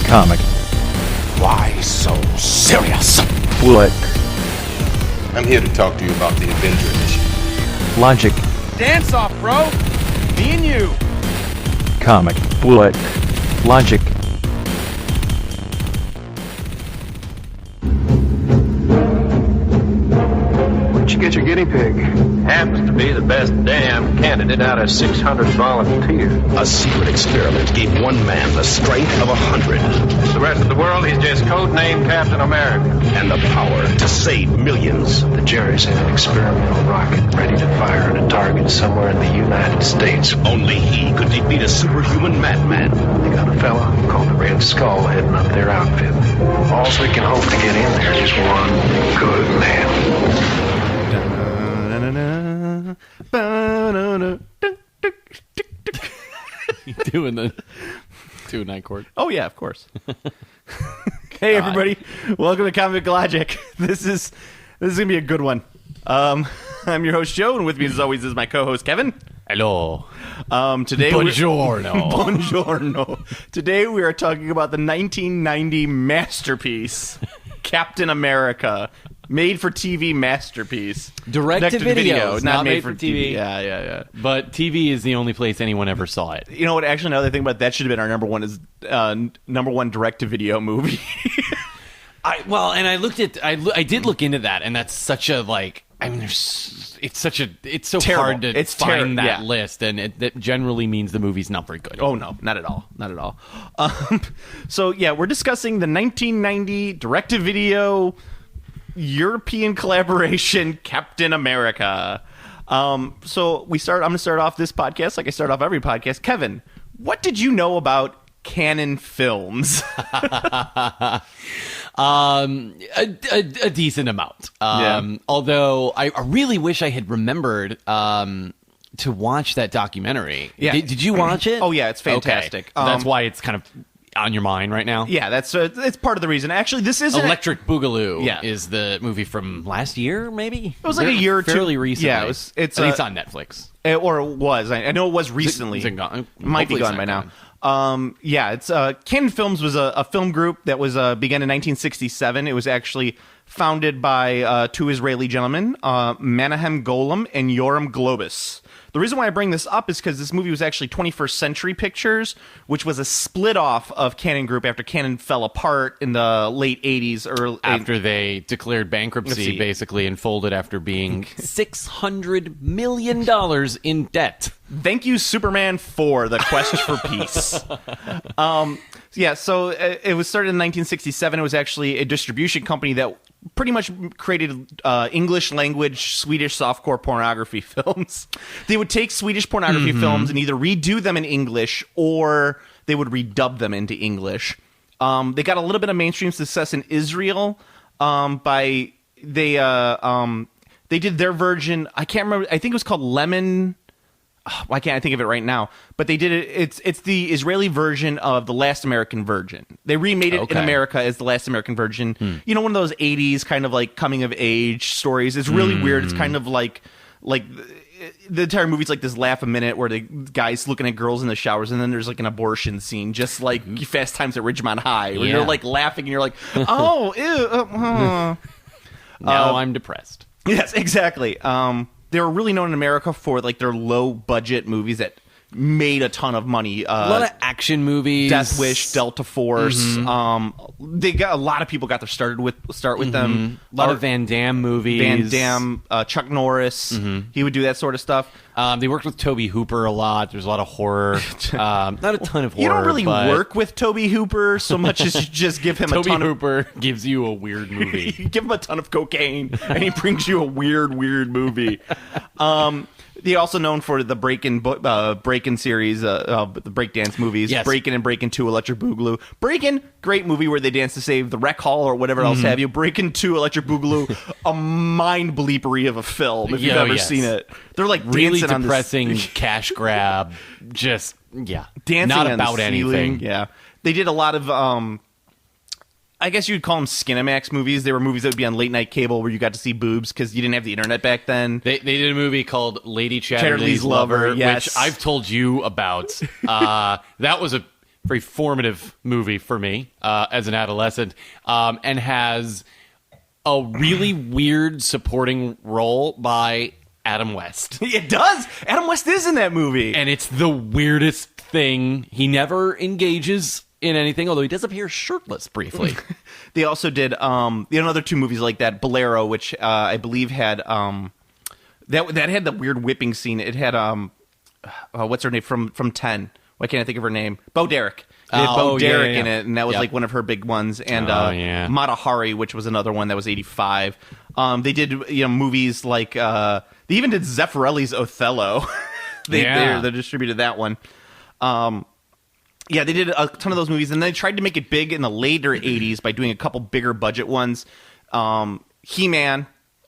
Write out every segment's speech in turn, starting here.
Comic. Why so serious? What? I'm here to talk to you about the Avenger Initiative. Logic. Dance off, bro! Me and you! Comic. What? Logic. Where'd you get your guinea pig? Happens to be the best damn candidate out of 600 volunteers. A secret experiment gave one man the strength of 100 The rest of the world, he's just codenamed Captain America. and the power to save millions. The Jerry's had an experimental rocket ready to fire at a target somewhere in the United States. Only he could defeat a superhuman madman. They got a fella called the Red Skull heading up their outfit. All we can hope to get in there is one good man. doing the night court. Oh, yeah, of course. Hey, everybody. Welcome to Comic Logic. This is going to be a good one. I'm your host, Joe, and with me, as always, is my co-host, Kevin. Hello. Today Buongiorno. Buongiorno. Today we are talking about the 1990 masterpiece, Captain America. Made for TV masterpiece. Direct to video. Not made for TV. Yeah. But TV is the only place anyone ever saw it. You know what? Actually, another thing about that should have been our number one direct to video movie. I did look into that, and that's such a it's so Terrible. hard to It's find that yeah. list, and that generally means the movie's not very good. Oh no, not at all, not at all. So yeah, we're discussing the 1990 direct to video European collaboration Captain America. So I'm going to start off this podcast like I start off every podcast. Kevin, what did you know about Canon Films? A decent amount. Although I really wish I had remembered to watch that documentary. Yeah. Did you watch it? Oh yeah, it's fantastic. Okay. That's why it's kind of on your mind right now. Yeah, that's it's part of the reason. Actually, this isn't Electric Boogaloo is the movie from last year, maybe? It was like a year or two. Fairly recently. Yeah, it's I think it's on Netflix. It was. I know it was recently. Is it gone? It might be gone by now. It's Canon Films was a film group that was began in 1967. It was actually founded by two Israeli gentlemen, Menahem Golem and Yoram Globus. The reason why I bring this up is because this movie was actually 21st Century Pictures, which was a split off of Canon Group after Canon fell apart in the late 80s. After they declared bankruptcy, basically, and folded after being $600 million in debt. Thank you, Superman 4, The Quest for Peace. So it was started in 1967. It was actually a distribution company that pretty much created English language Swedish softcore pornography films. They would take Swedish pornography films and either redo them in English or they would redub them into English. They got a little bit of mainstream success in Israel they did their version. I can't remember. I think it was called Lemon. Why can't I think of it right now? But they did it. It's the Israeli version of The Last American Virgin. They remade it in America as The Last American Virgin. You know, one of those 80s kind of like coming of age stories. It's really weird. It's kind of like the entire movie's like this laugh a minute where the guy's looking at girls in the showers, and then there's like an abortion scene, just like Fast Times at Ridgemont High, where you're like laughing and you're like, oh, ew. Now I'm depressed. Yes, exactly. They were really known in America for like their low budget movies that made a ton of money. A lot of action movies, Death Wish, Delta Force. They got a lot of people got their start with them. A lot of Van Damme movies. Van Damme, Chuck Norris. He would do that sort of stuff. They worked with Tobe Hooper a lot. There's a lot of horror. Not a ton of horror. You don't really work with Tobe Hooper so much as you just give him a ton of... Tobe Hooper gives you a weird movie. You give him a ton of cocaine, and he brings you a weird movie. They're also known for the Breakin' series, the breakdance movies. Yes. Breakin' and Breakin' 2, Electric Boogaloo. Breakin', great movie where they dance to save the rec hall or whatever else have you. Breakin' 2, Electric Boogaloo, a mind bleepery of a film if you've ever seen it. They're like really dancing depressing on this cash grab. Just dancing not on about the ceiling. anything. Yeah, they did a lot of I guess you'd call them Skinamax movies. They were movies that would be on late night cable where you got to see boobs because you didn't have the internet back then. They did a movie called Lady Chatterley's Lover, yes. which I've told you about. That was very formative movie for me as an adolescent, and has a really weird supporting role by Adam West. It does. Adam West is in that movie. And it's the weirdest thing. He never engages in anything, although he does appear shirtless briefly. They also did another two movies like that, Bolero, which I believe had that had the weird whipping scene. It had what's her name from 10? Why can't I think of her name? Bo Derek. It had Bo Derek in it, and that was like one of her big ones. And Mata Hari, which was another one that was 85. They did movies like they even did Zeffirelli's Othello. They distributed that one. They did a ton of those movies, and they tried to make it big in the later 80s by doing a couple bigger budget ones. He-Man.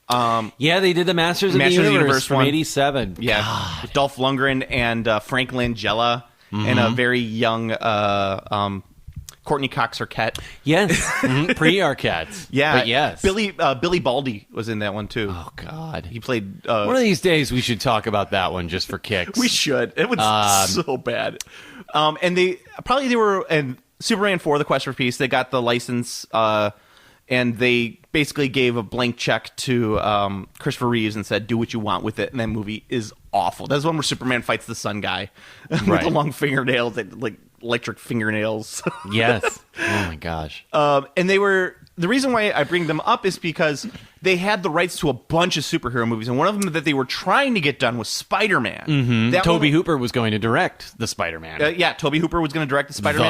They did the Masters of the Universe from 87. Yeah, God. Dolph Lundgren and Frank Langella, and a very young Courtney Cox Arquette. Yes, pre-Arquette. Yeah, but yes. Billy Baldy was in that one too. Oh God, he played. One of these days we should talk about that one just for kicks. We should. It was so bad. And they were and Superman 4: The Quest for Peace. They got the license, and they basically gave a blank check to Christopher Reeves and said, "Do what you want with it." And that movie is awful. That's the one where Superman fights the Sun guy with the long fingernails, like electric fingernails. Yes. Oh my gosh. And the reason why I bring them up is because they had the rights to a bunch of superhero movies, and one of them that they were trying to get done was Spider-Man. Mm-hmm. Toby Hooper was going to direct the Spider-Man. Toby Hooper was going to direct the Spider-Man.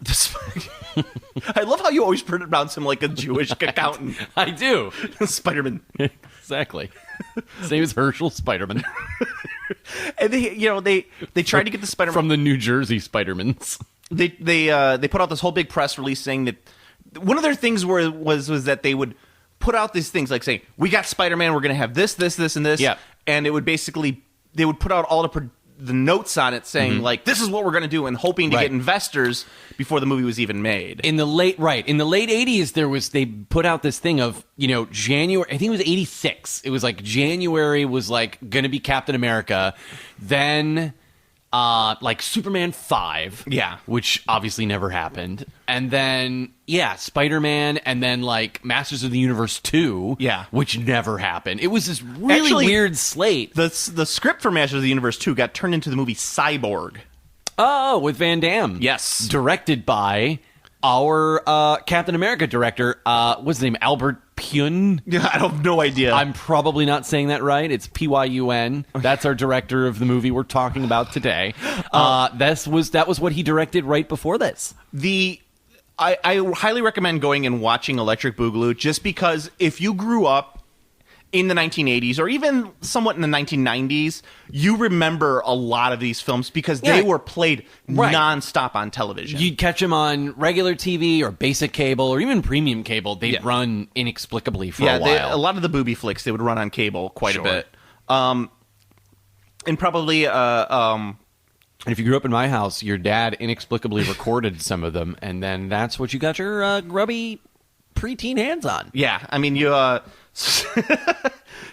The Spider-Man. I love how you always pronounce him like a Jewish accountant. I do. Spider-Man. Exactly. His name is Herschel Spider-Man. And they tried to get the Spider-Man from the New Jersey Spider-Mans. They put out this whole big press release saying that one of their things was that they would put out these things like saying, we got Spider-Man, we're going to have this, and this. Yeah. And it would basically, they would put out all the notes on it saying like, this is what we're going to do, and hoping to get investors before the movie was even made. In the late 80s, they put out this thing of, January, I think it was 86. It was like January was like going to be Captain America. Then like Superman 5, which obviously never happened, and then Spider-Man, and then like Masters of the Universe 2, which never happened. It was this really weird slate. The script for Masters of the Universe 2 got turned into the movie Cyborg. Oh, with Van Damme. Yes, directed by our Captain America director. What's his name? Albert Pyun? Yeah, I have no idea. I'm probably not saying that right. It's Pyun. That's our director of the movie we're talking about today. That was what he directed right before this. I highly recommend going and watching Electric Boogaloo, just because if you grew up in the 1980s or even somewhat in the 1990s, you remember a lot of these films because they were played nonstop on television. You'd catch them on regular TV or basic cable or even premium cable. They'd run inexplicably for a while. A lot of the booby flicks, they would run on cable quite a bit. And probably... and if you grew up in my house, your dad inexplicably recorded some of them, and then that's what you got your grubby preteen hands on. Yeah, I mean, you...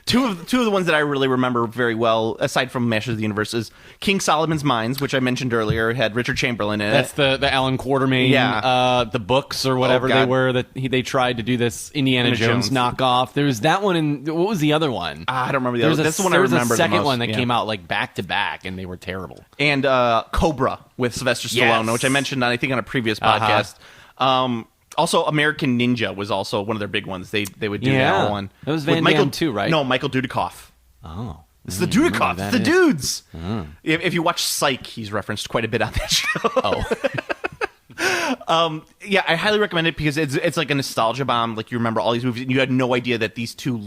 two of the ones that I really remember very well, aside from Masters of the Universe, is King Solomon's Mines, which I mentioned earlier. It had Richard Chamberlain in it. That's the Alan Quartermain, the books or whatever they were that they tried to do this Indiana Jones knockoff. There was that one, and what was the other one? I don't remember the other. That's the one I remember the most. There was a second one that came out like back to back, and they were terrible. And Cobra with Sylvester Stallone, which I mentioned, I think, on a previous podcast. Also, American Ninja was also one of their big ones. They would do that one. That was Van Damme too, right? No, Michael Dudikoff. Oh. It's the Dudikoff. It's the dudes. Oh. If you watch Psych, he's referenced quite a bit on that show. I highly recommend it because it's like a nostalgia bomb. Like, you remember all these movies, and you had no idea that these two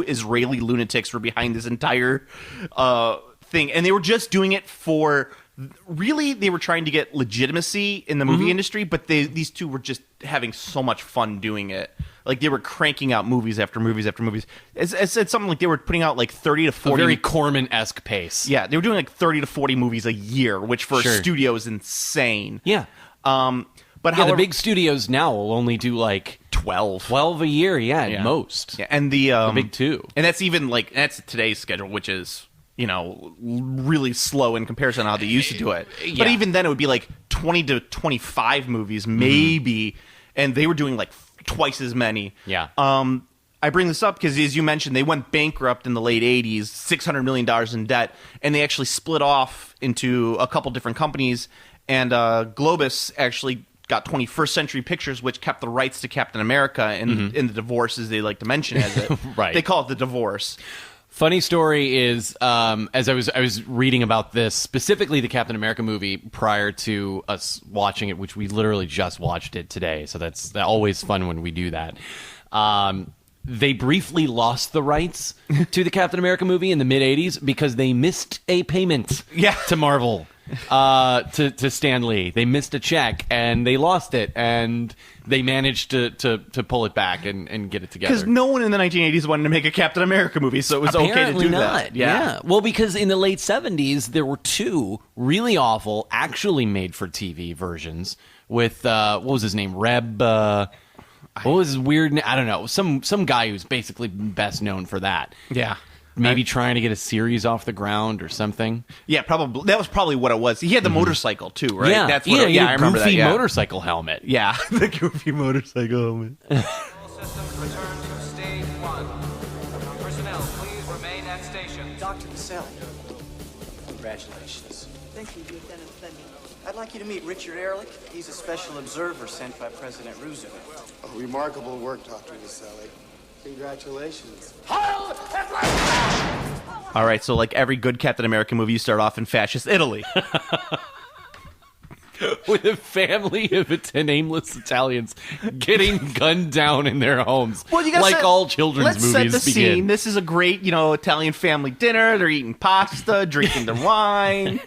Israeli lunatics were behind this entire thing. And they were just doing it for... Really, they were trying to get legitimacy in the movie industry, but these two were just having so much fun doing it. Like, they were cranking out movies after movies after movies. It's something like they were putting out like 30 to 40... A very Corman-esque pace. Yeah, they were doing like 30 to 40 movies a year, which for a studio is insane. Yeah. But the big studios now will only do like 12 a year, at most. Yeah, and the big two. And that's even like, that's today's schedule, which is... really slow in comparison to how they used to do it. But even then, it would be like 20 to 25 movies, maybe, and they were doing like twice as many. Yeah. I bring this up because, as you mentioned, they went bankrupt in the late 80s, $600 million in debt, and they actually split off into a couple different companies, and Globus actually got 21st Century Pictures, which kept the rights to Captain America in the divorce, as they like to mention as it. Right. They call it the divorce. Funny story is, as I was reading about this, specifically the Captain America movie, prior to us watching it, which we literally just watched it today, so that's always fun when we do that. They briefly lost the rights to the Captain America movie in the mid-'80s because they missed a payment to Marvel, to Stan Lee. They missed a check, and they lost it, and they managed to pull it back and get it together. Because no one in the 1980s wanted to make a Captain America movie, so it was okay to do that. Yeah. Well, because in the late 70s, there were two really awful, actually made-for-TV versions with, what was his name? What was his weird? I don't know. Some guy who's basically best known for that. Yeah. Maybe trying to get a series off the ground or something. Yeah, probably. That was probably what it was. He had the motorcycle too, right? Yeah, That's what I remember that. Goofy motorcycle helmet. Yeah, the goofy motorcycle helmet. All systems return to stage 1. Personnel, please remain at station. Dr. Maselli. Congratulations. Thank you, Lieutenant Fleming. I'd like you to meet Richard Ehrlich. He's a special observer sent by President Roosevelt. Oh, remarkable work, Dr. Maselli. Congratulations. All right, so like every good Captain America movie, you start off in fascist Italy. With a family of nameless Italians getting gunned down in their homes. Well, you gotta like all children's movies set the begin. scene. This is a great, Italian family dinner. They're eating pasta, drinking their wine,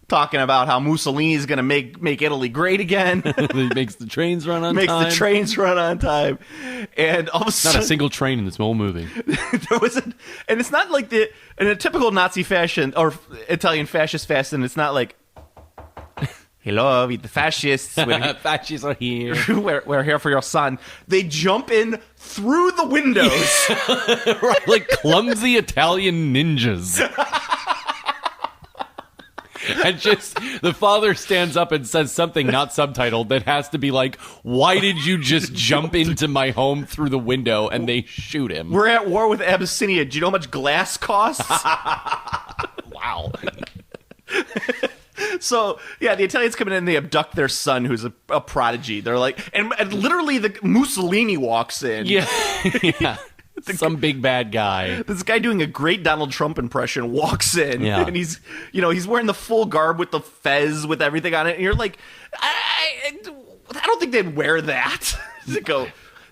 talking about how Mussolini's going to make Italy great again. He makes the trains run on time. Makes the trains run on time. And all of a sudden... Not a single train in this whole movie. And it's not like in a typical Nazi fashion, or Italian fascist fashion, it's not like, hello, the fascists. Fascists are here. We're here for your son. They jump in through the windows. Right, like clumsy Italian ninjas. And just the father stands up and says something not subtitled that has to be like, why did you just jump into my home through the window? And they shoot him. We're at war with Abyssinia. Do you know how much glass costs? Wow. So, yeah, the Italians come in and they abduct their son, who's a prodigy. They're like, and literally the Mussolini walks in. Yeah. Yeah. Some big bad guy. This guy doing a great Donald Trump impression walks in, and he's wearing the full garb with the fez with everything on it, and you're like, I don't think they'd wear that.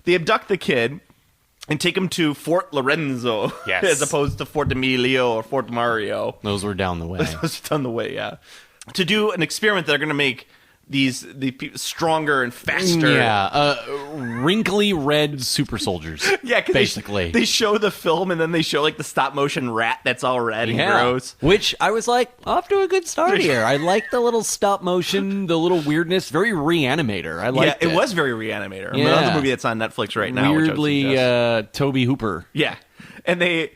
They abduct the kid and take him to Fort Lorenzo, as opposed to Fort Emilio or Fort Mario. Those were down the way. Those were down the way, yeah. To do an experiment that are going to make the stronger and faster. Yeah, wrinkly red super soldiers. Yeah, basically. They show the film and then they show like the stop motion rat that's all red and gross. Which I was like, off to a good start here. I like the little stop motion, the little weirdness, very Reanimator. I liked it. It was very Reanimator. Yeah. Another movie that's on Netflix right now. Weirdly, Toby Hooper. Yeah, and they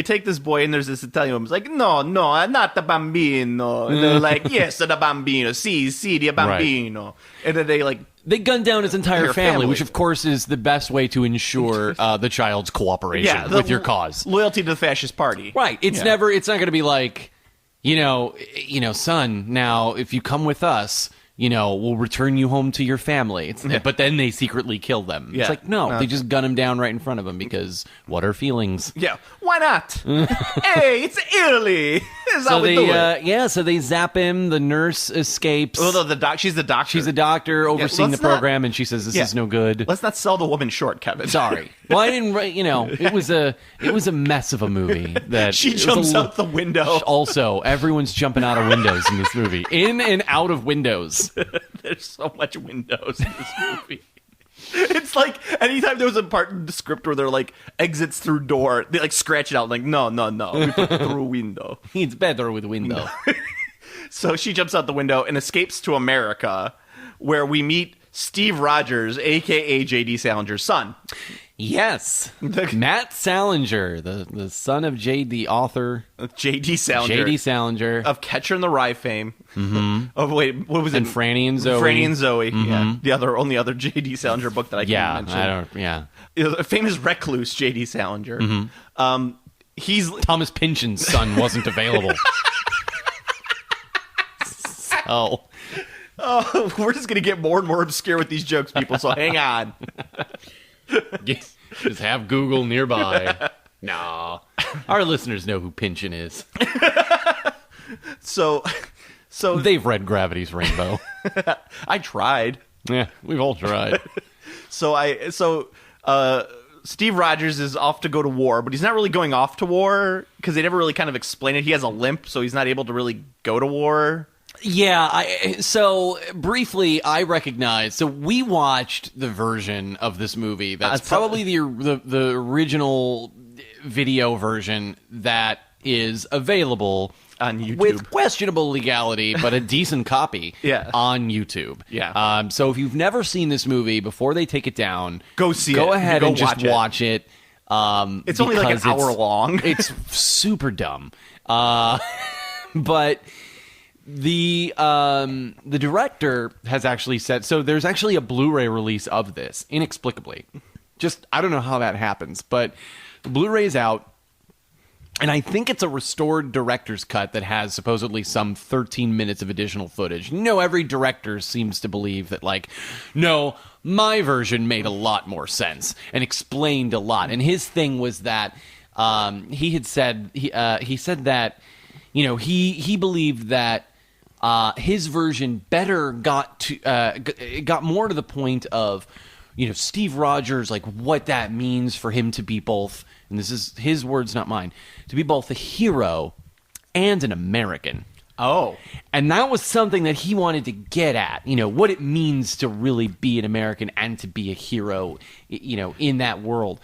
take this boy, and there's this Italian woman who's like, no, not the bambino. And they're like, yes, the bambino. Si, the bambino. Right. And then they gun down his entire family, which of course is the best way to ensure the child's cooperation with your cause. Loyalty to the fascist party. Right. It's not going to be like, son, now if you come with us, we'll return you home to your family. But then they secretly kill them. Yeah. It's like, no, they just gun him down right in front of him because what are feelings? Yeah, why not? Hey, it's Italy. So they zap him. The nurse escapes. Well, she's the doctor. She's a doctor overseeing the program, and she says this is no good. Let's not sell the woman short, Kevin. Sorry. Well, I didn't. It was a mess of a movie. That she jumps out the window. Also, everyone's jumping out of windows in this movie, in and out of windows. There's so much windows in this movie. It's like anytime there was a part in the script where they're like exits through door, they like scratch it out like no, we put it through window. It's better with window. So she jumps out the window and escapes to America, where we meet Steve Rogers, aka J.D. Salinger's son. Yes. Matt Salinger, the son of the author. J.D. Salinger. J.D. Salinger. Of Catcher in the Rye fame. Mm-hmm. Oh, wait, what was it? And Franny and Zoe. Franny and Zoe, yeah. The only other J.D. Salinger book that I can mention. A famous recluse, J.D. Salinger. Mm-hmm. He's Thomas Pynchon's son wasn't available. So... Oh, we're just going to get more and more obscure with these jokes, people, so hang on. Just have Google nearby. No. Our listeners know who Pynchon is. So they've read Gravity's Rainbow. I tried. Yeah, we've all tried. Steve Rogers is off to go to war, but he's not really going off to war because they never really kind of explain it. He has a limp, so he's not able to really go to war. Yeah, so briefly, I recognize. So we watched the version of this movie that's probably the original video version that is available on YouTube with questionable legality, but a decent copy on YouTube. Yeah. So if you've never seen this movie, before they take it down, go see it. Go ahead and just watch it. It's only like an hour long. It's super dumb. But the director has actually said, so there's actually a Blu-ray release of this, inexplicably. Just, I don't know how that happens, but the Blu-ray is out, and I think it's a restored director's cut that has supposedly some 13 minutes of additional footage. Every director seems to believe that, like, no, my version made a lot more sense and explained a lot. And his thing was that he said that, he believed that his version better got more to the point of, Steve Rogers, like what that means for him to be both, and this is his words, not mine, to be both a hero and an American. Oh. And that was something that he wanted to get at, what it means to really be an American and to be a hero, in that world.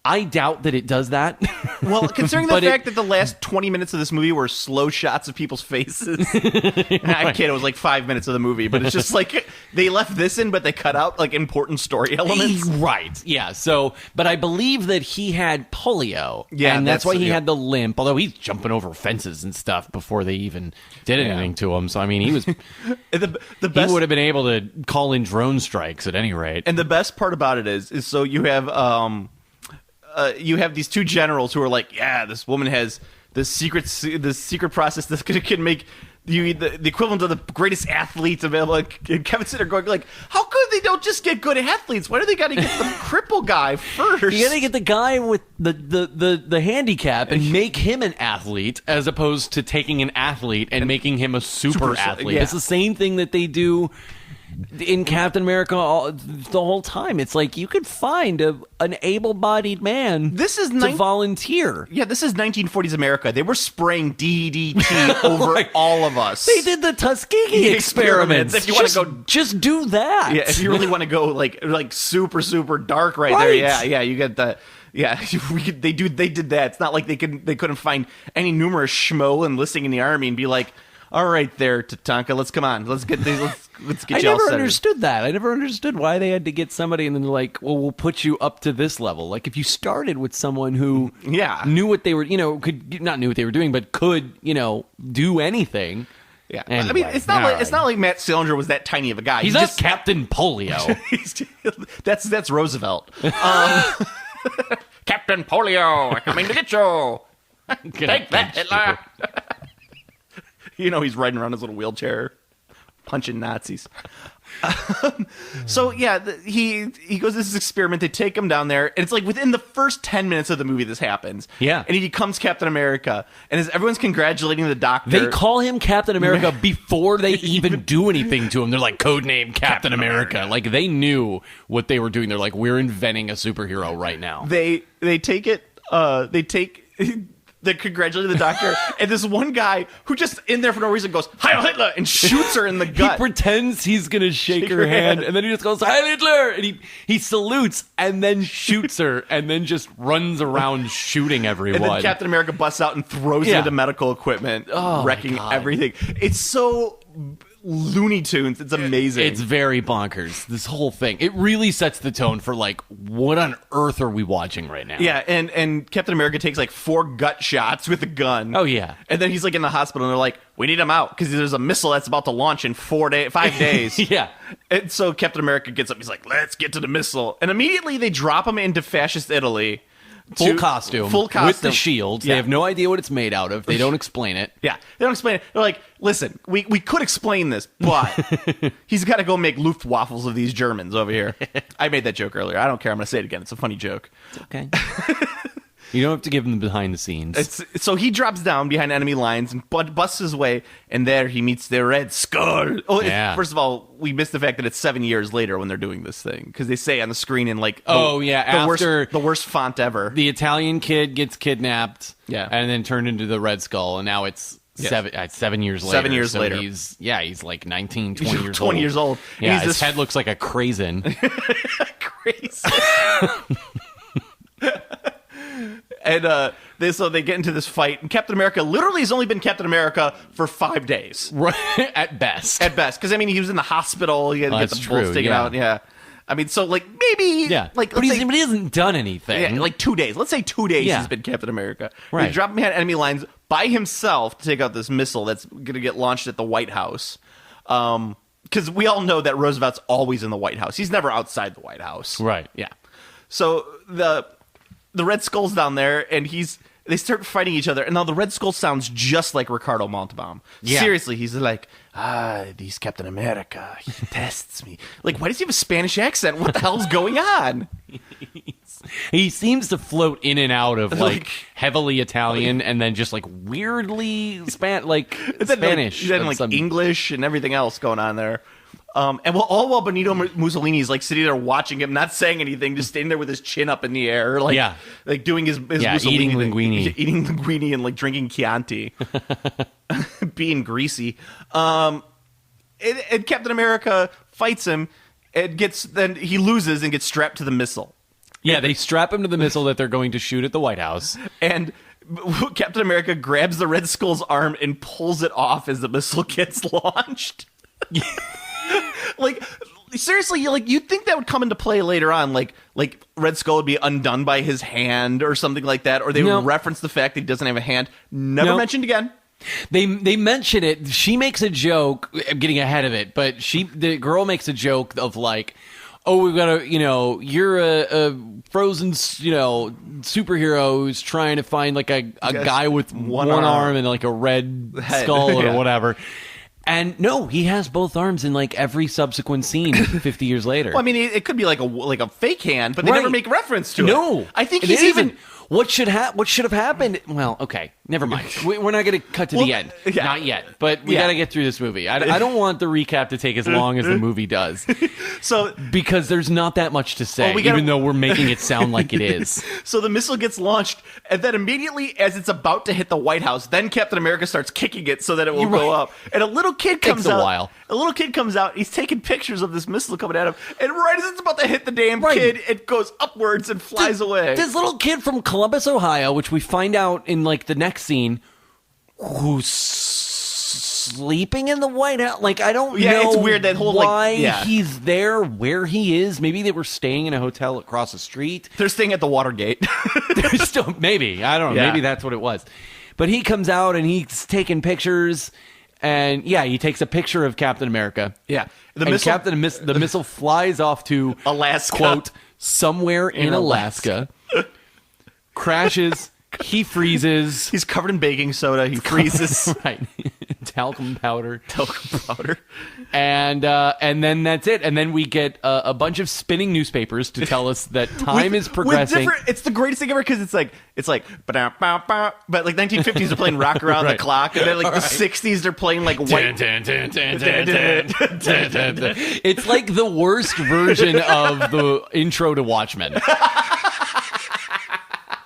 I doubt that it does that. Well, considering the fact that the last 20 minutes of this movie were slow shots of people's faces. I kid, it was like 5 minutes of the movie, but it's just like they left this in, but they cut out like important story elements. Right. Yeah. So, but I believe that he had polio. Yeah. And that's why he had the limp, although he's jumping over fences and stuff before they even did anything to him. So, I mean, he was... the best, he would have been able to call in drone strikes at any rate. And the best part about it is so you have these two generals who are like, yeah, this woman has this secret process that can make you the equivalent of the greatest athletes available. And Kevin Sitter going like, how come they don't just get good athletes? Why do they got to get the cripple guy first? You got to get the guy with the handicap and make him an athlete, as opposed to taking an athlete and making him a super athlete. Yeah. It's the same thing that they do in Captain America the whole time. It's like you could find an able-bodied man to volunteer. Yeah, this is 1940s America. They were spraying DDT over all of us. They did the Tuskegee experiments. If you want to go, just do that. Yeah, if you really want to go like super super dark right there. Yeah, you get the. Yeah, they did that. It's not like they couldn't find any numerous schmo enlisting in the army and be like, all right, there, Tatanka, let's come on, let's get these, let's get you all set. I never understood that. I never understood why they had to get somebody and then like, well, we'll put you up to this level. Like if you started with someone who knew what they were, could not knew what they were doing, but could do anything. Yeah, anyway, I mean, it's not like Matt Salinger was that tiny of a guy. He's just Captain Polio. that's Roosevelt. Captain Polio, coming to get you. Take that, Hitler. He's riding around his little wheelchair, punching Nazis. So yeah, he goes to this experiment. They take him down there, and it's like within the first 10 minutes of the movie, this happens. Yeah, and he becomes Captain America, and as everyone's congratulating the doctor, they call him Captain America before they even do anything to him. They're like, codename Captain America. Like they knew what they were doing. They're like, we're inventing a superhero right now. They take it. They're congratulating the doctor, and this one guy who just in there for no reason goes, Heil Hitler, and shoots her in the gut. He pretends he's going to shake her hand, and then he just goes, Heil Hitler, and he salutes, and then shoots her, and then just runs around shooting everyone. And then Captain America busts out and throws it into medical equipment, wrecking everything. It's so... Looney Tunes. It's amazing. It's very bonkers. This whole thing. It really sets the tone for like, what on earth are we watching right now? Yeah, and Captain America takes like 4 gut shots with a gun. Oh yeah. And then he's like in the hospital, and they're like, "We need him out because there's a missile that's about to launch in 5 days." Yeah. And so Captain America gets up. He's like, "Let's get to the missile." And immediately they drop him into fascist Italy. Full costume with the shield. Yeah. They have no idea what it's made out of. They don't explain it. Yeah, they don't explain it. They're like, "Listen, we could explain this, but he's got to go make Luftwaffles of these Germans over here." I made that joke earlier. I don't care. I'm going to say it again. It's a funny joke. It's okay. You don't have to give them the behind the scenes. So he drops down behind enemy lines and busts his way, and there he meets the Red Skull. Oh, yeah. First of all, we missed the fact that it's 7 years later when they're doing this thing, because they say on the screen in like after the worst font ever. The Italian kid gets kidnapped, yeah, and then turned into the Red Skull, and now it's 7 years later. 7 years later. He's like 19, 20 years 20 old. years old. Yeah, his head looks like a craisin. And they get into this fight, and Captain America literally has only been Captain America for 5 days, right? At best, because I mean he was in the hospital. He had to get the bolts taken out. Yeah, I mean, so like maybe but he hasn't done anything. Yeah, like 2 days. Let's say 2 days he's been Captain America. Right, he dropped behind enemy lines by himself to take out this missile that's going to get launched at the White House. Because we all know that Roosevelt's always in the White House. He's never outside the White House. Right. Yeah. So the Red Skull's down there, and they start fighting each other. And now the Red Skull sounds just like Ricardo Montalban. Yeah. Seriously, he's like, he's Captain America. He tests me. Like, why does he have a Spanish accent? What the hell's going on? He seems to float in and out of like heavily Italian and then just like weirdly Spanish. Then like English and everything else going on there. And all while Benito Mussolini is like sitting there watching him, not saying anything, just standing there with his chin up in the air, like doing his Mussolini eating linguine and like drinking Chianti, being greasy. And Captain America fights him, and then he loses and gets strapped to the missile. Yeah, they strap him to the missile that they're going to shoot at the White House, and Captain America grabs the Red Skull's arm and pulls it off as the missile gets launched. Like, seriously, like you'd think that would come into play later on, like Red Skull would be undone by his hand or something like that, or they would reference the fact that he doesn't have a hand. Never mentioned again. They mention it. She makes a joke. I'm getting ahead of it, but the girl makes a joke of like, "Oh, we've got a, you're a frozen, superhero who's trying to find like a guy with one arm and like a red skull or whatever." And no, he has both arms in like every subsequent scene 50 years later. Well, I mean, it could be like a fake hand, but they never make reference to it. No, I think he's even. What should have happened? Well, okay, never mind. We're not going to cut to the end. Yeah. Not yet. But we got to get through this movie. I don't want the recap to take as long as the movie does. Because there's not that much to say, even though we're making it sound like it is. So the missile gets launched, and then immediately as it's about to hit the White House, then Captain America starts kicking it so that it will go up. And a little kid comes out. A little kid comes out. He's taking pictures of this missile coming at him. And right as it's about to hit the damn kid, it goes upwards and flies away. This little kid from Columbus, Ohio, which we find out in like the next scene, who's sleeping in the White House. Like, I don't know it's weird, that whole, why he's there, where he is. Maybe they were staying in a hotel across the street. They're staying at the Watergate. Maybe. I don't know. Yeah. Maybe that's what it was. But he comes out and he's taking pictures. And he takes a picture of Captain America. Yeah. The missile flies off to Alaska. Quote, somewhere in Alaska. Crashes. He freezes. He's covered in baking soda. He freezes. Right. Talcum powder. And And then that's it. And then we get a bunch of spinning newspapers to tell us that time is progressing. It's the greatest thing ever because it's like but like 1950s they're playing Rock Around the Clock, and then like the 60s they're playing like white. It's like the worst version of the intro to Watchmen.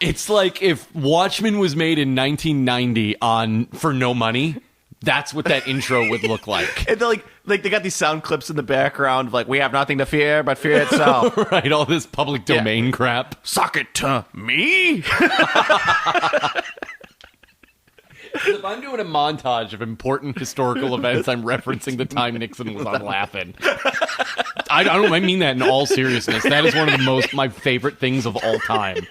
It's like if Watchmen was made in 1990 for no money. That's what that intro would look like. And they're like they got these sound clips in the background of like, we have nothing to fear but fear itself. Right, all this public domain crap. Sock it to me. if I'm doing a montage of important historical events, I'm referencing the time Nixon was on Laughing. I mean that in all seriousness. That is one of my favorite things of all time.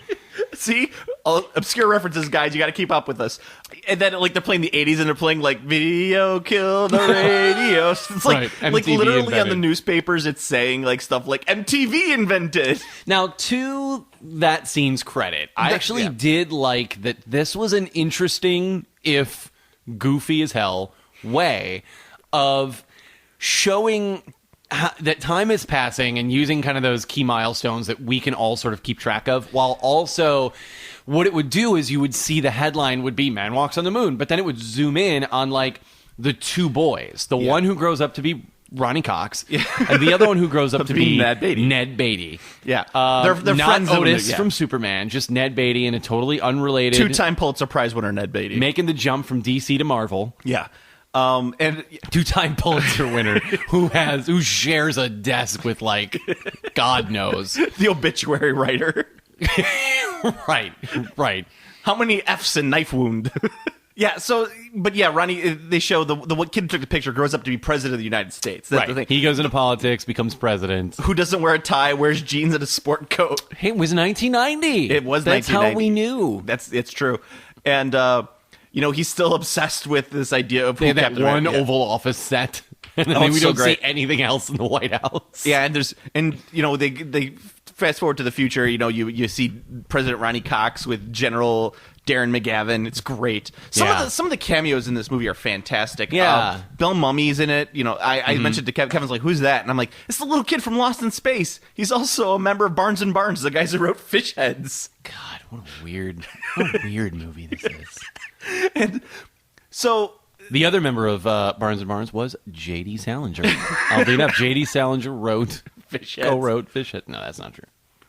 See? Obscure references, guys. You got to keep up with us. And then, like, they're playing the 80s and they're playing, like, video kill the radio. It's like, right. like literally invented. on the newspapers, it's saying, like, stuff like MTV invented. Now, to that scene's credit, I actually did like that this was an interesting, if goofy as hell, way of showing that time is passing and using kind of those key milestones that we can all sort of keep track of, while also what it would do is you would see the headline would be Man Walks on the Moon, but then it would zoom in on like the two boys, the one who grows up to be Ronnie Cox, and the other one who grows up to be Ned Beatty. Yeah. They're not friends Otis yeah. from Superman, just Ned Beatty and a totally unrelated... Two-time Pulitzer Prize winner Ned Beatty. Making the jump from DC to Marvel. Yeah. And two-time Pulitzer winner who shares a desk with, like, God knows. The obituary writer. Right. How many F's in Knife Wound? Yeah, so, but yeah, Ronnie, they show the kid who took the picture grows up to be president of the United States. That's the thing. He goes into politics, becomes president. Who doesn't wear a tie, wears jeans and a sport coat. Hey, it was 1990. It was That's 1990. how we knew. It's true. And, he's still obsessed with this idea of who that Captain one America. Oval Office set. And then we don't see anything else in the White House. Yeah, they fast forward to the future, you see President Ronnie Cox with General Darren McGavin. It's great. Some of the cameos in this movie are fantastic. Yeah. Bill Mummy's in it. I mentioned to Kevin's like, who's that? And I'm like, it's the little kid from Lost in Space. He's also a member of Barnes and Barnes, the guys who wrote Fish Heads. God, what a weird movie this is. And so the other member of Barnes and Barnes was J.D. Salinger. Oddly enough, J.D. Salinger wrote Fish Heads. Co-wrote Fish Heads. No, that's not true.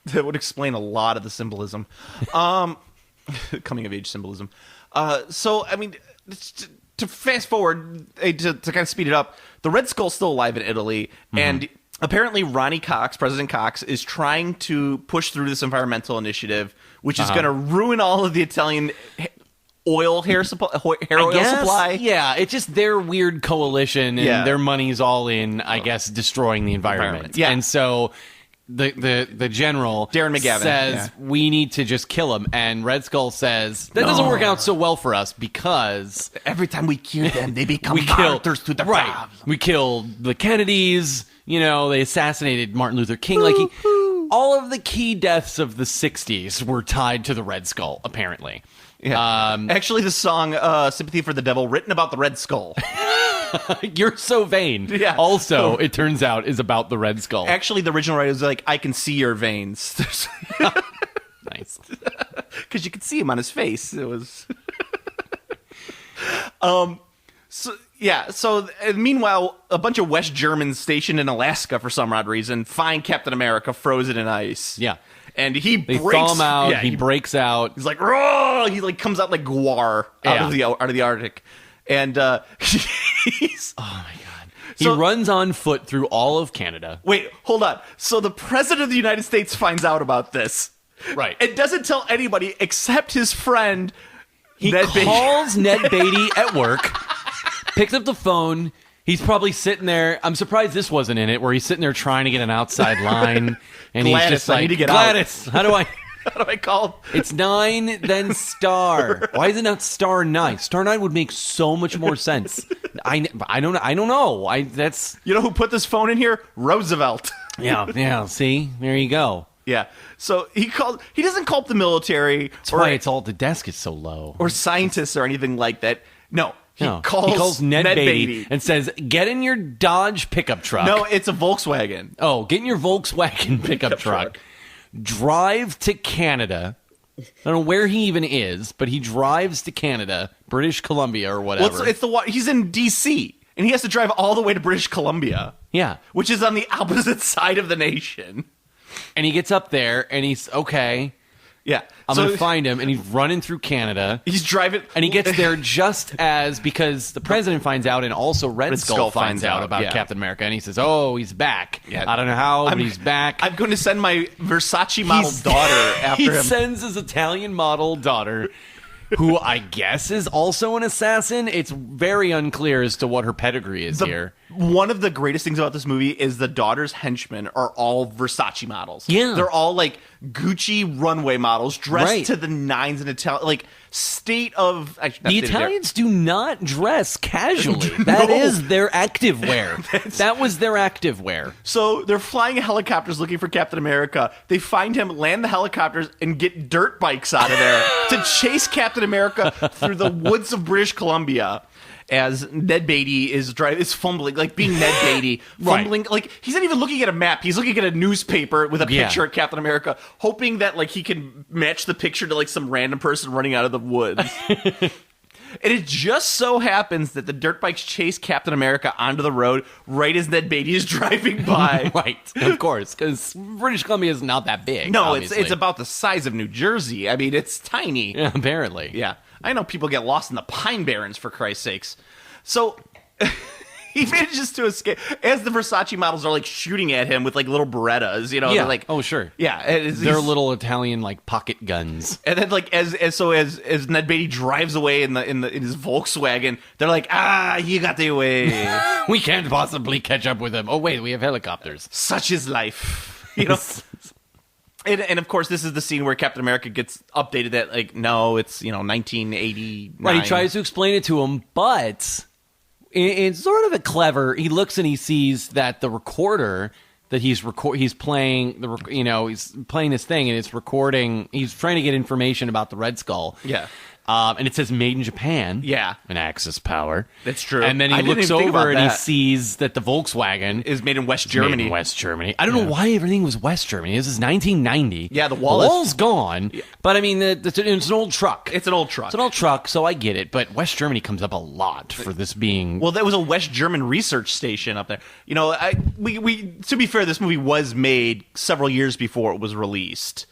That would explain a lot of the symbolism. Coming of age symbolism. So, I mean, to fast forward, to kind of speed it up, the Red Skull's still alive in Italy, and apparently Ronnie Cox, President Cox, is trying to push through this environmental initiative, which is going to ruin all of the Italian hair oil supply. Yeah, it's just their weird coalition, and their money's all in, I guess, destroying the environment. Yeah. And so the general Darren McGavin says we need to just kill him, and Red Skull says that doesn't work out so well for us because every time we kill them, they become martyrs to the problem. We killed the Kennedys. They assassinated Martin Luther King. All of the key deaths of the 60s were tied to the Red Skull, apparently. Yeah. Actually, the song "Sympathy for the Devil," written about the Red Skull. You're so vain. Yeah. Also, it turns out, is about the Red Skull. Actually, the original writer was like, "I can see your veins." Nice. Because you could see him on his face. It was. So meanwhile, a bunch of West Germans stationed in Alaska for some odd reason find Captain America frozen in ice. Yeah. And they thaw him out. Yeah, he breaks out. He's like, "Roar!" He like comes out like Gwar out of the Arctic, and he's oh my god! He runs on foot through all of Canada. Wait, hold on. So the president of the United States finds out about this, right? And doesn't tell anybody except his friend. He calls Ned Beatty at work, picks up the phone. He's probably sitting there. I'm surprised this wasn't in it, where he's sitting there trying to get an outside line. And Gladys, he's just like, I need to get Gladys, out. how do I call him? It's 9, then star. Why is it not star 9? Star 9 would make so much more sense. I don't know. That's who put this phone in here? Roosevelt. Yeah. See, there you go. Yeah. So he doesn't call up the military. That's why the desk is so low. Or scientists or anything like that. No. He calls Ned Beatty and says, "Get in your Dodge pickup truck." No, it's a Volkswagen. Oh, get in your Volkswagen pickup truck. Drive to Canada. I don't know where he even is, but he drives to Canada, British Columbia or whatever. Well, he's in D.C., and he has to drive all the way to British Columbia. Yeah. Which is on the opposite side of the nation. And he gets up there, and he's, okay... Yeah. I'm going to find him, and he's running through Canada. He's driving. And he gets there just because the president finds out, and also Red Skull finds out about Captain America. And he says, oh, he's back. Yeah. I don't know how, but he's back. I'm going to send my Versace model daughter after him. He sends his Italian model daughter who I guess is also an assassin. It's very unclear as to what her pedigree is here. One of the greatest things about this movie is the daughter's henchmen are all Versace models. Yeah. They're all like Gucci runway models dressed to the nines in Italian, like state of... The Italians do not dress casually. That is their active wear. That was their active wear. So they're flying helicopters looking for Captain America. They find him, land the helicopters, and get dirt bikes out of there to chase Captain America through the woods of British Columbia. As Ned Beatty is fumbling, like being Ned Beatty, fumbling, like he's not even looking at a map. He's looking at a newspaper with a picture of Captain America, hoping that like he can match the picture to like some random person running out of the woods. And it just so happens that the dirt bikes chase Captain America onto the road right as Ned Beatty is driving by. Right, of course, because British Columbia is not that big. No, obviously. it's about the size of New Jersey. I mean, it's tiny. Yeah, apparently. Yeah. I know people get lost in the Pine Barrens, for Christ's sakes. So he manages to escape as the Versace models are like shooting at him with like little Berettas, you know? Yeah. They're like, oh, sure. Yeah. They're little Italian like pocket guns. And then like as Ned Beatty drives away in his Volkswagen, they're like, you got away. We can't possibly catch up with him. Oh wait, we have helicopters. Such is life, you know. And of course, this is the scene where Captain America gets updated that, like, no, it's, 1989. Right, he tries to explain it to him, but it's sort of a clever... He looks and he sees that the recorder that he's playing, he's playing this thing, and it's recording... He's trying to get information about the Red Skull. Yeah. And it says made in Japan. Yeah. An Axis power. That's true. And then he looks over and he sees that the Volkswagen is made in West Germany. Made in West Germany. I don't know why everything was West Germany. This is 1990. Yeah, the wall's gone. Yeah. But I mean, it's an old truck. It's an old truck. It's an old truck, so I get it. But West Germany comes up a lot for this being... Well, that was a West German research station up there. We to be fair, this movie was made several years before it was released.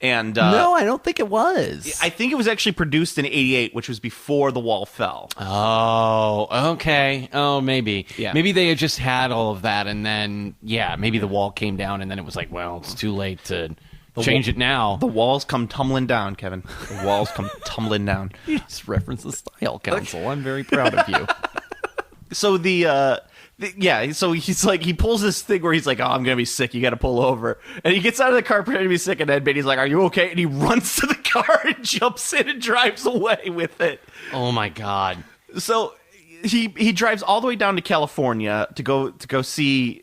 And no, I don't think it was. I think it was actually produced in '88, which was before the wall fell. Oh, okay. Oh, maybe. Yeah. Maybe they had just had all of that, and then, maybe the wall came down, and then it was like, well, it's too late to change it now. The walls come tumbling down, Kevin. The walls come tumbling down. You just referenced the Style Council. I'm very proud of you. So so he's like, he pulls this thing where he's like, oh, I'm going to be sick. You got to pull over. And he gets out of the car pretending to be sick. And Ed Beatty's like, are you okay? And he runs to the car and jumps in and drives away with it. Oh, my God. So he drives all the way down to California to go see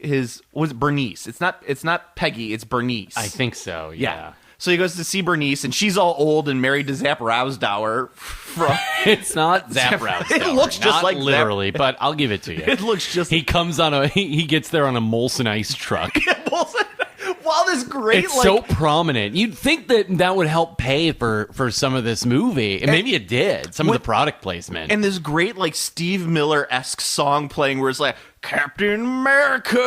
Bernice. It's not Peggy. It's Bernice. I think so. Yeah. So he goes to see Bernice, and she's all old and married to Zapp Rousdower. It's not Zapp Rousdower. It looks just not like literally, but I'll give it to you. It looks just. He comes on he gets there on a Molson Ice truck. Wow, this great. It's so prominent. You'd think that would help pay for some of this movie, and maybe it did. Some of the product placement, and this great like Steve Miller-esque song playing where it's like Captain America,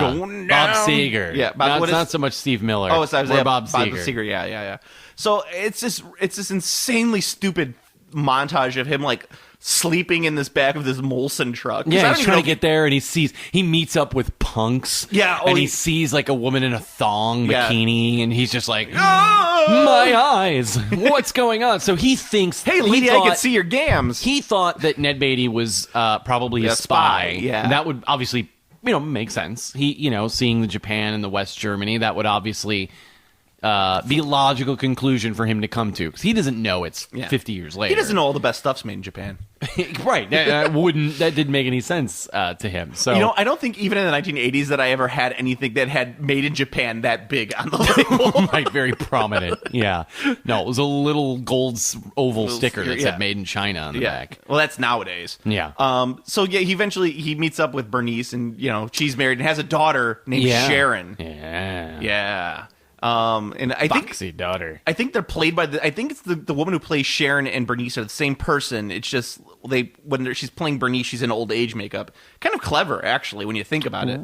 going down. Bob Seger. Yeah, it's not so much Steve Miller. Oh, it's Bob Seger. Yeah. So it's this insanely stupid montage of him like sleeping in this back of this Molson truck. Yeah, he's trying to get there, and he meets up with punks. Yeah, and he sees like a woman in a thong bikini, and he's just like, my eyes, what's going on? So he thinks, hey, lady, I can see your gams. He thought that Ned Beatty was probably a spy. Yeah, and that would obviously make sense. He seeing the Japan and the West Germany, that would obviously be a logical conclusion for him to come to, because he doesn't know it's 50 years later. He doesn't know all the best stuff's made in Japan. Right. That didn't make any sense to him. So I don't think even in the 1980s that I ever had anything that had made in Japan that big on the label. Right, very prominent. Yeah. No, it was a little gold oval sticker that said made in China on the back. Well, that's nowadays. Yeah. So he eventually meets up with Bernice, and she's married and has a daughter named Sharon. Yeah. Yeah. And I think Foxy daughter. I think they're played by I think it's the woman who plays Sharon and Bernice are the same person. It's just when she's playing Bernice, she's in old age makeup. Kind of clever, actually, when you think about it.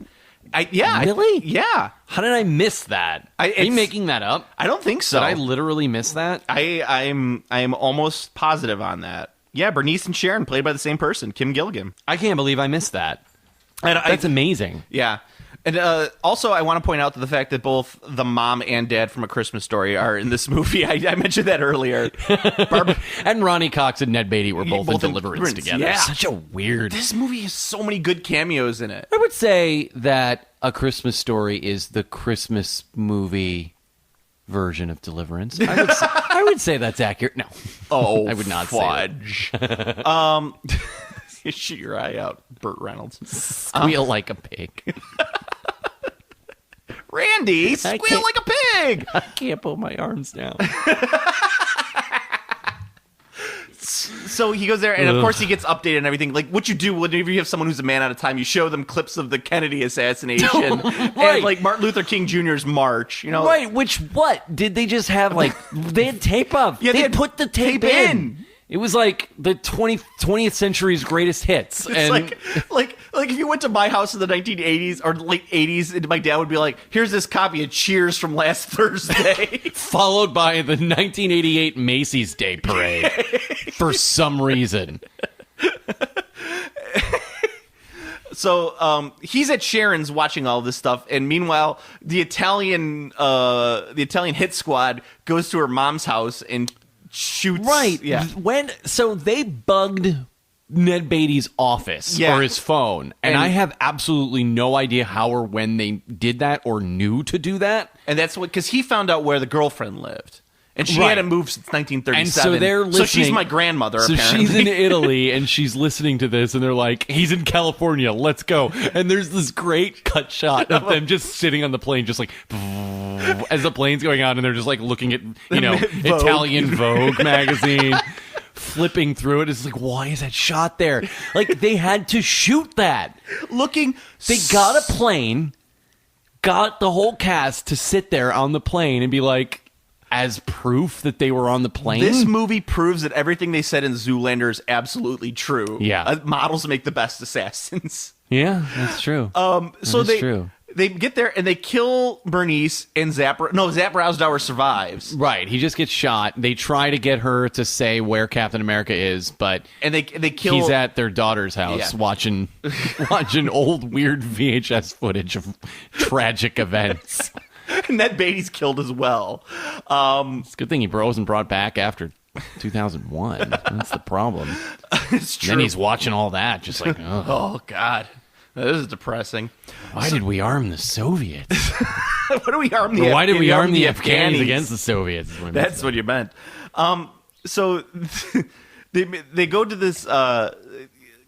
Really? Yeah. How did I miss that? Are you making that up? I don't think so. Did I literally miss that? I'm almost positive on that. Yeah, Bernice and Sharon played by the same person, Kim Gilligan. I can't believe I missed that. That's amazing. Yeah. And also, I want to point out the fact that both the mom and dad from A Christmas Story are in this movie. I mentioned that earlier. And Ronnie Cox and Ned Beatty were both in Deliverance together. Yeah. Such a weird... This movie has so many good cameos in it. I would say that A Christmas Story is the Christmas movie version of Deliverance. I would say that's accurate. No. Oh, I would not fudge. Say that. Shoot your eye out, Burt Reynolds. Squeal like a pig. Randy, squeal like a pig. I can't put my arms down. So he goes there, and of course he gets updated and everything. Like, what you do whenever you have someone who's a man out of time, you show them clips of the Kennedy assassination Right. and, like, Martin Luther King Jr.'s march. You know, Right, which, what? Did they just have, like, they had tape up. Yeah, they had put the tape in. It was like the 20th century's greatest hits. It's and like if you went to my house in the 1980s or late 80s, and my dad would be like, "Here's this copy of Cheers from last Thursday," followed by the 1988 Macy's Day Parade for some reason. So he's at Sharon's watching all this stuff, and meanwhile, the Italian hit squad goes to her mom's house and shoots. Right. Yeah. So they bugged Ned Beatty's office or his phone, and I have absolutely no idea how or when they did that or knew to do that. And that's what, because he found out where the girlfriend lived. And she hadn't moved since 1937. And so they're listening. So she's my grandmother, so apparently. she's in Italy, and she's listening to this, and they're like, he's in California, let's go. And there's this great cut shot of them just sitting on the plane, just like, as the plane's going on, and they're just like looking at, Italian Vogue magazine, flipping through it. It's like, why is that shot there? Like, they had to shoot that. They got a plane, got the whole cast to sit there on the plane and be like, as proof that they were on the plane. This movie proves that everything they said in Zoolander is absolutely true. Yeah. Models make the best assassins. Yeah, that's true. They get there and they kill Bernice and Zap Rowsdower survives. Right. He just gets shot. They try to get her to say where Captain America is, but they kill. He's at their daughter's house watching old weird VHS footage of tragic events. Ned Beatty's killed as well. It's a good thing he wasn't brought back after 2001. That's the problem. It's true. Then he's watching all that, just like, ugh. Oh, God. This is depressing. Why did we arm the Soviets? Why did we arm the Afghans against the Soviets? That's what you meant. So they go to this...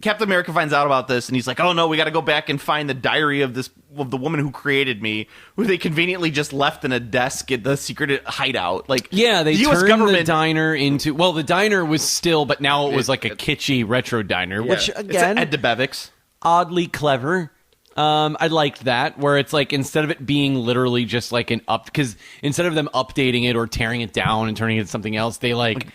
Captain America finds out about this, and he's like, "Oh no, we got to go back and find the diary of the woman who created me, who they conveniently just left in a desk at the secret hideout." Like, yeah, they the US turned government, the diner into the diner was still, but now it was like a kitschy retro diner, which again, Ed DeBevick's, oddly clever. I liked that, where it's like, instead of it being literally just like because instead of them updating it or tearing it down and turning it into something else, they like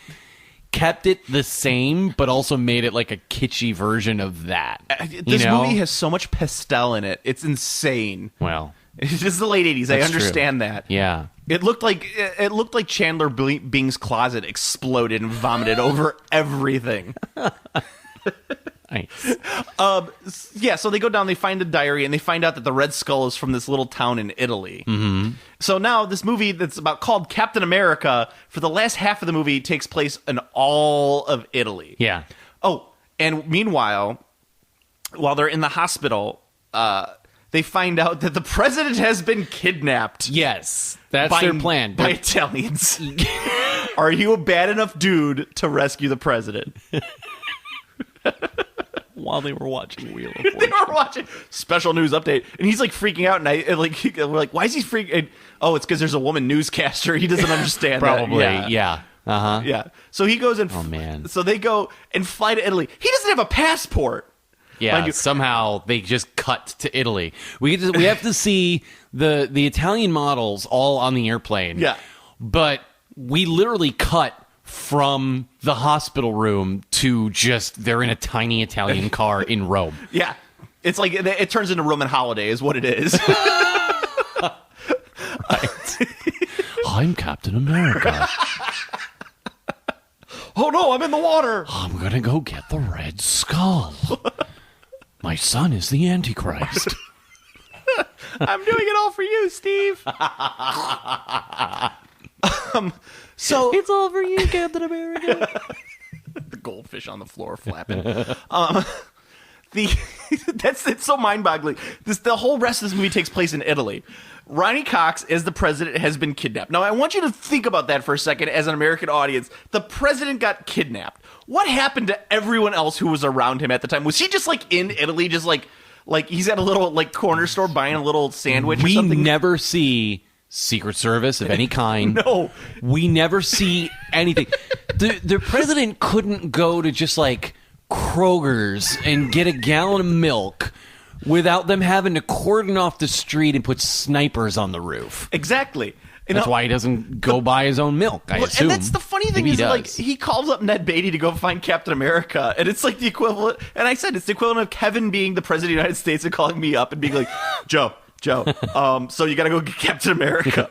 kept it the same, but also made it like a kitschy version of that. This movie has so much pastel in it. It's insane. Well, it's just the late 80s. I understand that. Yeah. It looked like Chandler Bing's closet exploded and vomited over everything. Nice. So they go down, they find a diary, and they find out that the Red Skull is from this little town in Italy. Mm-hmm. So now this movie that's called Captain America, for the last half of the movie, takes place in all of Italy. Yeah. Oh, and meanwhile, while they're in the hospital, they find out that the president has been kidnapped. Yes, that's their plan. By Italians. Are you a bad enough dude to rescue the president? While they were watching Wheel of Fortune. They were watching special news update, and he's like freaking out, and we're like, why is he freaking? Oh, it's because there's a woman newscaster. He doesn't understand. Probably, that. yeah. Uh-huh. Yeah. So he goes and oh man. So they go and fly to Italy. He doesn't have a passport. Yeah. Somehow they just cut to Italy. We have to see the Italian models all on the airplane. Yeah. But we literally cut from the hospital room to just they're in a tiny Italian car in Rome. Yeah. It's like it turns into Roman holiday is what it is. I'm Captain America. Oh no, I'm in the water. I'm gonna go get the Red Skull. My son is the Antichrist. I'm doing it all for you, Steve. So it's all for you, Captain America. The goldfish on the floor flapping. It's so mind-boggling. The whole rest of this movie takes place in Italy. Ronnie Cox, as the president, has been kidnapped. Now, I want you to think about that for a second as an American audience. The president got kidnapped. What happened to everyone else who was around him at the time? Was he just, like, in Italy, just, like he's at a little, like, corner store buying a little sandwich or something? We never see Secret Service of any kind. No. We never see anything. The president couldn't go to just, like, Kroger's and get a gallon of milk without them having to cordon off the street and put snipers on the roof. Exactly. That's why he doesn't go buy his own milk, I assume. And that's the funny thing is, like, he calls up Ned Beatty to go find Captain America, and it's like the equivalent, and I said it's the equivalent of Kevin being the president of the United States and calling me up and being like, Joe, so you gotta go get Captain America.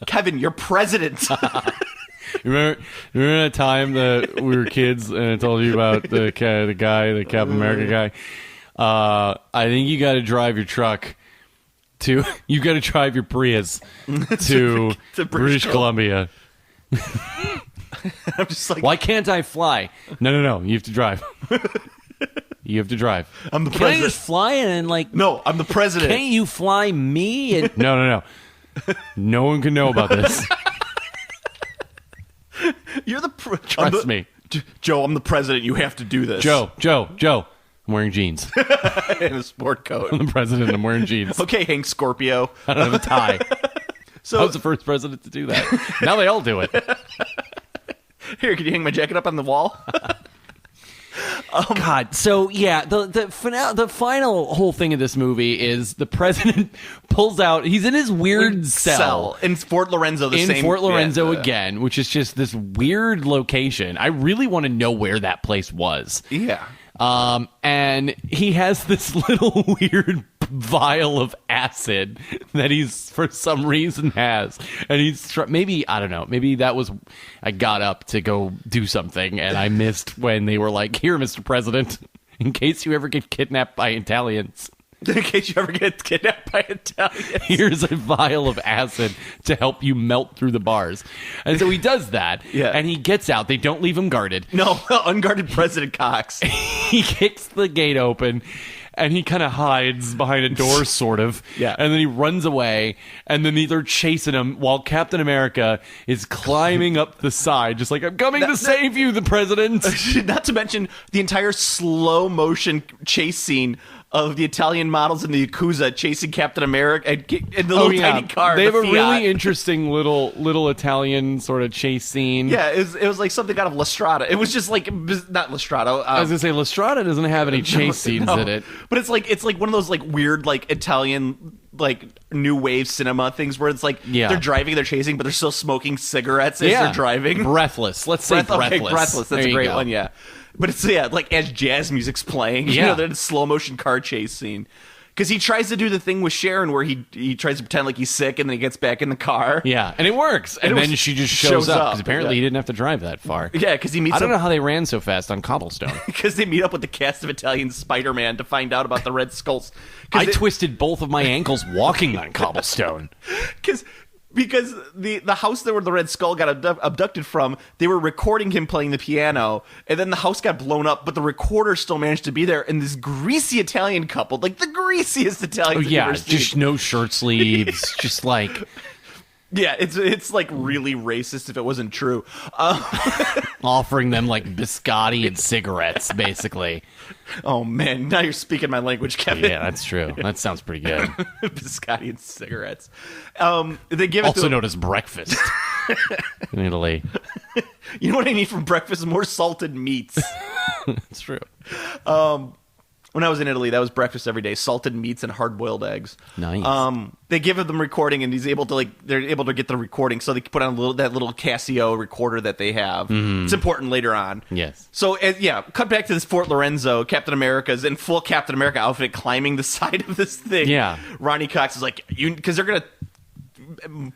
Kevin, you're president. Remember that time that we were kids and I told you about the Captain America guy? I think you got to drive your truck you got to drive your Prius to British Columbia. I'm just like, why can't I fly? No, you have to drive. You have to drive. I'm the Can president. I just fly and like? No, I'm the president. Can't you fly me? And... No. No one can know about this. You're the Trust me. Joe, I'm the president. You have to do this. Joe. I'm wearing jeans. And a sport coat. I'm the president. I'm wearing jeans. Okay, Hank Scorpio. I don't have a tie. So I was the first president to do that. Now they all do it. Here, can you hang my jacket up on the wall? God, so yeah, the final whole thing of this movie is the president pulls out. He's in his weird cell in Fort Lorenzo. Again, which is just this weird location. I really want to know where that place was. Yeah. And he has this little weird vial of acid that he's for some reason has, and he's maybe I don't know, maybe that was I got up to go do something and I missed when they were like, here, Mr. President, in case you ever get kidnapped by Italians. In case you ever get kidnapped by Italians. Here's a vial of acid to help you melt through the bars. And so he does that, and he gets out. They don't leave him guarded. No, unguarded President Cox. He kicks the gate open, and he kind of hides behind a door, sort of. Yeah. And then he runs away, and then they're chasing him while Captain America is climbing up the side, just like, I'm coming to save you, the president. Not to mention the entire slow motion chase scene of the Italian models in the Yakuza chasing Captain America in the little tiny car. They have a Fiat. really interesting little Italian sort of chase scene. Yeah, it was like something out of La Strada. It was just like not La Strada. I was gonna say La Strada doesn't have any chase scenes in it, but it's like one of those like weird like Italian like new wave cinema things where it's like they're driving, they're chasing, but they're still smoking cigarettes as they're driving. Breathless. Let's say breathless. Okay, breathless. That's a great one. Yeah. But it's, like, as jazz music's playing, you know, the slow-motion car chase scene. Because he tries to do the thing with Sharon where he tries to pretend like he's sick and then he gets back in the car. Yeah, and it works. And then she just shows up. Because apparently he didn't have to drive that far. Yeah, because he meets I don't know how they ran so fast on cobblestone. Because they meet up with the cast of Italian Spider-Man to find out about the Red Skulls. I twisted both of my ankles walking on cobblestone. Because the house where the Red Skull got abducted from, they were recording him playing the piano, and then the house got blown up, but the recorder still managed to be there, and this greasy Italian couple, like the greasiest Italians you've ever seen. Just no shirt sleeves, just like... Yeah, it's like really racist if it wasn't true. Offering them like biscotti and cigarettes, basically. Oh man, now you're speaking my language, Kevin. Yeah, that's true. That sounds pretty good. Biscotti and cigarettes. They give it also known as breakfast in Italy. You know what I need from breakfast? More salted meats. That's true. When I was in Italy, that was breakfast every day: salted meats and hard-boiled eggs. Nice. They give them recording, and they're able to get the recording, so they can put on that little Casio recorder that they have. Mm-hmm. It's important later on. Yes. So cut back to this Fort Lorenzo. Captain America's in full Captain America outfit, climbing the side of this thing. Yeah. Ronnie Cox is like, because they're gonna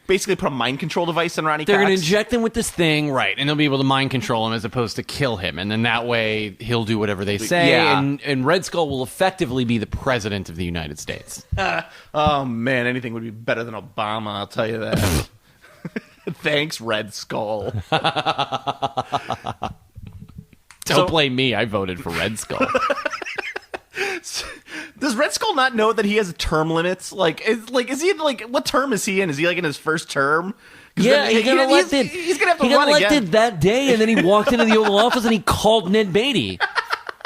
basically put a mind control device in Ronnie They're Cox. going to inject him with this thing, right, and they'll be able to mind control him as opposed to kill him, and then that way he'll do whatever they say, and Red Skull will effectively be the president of the United States. Oh, man, anything would be better than Obama, I'll tell you that. Thanks, Red Skull. Don't blame me, I voted for Red Skull. Does Red Skull not know that he has term limits? Is he what term is he in? Is he in his first term? Yeah, he got elected. He's gonna have to he got run elected again. that day, and then he walked into the Oval Office and he called Ned Beatty,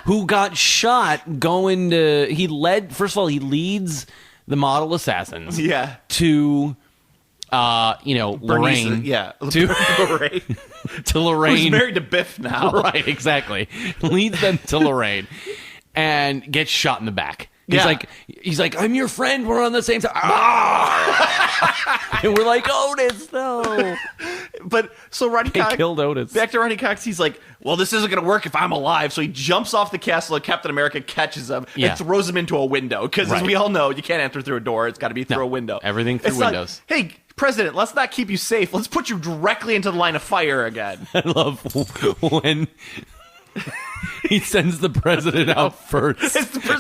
who got shot going to. He leads the model assassins. Yeah. To, Lorraine. To Lorraine. To Lorraine. Who's married to Biff now. Right, exactly. Leads them to Lorraine and gets shot in the back. He's like, I'm your friend. We're on the same side. Ah! And we're like, Otis, no. But so Ronnie Cox killed Otis. Back to Ronnie Cox. He's like, well, this isn't going to work if I'm alive. So he jumps off the castle, and Captain America catches him and throws him into a window. Because as we all know, you can't enter through a door. It's got to be through a window. Everything through windows. Like, hey, President, let's not keep you safe. Let's put you directly into the line of fire again. I love when he sends the president out first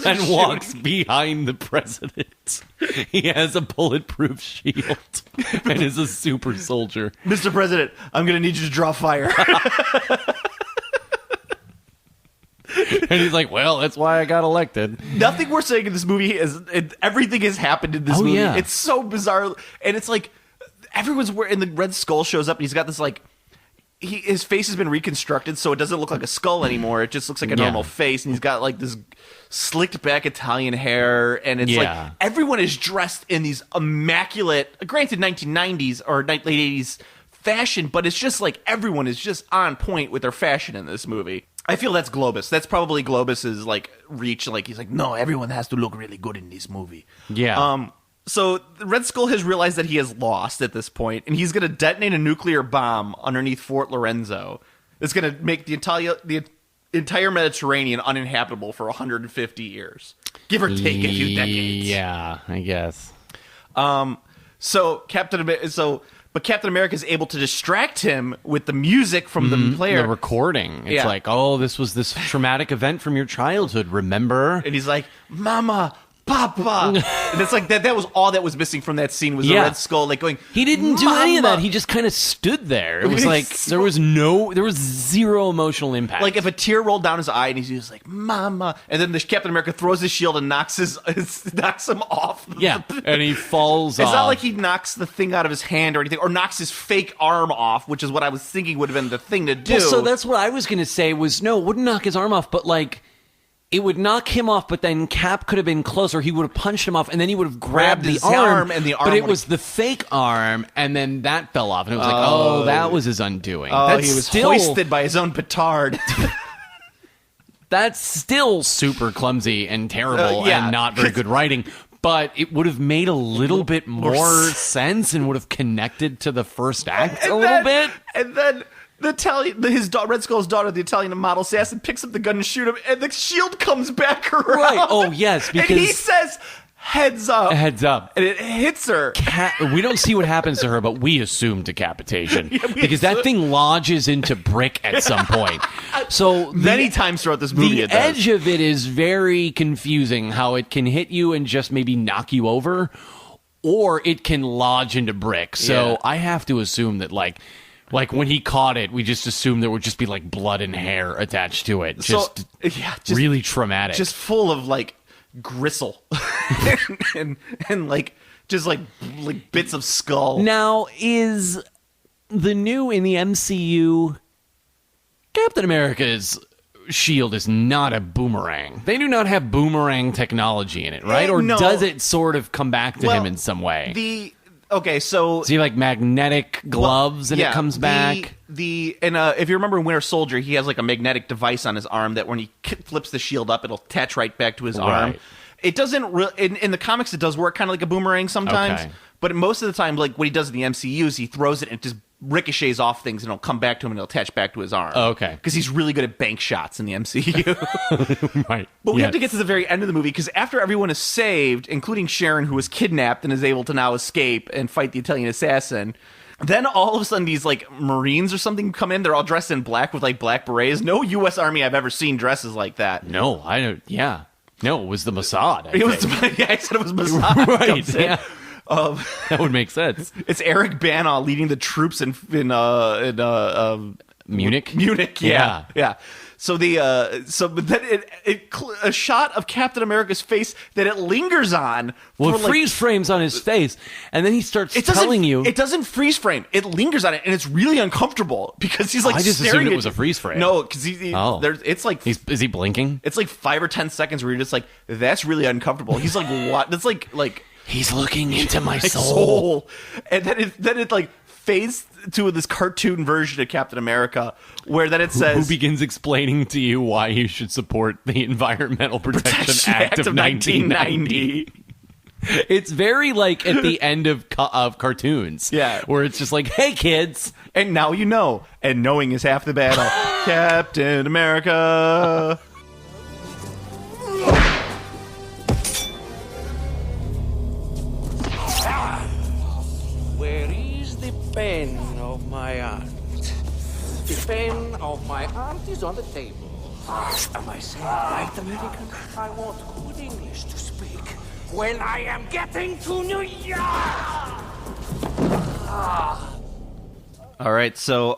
and walks behind the president. He has a bulletproof shield and is a super soldier. Mr. President, I'm going to need you to draw fire. And he's like, well, that's why I got elected. Nothing we're saying in this movie is... everything has happened in this movie. Yeah. It's so bizarre. And it's like... everyone's wearing... the Red Skull shows up and he's got this like... his face has been reconstructed, so it doesn't look like a skull anymore. It just looks like a normal face, and he's got like this slicked back Italian hair, and it's like everyone is dressed in these immaculate, granted 1990s or late 80s fashion, but it's just like everyone is just on point with their fashion in this movie. I feel that's Globus. That's probably Globus's like reach. Like he's like, no, everyone has to look really good in this movie. Yeah. So the Red Skull has realized that he has lost at this point, and he's going to detonate a nuclear bomb underneath Fort Lorenzo. It's going to make the entire Mediterranean uninhabitable for 150 years, give or take a few decades. Yeah, I guess. But Captain America is able to distract him with the music from the player. The recording. It's like, oh, this was this traumatic event from your childhood, remember? And he's like, Mama, Papa. And it's like that was all that was missing from that scene was the Red Skull like going, he didn't do any of that. He just kind of stood there. It was like there was zero emotional impact. Like if a tear rolled down his eye and he's just like, Mama. And then the Captain America throws his shield and knocks him off. And he falls off. It's not like he knocks the thing out of his hand or anything, or knocks his fake arm off, which is what I was thinking would have been the thing to do. Well, so that's what I was going to say was, no, it wouldn't knock his arm off, but like, it would knock him off, but then Cap could have been closer. He would have punched him off, and then he would have grabbed the arm, and the arm. But it was the fake arm, and then that fell off, and it was like, oh, that was his undoing. He was hoisted by his own petard. That's still super clumsy and terrible, and not very good writing. But it would have made a little bit more sense and would have connected to the first act a little bit. And then Red Skull's daughter, the Italian model assassin, picks up the gun and shoot him, and the shield comes back around. Right. Oh, yes, because... and he says, heads up. Heads up. And it hits her. We don't see what happens to her, but we assume decapitation. Because that thing lodges into brick at some point. So many times throughout this movie the edge of it is very confusing, how it can hit you and just maybe knock you over, or it can lodge into brick. So I have to assume that, like when he caught it, we just assumed there would just be like blood and hair attached to it. Just really traumatic. Just full of like gristle and like just like bits of skull. Now, is the new in the MCU, Captain America's shield is not a boomerang. They do not have boomerang technology in it, right? Or does it sort of come back to him in some way? So he like magnetic gloves and it comes back. If you remember in Winter Soldier, he has like a magnetic device on his arm that when he flips the shield up, it'll attach right back to his arm. It doesn't in the comics. It does work kind of like a boomerang sometimes, but most of the time, like what he does in the MCU is he throws it and it just ricochets off things and it'll come back to him and it'll attach back to his arm. Oh, okay. Because he's really good at bank shots in the MCU. Right. But we have to get to the very end of the movie because after everyone is saved, including Sharon, who was kidnapped and is able to now escape and fight the Italian assassin, then all of a sudden these like Marines or something come in. They're all dressed in black with like black berets. No U.S. Army I've ever seen dresses like that. No, I don't. Yeah. No, it was the Mossad. I said it was Mossad. Right. Yeah. That would make sense. It's Eric Bana leading the troops in Munich. Munich, yeah. So but then a shot of Captain America's face that it lingers on. Well, it freeze frames on his face, and then he starts telling you. It doesn't freeze frame. It lingers on it, and it's really uncomfortable because he's like. I just staring assumed it was a freeze frame. No, because it's like. Is he blinking? It's like 5 or 10 seconds where you're just like, that's really uncomfortable. He's like, what? That's like. He's looking into my soul. And then it like fades to this cartoon version of Captain America where then it says... Who begins explaining to you why you should support the Environmental Protection Act of 1990. It's very like at the end of cartoons. Yeah. Where it's just like, hey, kids. And now you know. And knowing is half the battle. Captain America... Where is the pen of my aunt? The pen of my aunt is on the table. Am I saying right, American? I want good English to speak when I am getting to New York! All right, so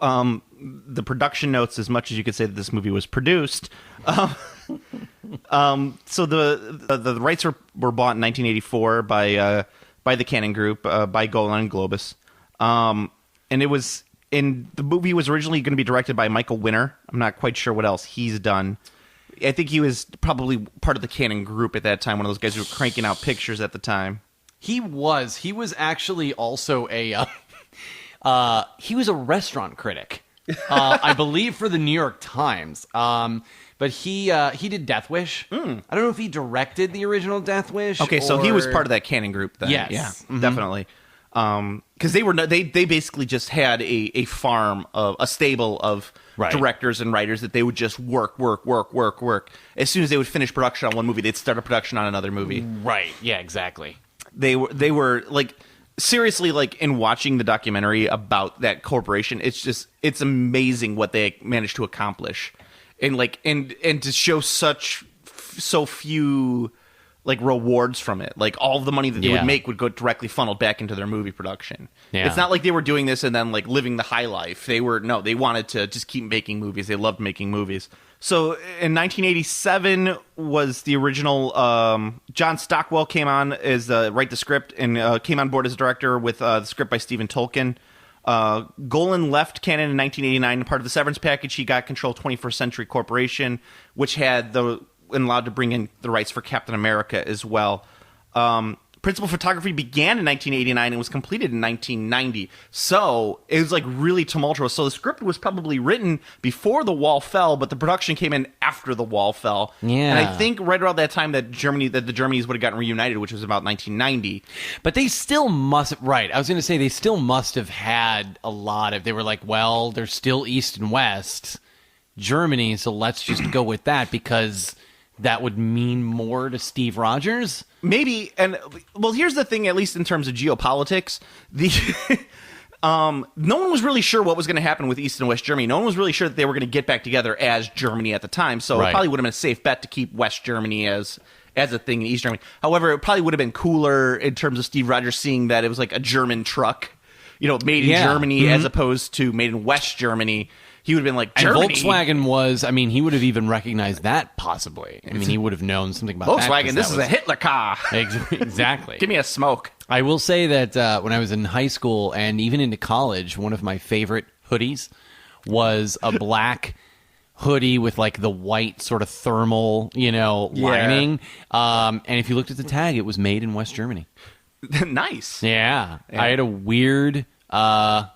the production notes, as much as you could say that this movie was produced, so the rights were bought in 1984 by the Cannon Group, by Golan and Globus, and it was the movie was originally going to be directed by Michael Winner. I'm not quite sure what else he's done. I think he was probably part of the Cannon Group at that time, one of those guys who were cranking out pictures at the time. He was actually also a he was a restaurant critic, I believe, for the New York Times. But he did Death Wish. I don't know if he directed the original Death Wish. Okay, so he was part of that Cannon Group then. Yes. Yeah, definitely. Because they basically just had a farm of a stable of directors and writers that they would just work. As soon as they would finish production on one movie, they'd start a production on another movie. Right. Yeah. Exactly. They were like, seriously, like, in watching the documentary about that corporation, it's amazing what they managed to accomplish, and to show so few like rewards from it. Like, all of the money that they would make would go directly funneled back into their movie production. Yeah. It's not like they were doing this and then like living the high life. They wanted to just keep making movies. They loved making movies. So in 1987 was the original. John Stockwell came on as write the script and came on board as director with the script by Stephen Tolkien. Golan left Cannon in 1989. Part of the severance package, he got control of 21st Century Corporation, which had allowed to bring in the rights for Captain America as well. Principal photography began in 1989 and was completed in 1990. So it was like really tumultuous. So the script was probably written before the wall fell, but the production came in after the wall fell. Yeah. And I think right around that time that the Germanys would have gotten reunited, which was about 1990. But they still must, right. I was going to say they still must have had a lot of, they were like, well, there's still East and West Germany, so let's just go with that because that would mean more to Steve Rogers. Maybe, and well, here's the thing. At least in terms of geopolitics, no one was really sure what was going to happen with East and West Germany. No one was really sure that they were going to get back together as Germany at the time. So it probably would have been a safe bet to keep West Germany as a thing in East Germany. However, it probably would have been cooler in terms of Steve Rogers seeing that it was like a German truck, made in Germany as opposed to made in West Germany. He would have been like, Germany. And Volkswagen was, he would have even recognized that possibly. He would have known something about Volkswagen, this is a Hitler car. Exactly. Give me a smoke. I will say that when I was in high school and even into college, one of my favorite hoodies was a black hoodie with like the white sort of thermal, lining. And if you looked at the tag, it was made in West Germany. Nice. Yeah. I had a weird Nazi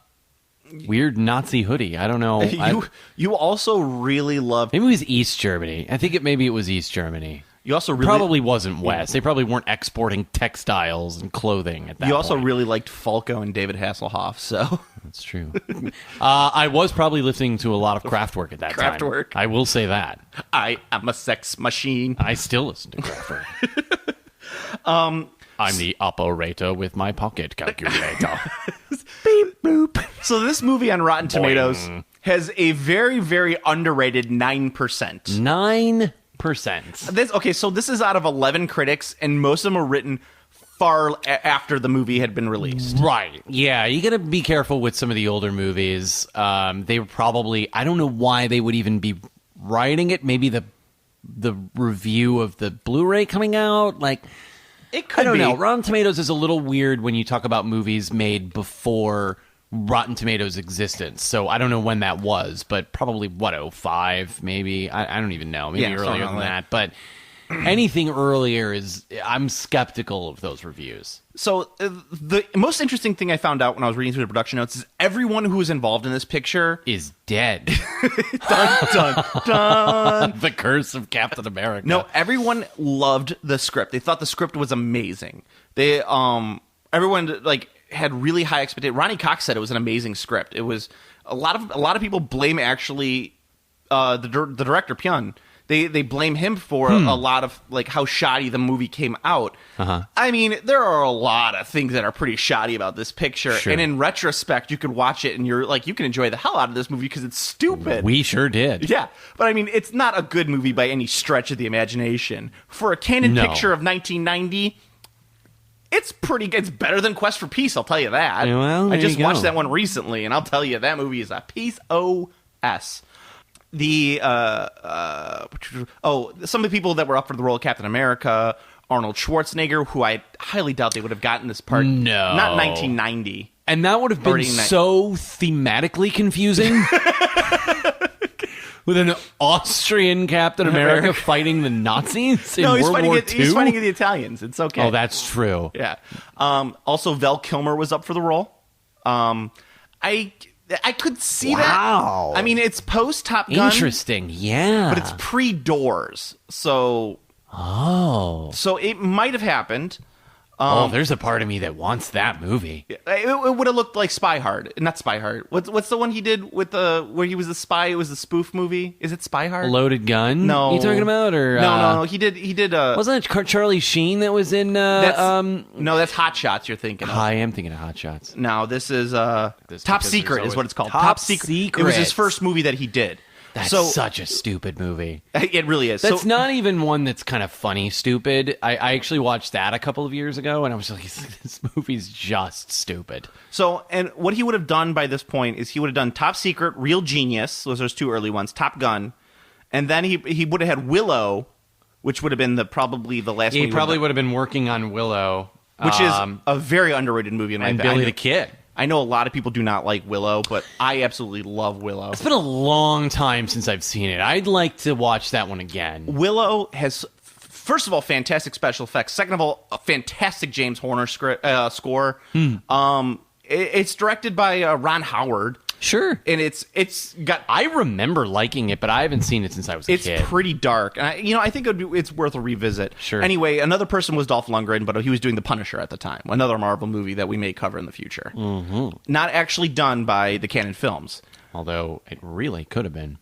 hoodie. I don't know. You also really loved... Maybe it was East Germany. I think maybe it was East Germany. You also really, probably wasn't West. They probably weren't exporting textiles and clothing at that You also point. really liked Falco and David Hasselhoff, so That's true. I was probably listening to a lot of Kraftwerk at that time. Kraftwerk. I will say that. I am a sex machine. I still listen to Kraftwerk. I'm the operator with my pocket calculator. Beep boop. So this movie on Rotten Tomatoes has a very, very underrated 9%. 9%. So this is out of 11 critics, and most of them were written far after the movie had been released. Right. Yeah, you got to be careful with some of the older movies. They were probably, I don't know why they would even be writing it. Maybe the review of the Blu-ray coming out, like, it could I don't be. know. Rotten Tomatoes is a little weird when you talk about movies made before Rotten Tomatoes' existence. So I don't know when that was, but probably, 05 maybe? I don't even know. Maybe earlier than that. But anything earlier I'm skeptical of those reviews. So the most interesting thing I found out when I was reading through the production notes is everyone who was involved in this picture is dead. Dun, dun, dun. The curse of Captain America. No, everyone loved the script. They thought the script was amazing. They everyone had really high expectations. Ronnie Cox said it was an amazing script. It was a lot of people blame actually the director Pyun. They blame him for a lot of how shoddy the movie came out. I mean, there are a lot of things that are pretty shoddy about this picture. Sure. And in retrospect, you could watch it and you're like, you can enjoy the hell out of this movie because it's stupid. We sure did. Yeah, but I mean, it's not a good movie by any stretch of the imagination. For a canon picture of 1990, it's better than Quest for Peace, I'll tell you that. Well, I just you watched go. that one recently, and I'll tell you, that movie is a piece O.S. The some of the people that were up for the role of Captain America, Arnold Schwarzenegger, who I highly doubt they would have gotten this part. No. Not 1990. And that would have been so thematically confusing. With an Austrian Captain America fighting the Nazis in World War II? He's fighting the Italians. It's okay. Oh, that's true. Yeah. Also, Val Kilmer was up for the role. I could see that. I mean, it's post Top Gun. Interesting, yeah. But it's pre-Doors. So it might have happened. There's a part of me that wants that movie. It would have looked like Spy Hard. Not Spy Hard. What's the one he did with where he was the spy? It was the spoof movie. Is it Spy Hard? Loaded Gun? No. You talking about? Or No. He did. Wasn't it Charlie Sheen that was in? No, that's Hot Shots. You're thinking of. I am thinking of Hot Shots. No, this is Top Secret is what it's called. Top Secret. It was his first movie that he did. That's such a stupid movie. It really is. That's not even one that's kind of funny stupid. I actually watched that a couple of years ago, and I was like, this movie's just stupid. So, and what he would have done by this point is he would have done Top Secret, Real Genius, those are his two early ones, Top Gun, and then he would have had Willow, which would have been probably the last one. He probably would have been working on Willow. Which is a very underrated movie in my opinion. And Billy the Kid. I know a lot of people do not like Willow, but I absolutely love Willow. It's been a long time since I've seen it. I'd like to watch that one again. Willow has, first of all, fantastic special effects. Second of all, a fantastic James Horner score. It's directed by Ron Howard. Sure. And it's got... I remember liking it, but I haven't seen it since I was a kid. It's pretty dark. And I think it's worth a revisit. Sure. Anyway, another person was Dolph Lundgren, but he was doing The Punisher at the time. Another Marvel movie that we may cover in the future. Mm-hmm. Not actually done by the Canon Films. Although it really could have been.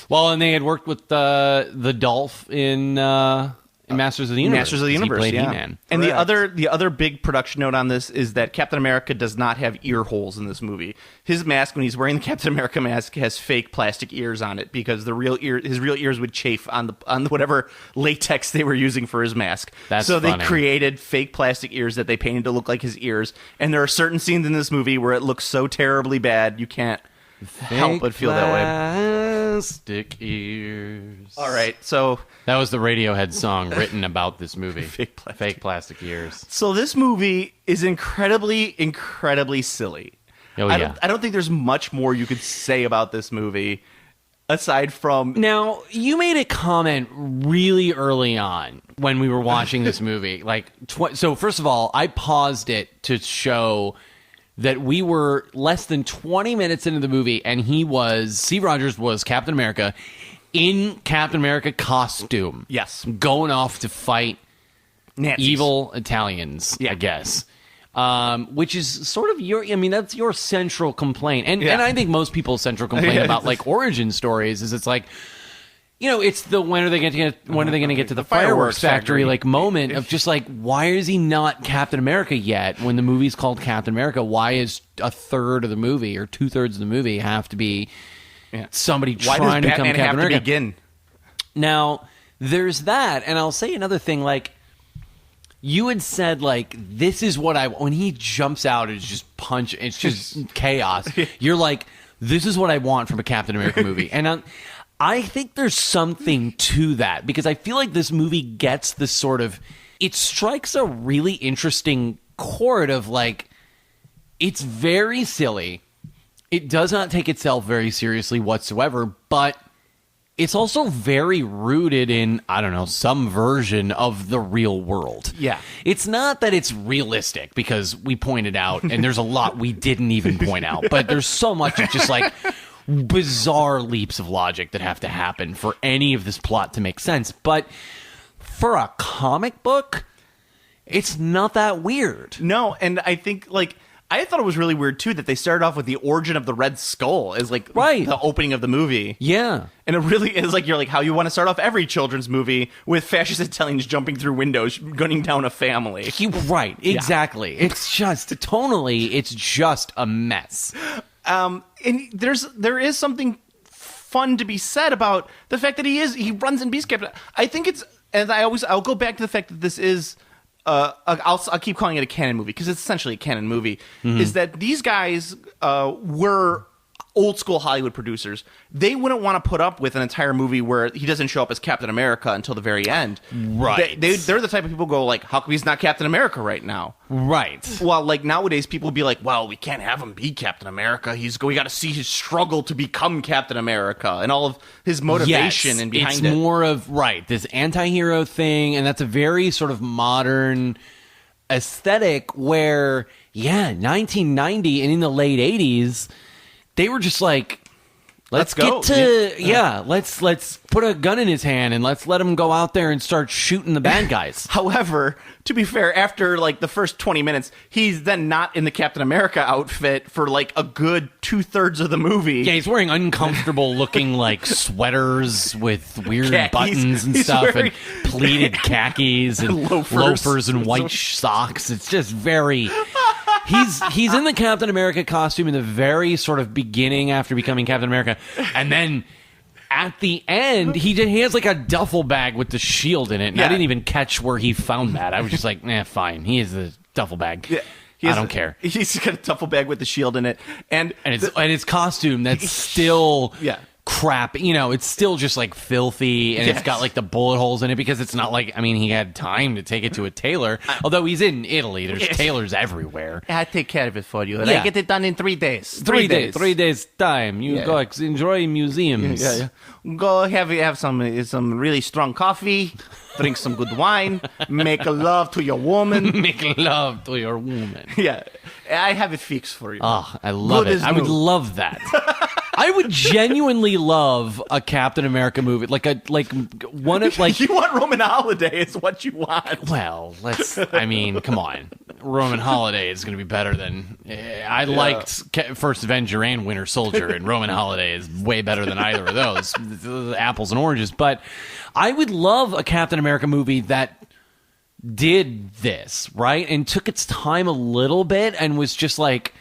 Well, and they had worked with the Dolph in Masters of the Universe. Masters of the Universe, he played yeah. He-Man. And the other big production note on this is that Captain America does not have ear holes in this movie. His mask, when he's wearing the Captain America mask, has fake plastic ears on it because his real ears would chafe on the whatever latex they were using for his mask. That's so funny. They created fake plastic ears that they painted to look like his ears. And there are certain scenes in this movie where it looks so terribly bad you can't help but feel that way. Plastic ears. All right, so that was the Radiohead song written about this movie. Fake plastic ears. So this movie is incredibly, incredibly silly. Oh, yeah. I don't think there's much more you could say about this movie aside from... Now, you made a comment really early on when we were watching this movie. So first of all, I paused it to show that we were less than 20 minutes into the movie, and Steve Rogers was Captain America. in Captain America costume. Yes. Going off to fight Nazis. evil Italians, I guess. Which is sort of that's your central complaint. And I think most people's central complaint about like origin stories is it's like, it's the when are they going to get to the fireworks factory like moment of just like, why is he not Captain America yet when the movie's called Captain America? Why is a third of the movie or 2/3 of the movie have to be somebody trying to become Captain America? Begin? Now, there's that, and I'll say another thing, like, you had said, like, this is what when he jumps out, it's just it's just chaos. You're like, this is what I want from a Captain America movie. And I think there's something to that, because I feel like this movie gets this sort of, it strikes a really interesting chord of, like, it's very silly. It does not take itself very seriously whatsoever, but it's also very rooted in, I don't know, some version of the real world. Yeah. It's not that it's realistic, because we pointed out, and there's a lot we didn't even point out, but there's so much of just like bizarre leaps of logic that have to happen for any of this plot to make sense. But for a comic book, it's not that weird. No, and I think, like, I thought it was really weird, too, that they started off with the origin of the Red Skull as, like, the opening of the movie. Yeah. And it really is, like, you're like, how you want to start off every children's movie with fascist Italians jumping through windows, gunning down a family. Right, exactly. Yeah. It's just, tonally, it's just a mess. And there is something fun to be said about the fact that he runs in Beast Captain. I think it's, and I'll go back to the fact that this is, I'll keep calling it a canon movie, because it's essentially a canon movie, is that these guys were old school Hollywood producers. They wouldn't want to put up with an entire movie where he doesn't show up as Captain America until the very end. Right. They're the type of people who go like, how come he's not Captain America right now? Right. Well, like nowadays people would be like, well, we can't have him be Captain America. We got to see his struggle to become Captain America and all of his motivation and behind it. It's more of, this anti-hero thing, and that's a very sort of modern aesthetic where, 1990 and in the late 80s, they were just like, let's go. Let's put a gun in his hand and let's let him go out there and start shooting the bad guys. However, to be fair, after like the first 20 minutes, he's then not in the Captain America outfit for like a good 2/3 of the movie. Yeah, he's wearing uncomfortable looking like sweaters with weird khakis. Buttons and stuff, and pleated khakis and loafers and white socks. It's just very... He's in the Captain America costume in the very sort of beginning after becoming Captain America, and then at the end he has like a duffel bag with the shield in it, and I didn't even catch where he found that. I was just like, fine, he is the duffel bag. I don't care. He's got a duffel bag with the shield in it, and his costume that's still crap. It's still just like filthy, and it's got like the bullet holes in it, because it's not like, he had time to take it to a tailor. Although he's in Italy, there's tailors everywhere. I take care of it for you, and I get it done in 3 days. 3 days. 3 days time. You go enjoy museums. Yeah. Go have some really strong coffee. Drink some good wine. Make love to your woman. Make love to your woman. Yeah, I have it fixed for you. Oh, I love it. I would love that. I would genuinely love a Captain America movie, like one of like. You want Roman Holiday is what you want. Well, come on, Roman Holiday is going to be better than I liked First Avenger and Winter Soldier, and Roman Holiday is way better than either of those. Apples and oranges, but I would love a Captain America movie that did this right and took its time a little bit and was just like.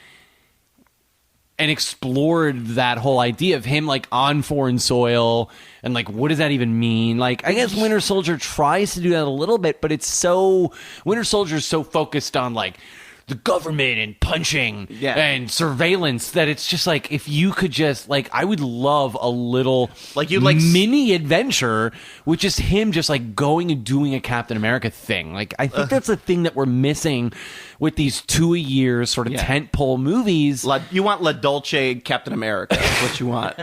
And explored that whole idea of him like on foreign soil and like what does that even mean? Like I guess Winter Soldier tries to do that a little bit, but Winter Soldier is so focused on like the government and punching and surveillance that it's just like if you could just like I would love a little mini adventure with just him just like going and doing a Captain America thing. Like I think that's the thing that we're missing with these 2 a year sort of tentpole movies. You want La Dolce Captain America. That's what you want.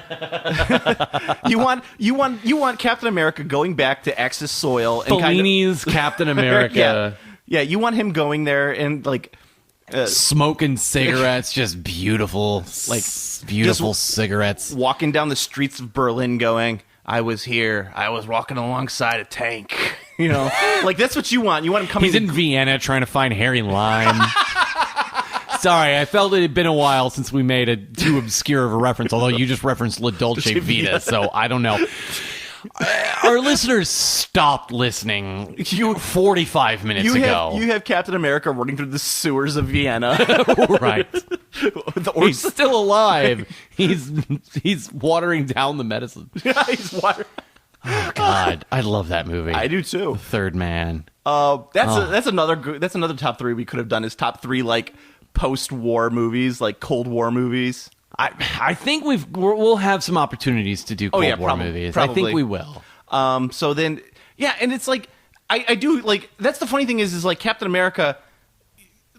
you want Captain America going back to Axis soil and Fellini's Captain America. Yeah, you want him going there and like smoking cigarettes, just beautiful, like beautiful cigarettes. Walking down the streets of Berlin going, I was here. I was walking alongside a tank. You know, like that's what you want. You want him coming. He's in Vienna trying to find Harry Lime. Sorry, I felt it had been a while since we made a too obscure of a reference, although you just referenced La Dolce Vita, so I don't know. Our listeners stopped listening 45 minutes ago. You have Captain America running through the sewers of Vienna. Right. He's still alive. He's watering down the medicine. Yeah, he's watering. Oh, God. I love that movie. I do, too. The Third Man. That's another top 3 we could have done is top 3, like, post-war movies, like Cold War movies. I think we'll have some opportunities to do Cold War movies. Probably. I think we will. So then, yeah, and it's like I do like that's the funny thing is like Captain America.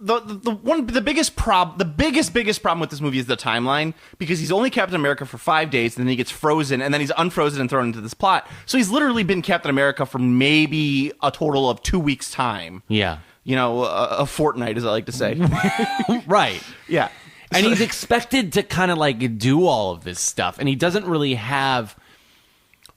The biggest problem with this movie is the timeline because he's only Captain America for 5 days, and then he gets frozen, and then he's unfrozen and thrown into this plot. So he's literally been Captain America for maybe a total of 2 weeks' time. Yeah, you know, a fortnight, as I like to say. Right. Yeah. And he's expected to kind of like do all of this stuff, and he doesn't really have.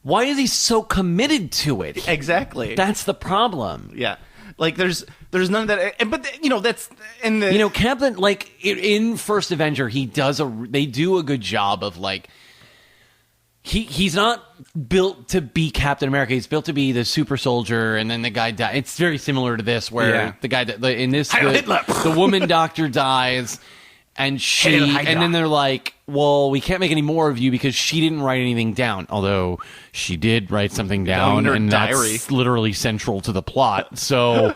Why is he so committed to it? Exactly. That's the problem. Yeah. Like there's none of that, but you know that's in the Captain like in First Avenger they do a good job of like he's not built to be Captain America. He's built to be the super soldier, and then the guy dies. It's very similar to this where the guy in this the woman doctor dies. And then they're like, well, we can't make any more of you because she didn't write anything down. Although she did write something down, and that's literally central to the plot. So,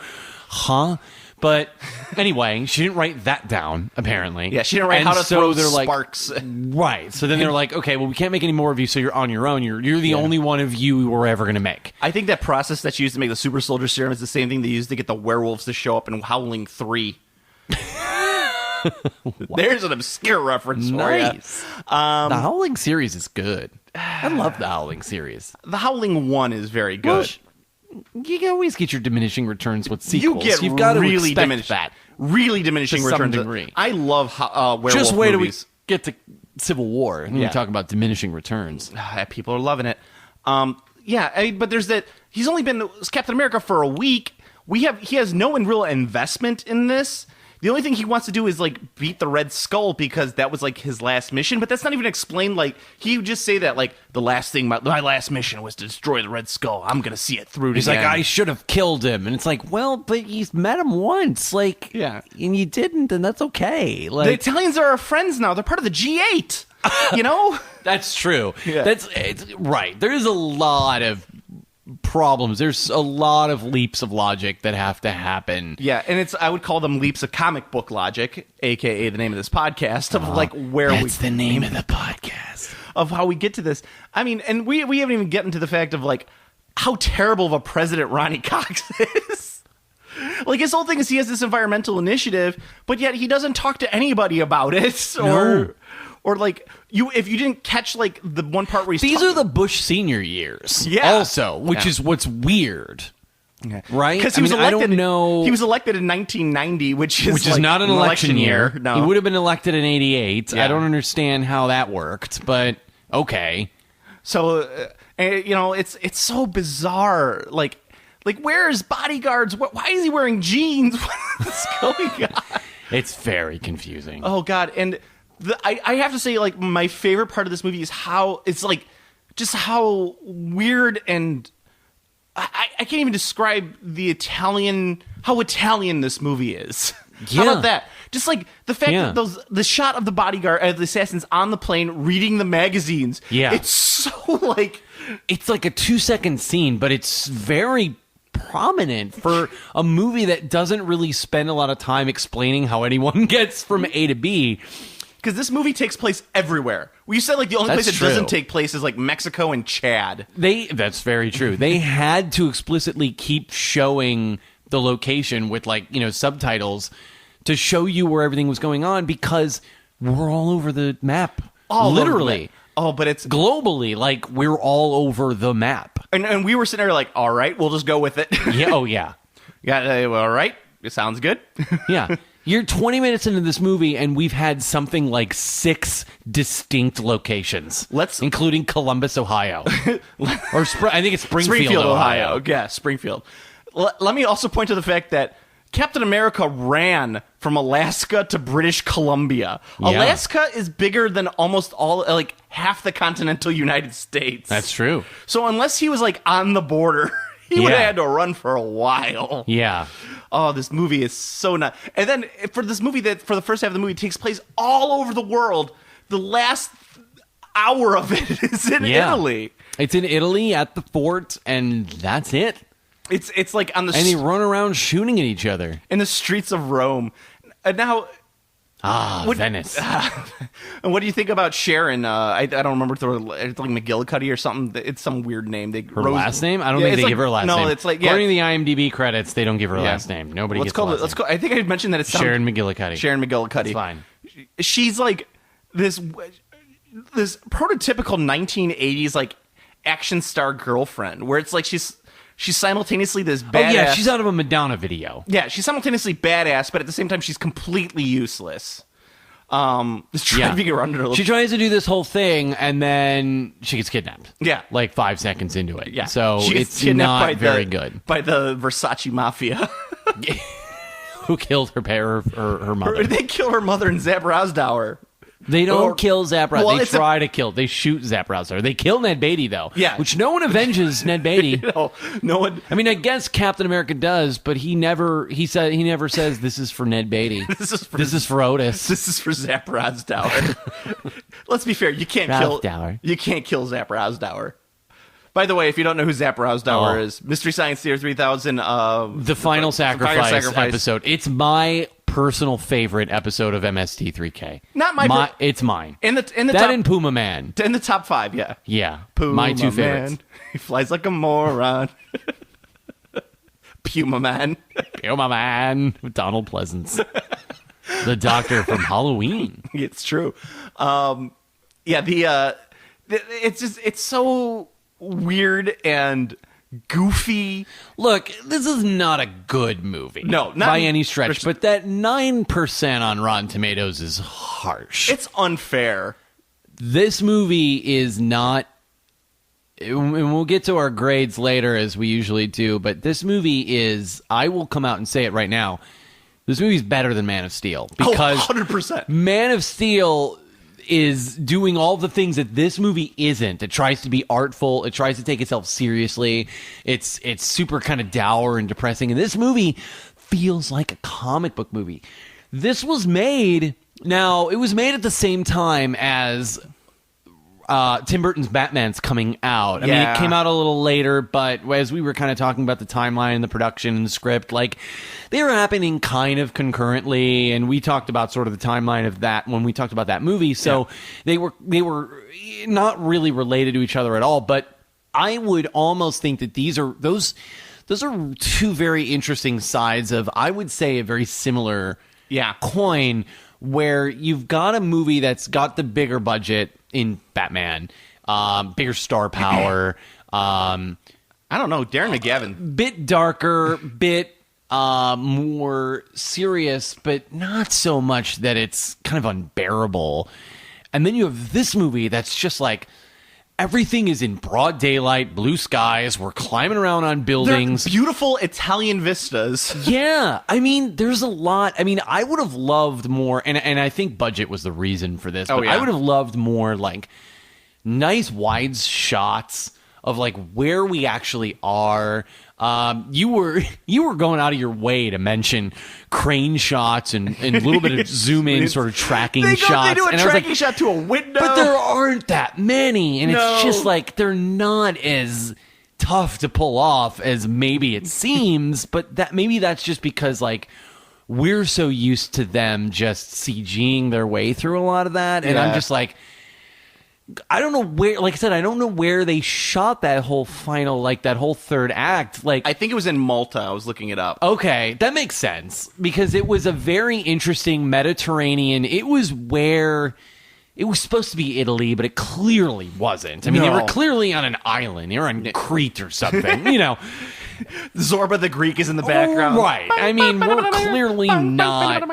But anyway, she didn't write that down, apparently. Yeah, she didn't write how to throw sparks. Right. So then they're like, okay, well, we can't make any more of you, so you're on your own. You're the only one of you we're ever going to make. I think that process that's used to make the super soldier serum is the same thing they used to get the werewolves to show up in Howling 3. There's an obscure reference for you. The Howling series is good. I love the Howling series. The Howling 1 is very good. Well, you always get your diminishing returns with sequels. You've got to really expect that. Really diminishing to returns. Some degree. I love werewolf Just wait till we movies. get to Civil War and we talk about diminishing returns. People are loving it. But there's that. He's only been Captain America for a week. He has no real investment in this. The only thing he wants to do is like beat the Red Skull because that was like his last mission, but that's not even explained. Like he would just say that like the last thing, my last mission was to destroy the Red Skull. I'm gonna see it through. He's like, I should have killed him, and it's like, well, but you met him once, like, and you didn't, and that's okay. Like the Italians are our friends now; they're part of the G8. You know, that's true. Yeah. It's right. There's a lot of problems. There's a lot of leaps of logic that have to happen. Yeah, and I would call them leaps of comic book logic, aka the name of this podcast, of like where that's the name of the podcast. Of how we get to this. I mean, and we haven't even gotten to the fact of like how terrible of a president Ronnie Cox is. Like his whole thing is he has this environmental initiative, but yet he doesn't talk to anybody about it. Or like if you didn't catch like the one part where he's these are the Bush senior years, also, which is what's weird, right? Because I don't know. He was elected in 1990, which is like not an election year. No, he would have been elected in 88. I don't understand how that worked, but okay. So it's so bizarre. Like where's bodyguards? Why is he wearing jeans? What's going on? It's very confusing. Oh God, and. I have to say, like, my favorite part of this movie is how it's like, just how weird and I can't even describe how Italian this movie is. Yeah. How about that? Just like the fact that the shot of the bodyguard, the assassins on the plane reading the magazines. Yeah, it's so like it's like a 2-second scene, but it's very prominent for a movie that doesn't really spend a lot of time explaining how anyone gets from A to B. Because this movie takes place everywhere. You said like the only place it doesn't take place is like Mexico and Chad. That's very true. They had to explicitly keep showing the location with like, subtitles to show you where everything was going on because we're all over the map. Literally. But it's globally, like we're all over the map. And we were sitting there like, all right, we'll just go with it. Yeah. Oh yeah. All right. It sounds good. Yeah. You're 20 minutes into this movie, and we've had something like 6 distinct locations, including Columbus, Ohio, or I think it's Springfield, Ohio. Yeah, Springfield. Let me also point to the fact that Captain America ran from Alaska to British Columbia. Yeah. Alaska is bigger than almost all, like half the continental United States. That's true. So unless he was like on the border, he would have had to run for a while. Yeah. Oh, this movie is so nuts. And then for this movie that for the first half of the movie takes place all over the world, the last hour of it is in Italy. It's in Italy at the fort, and that's it. It's like on the and they run around shooting at each other in the streets of Rome. And now, Venice. And what do you think about Sharon? I don't remember. It's like McGillicuddy or something. It's some weird name. Her last name? I don't think they give her last name. No, it's like according to the IMDb credits, they don't give her last name. Nobody gets her last name. I think I mentioned that it's Sharon McGillicuddy. Sharon McGillicuddy. That's fine. She's like this prototypical 1980s like action star girlfriend, where it's like she's simultaneously this badass. Oh yeah, she's out of a Madonna video. Yeah, she's simultaneously badass, but at the same time she's completely useless. Just driving around in her She tries to do this whole thing, and then she gets kidnapped. Yeah, like 5 seconds into it. Yeah, so it's not very good by the Versace mafia. Who killed her mother? They kill her mother and Zap Rosdower. They don't kill Zap Rosdower. Well, they try to kill. They shoot Zap Rosdower. They kill Ned Beatty though. Yeah, which no one avenges Ned Beatty. No one. I mean, I guess Captain America does, but he never says this is for Ned Beatty. This is for Otis. This is for Zap Rosdower. Let's be fair. You can't kill Zap Rosdower. By the way, if you don't know who Zap Rosdower is, Mystery Science Theater 3000, the Final Sacrifice episode. It's my personal favorite episode of MST3K. Not my it's mine. In the that top, and Puma Man. In the top 5, yeah. Yeah. Puma my 2 favorites. Man. He flies like a moron. Puma Man. Puma Man with Donald Pleasance. The doctor from Halloween. It's true. It's so weird and goofy. Look, this is not a good movie. No, not by any stretch, but that 9% on Rotten Tomatoes is harsh. It's unfair. This movie is not, and we'll get to our grades later as we usually do, but this movie is, I will come out and say it right now, this movie is better than Man of Steel. Because 100%. Man of Steel is doing all the things that this movie isn't. It tries to be artful. It tries to take itself seriously. It's super kind of dour and depressing. And this movie feels like a comic book movie. This was made... Now, it was made at the same time as Tim Burton's Batman's coming out. I mean, it came out a little later, but as we were kind of talking about the timeline and the production and the script, like, they were happening kind of concurrently, and we talked about sort of the timeline of that when we talked about that movie, so they were not really related to each other at all, but I would almost think that those are 2 very interesting sides of, I would say, a very similar coin, where you've got a movie that's got the bigger budget in Batman, bigger star power. I don't know, Darren McGavin. Bit darker, bit more serious, but not so much that it's kind of unbearable. And then you have this movie that's just like, everything is in broad daylight, blue skies, we're climbing around on buildings. They're beautiful Italian vistas. Yeah, I mean, there's a lot. I mean, I would have loved more, and I think budget was the reason for this, but I would have loved more, like, nice wide shots of, like, where we actually are. You were going out of your way to mention crane shots and a little bit of zoom in sort of tracking shots. They do a and tracking shot to a window, but there aren't that many, and it's just like they're not as tough to pull off as maybe it seems. But maybe that's just because like we're so used to them just CGing their way through a lot of that, and I'm just like, I don't know where, like I said, I don't know where they shot that whole final, like that whole third act. Like, I think it was in Malta. I was looking it up. Okay, that makes sense because it was a very interesting Mediterranean. It was where it was supposed to be Italy, but it clearly wasn't. I mean, they were clearly on an island. They were on Crete or something, you know. Zorba the Greek is in the background. Right. I mean, we're clearly not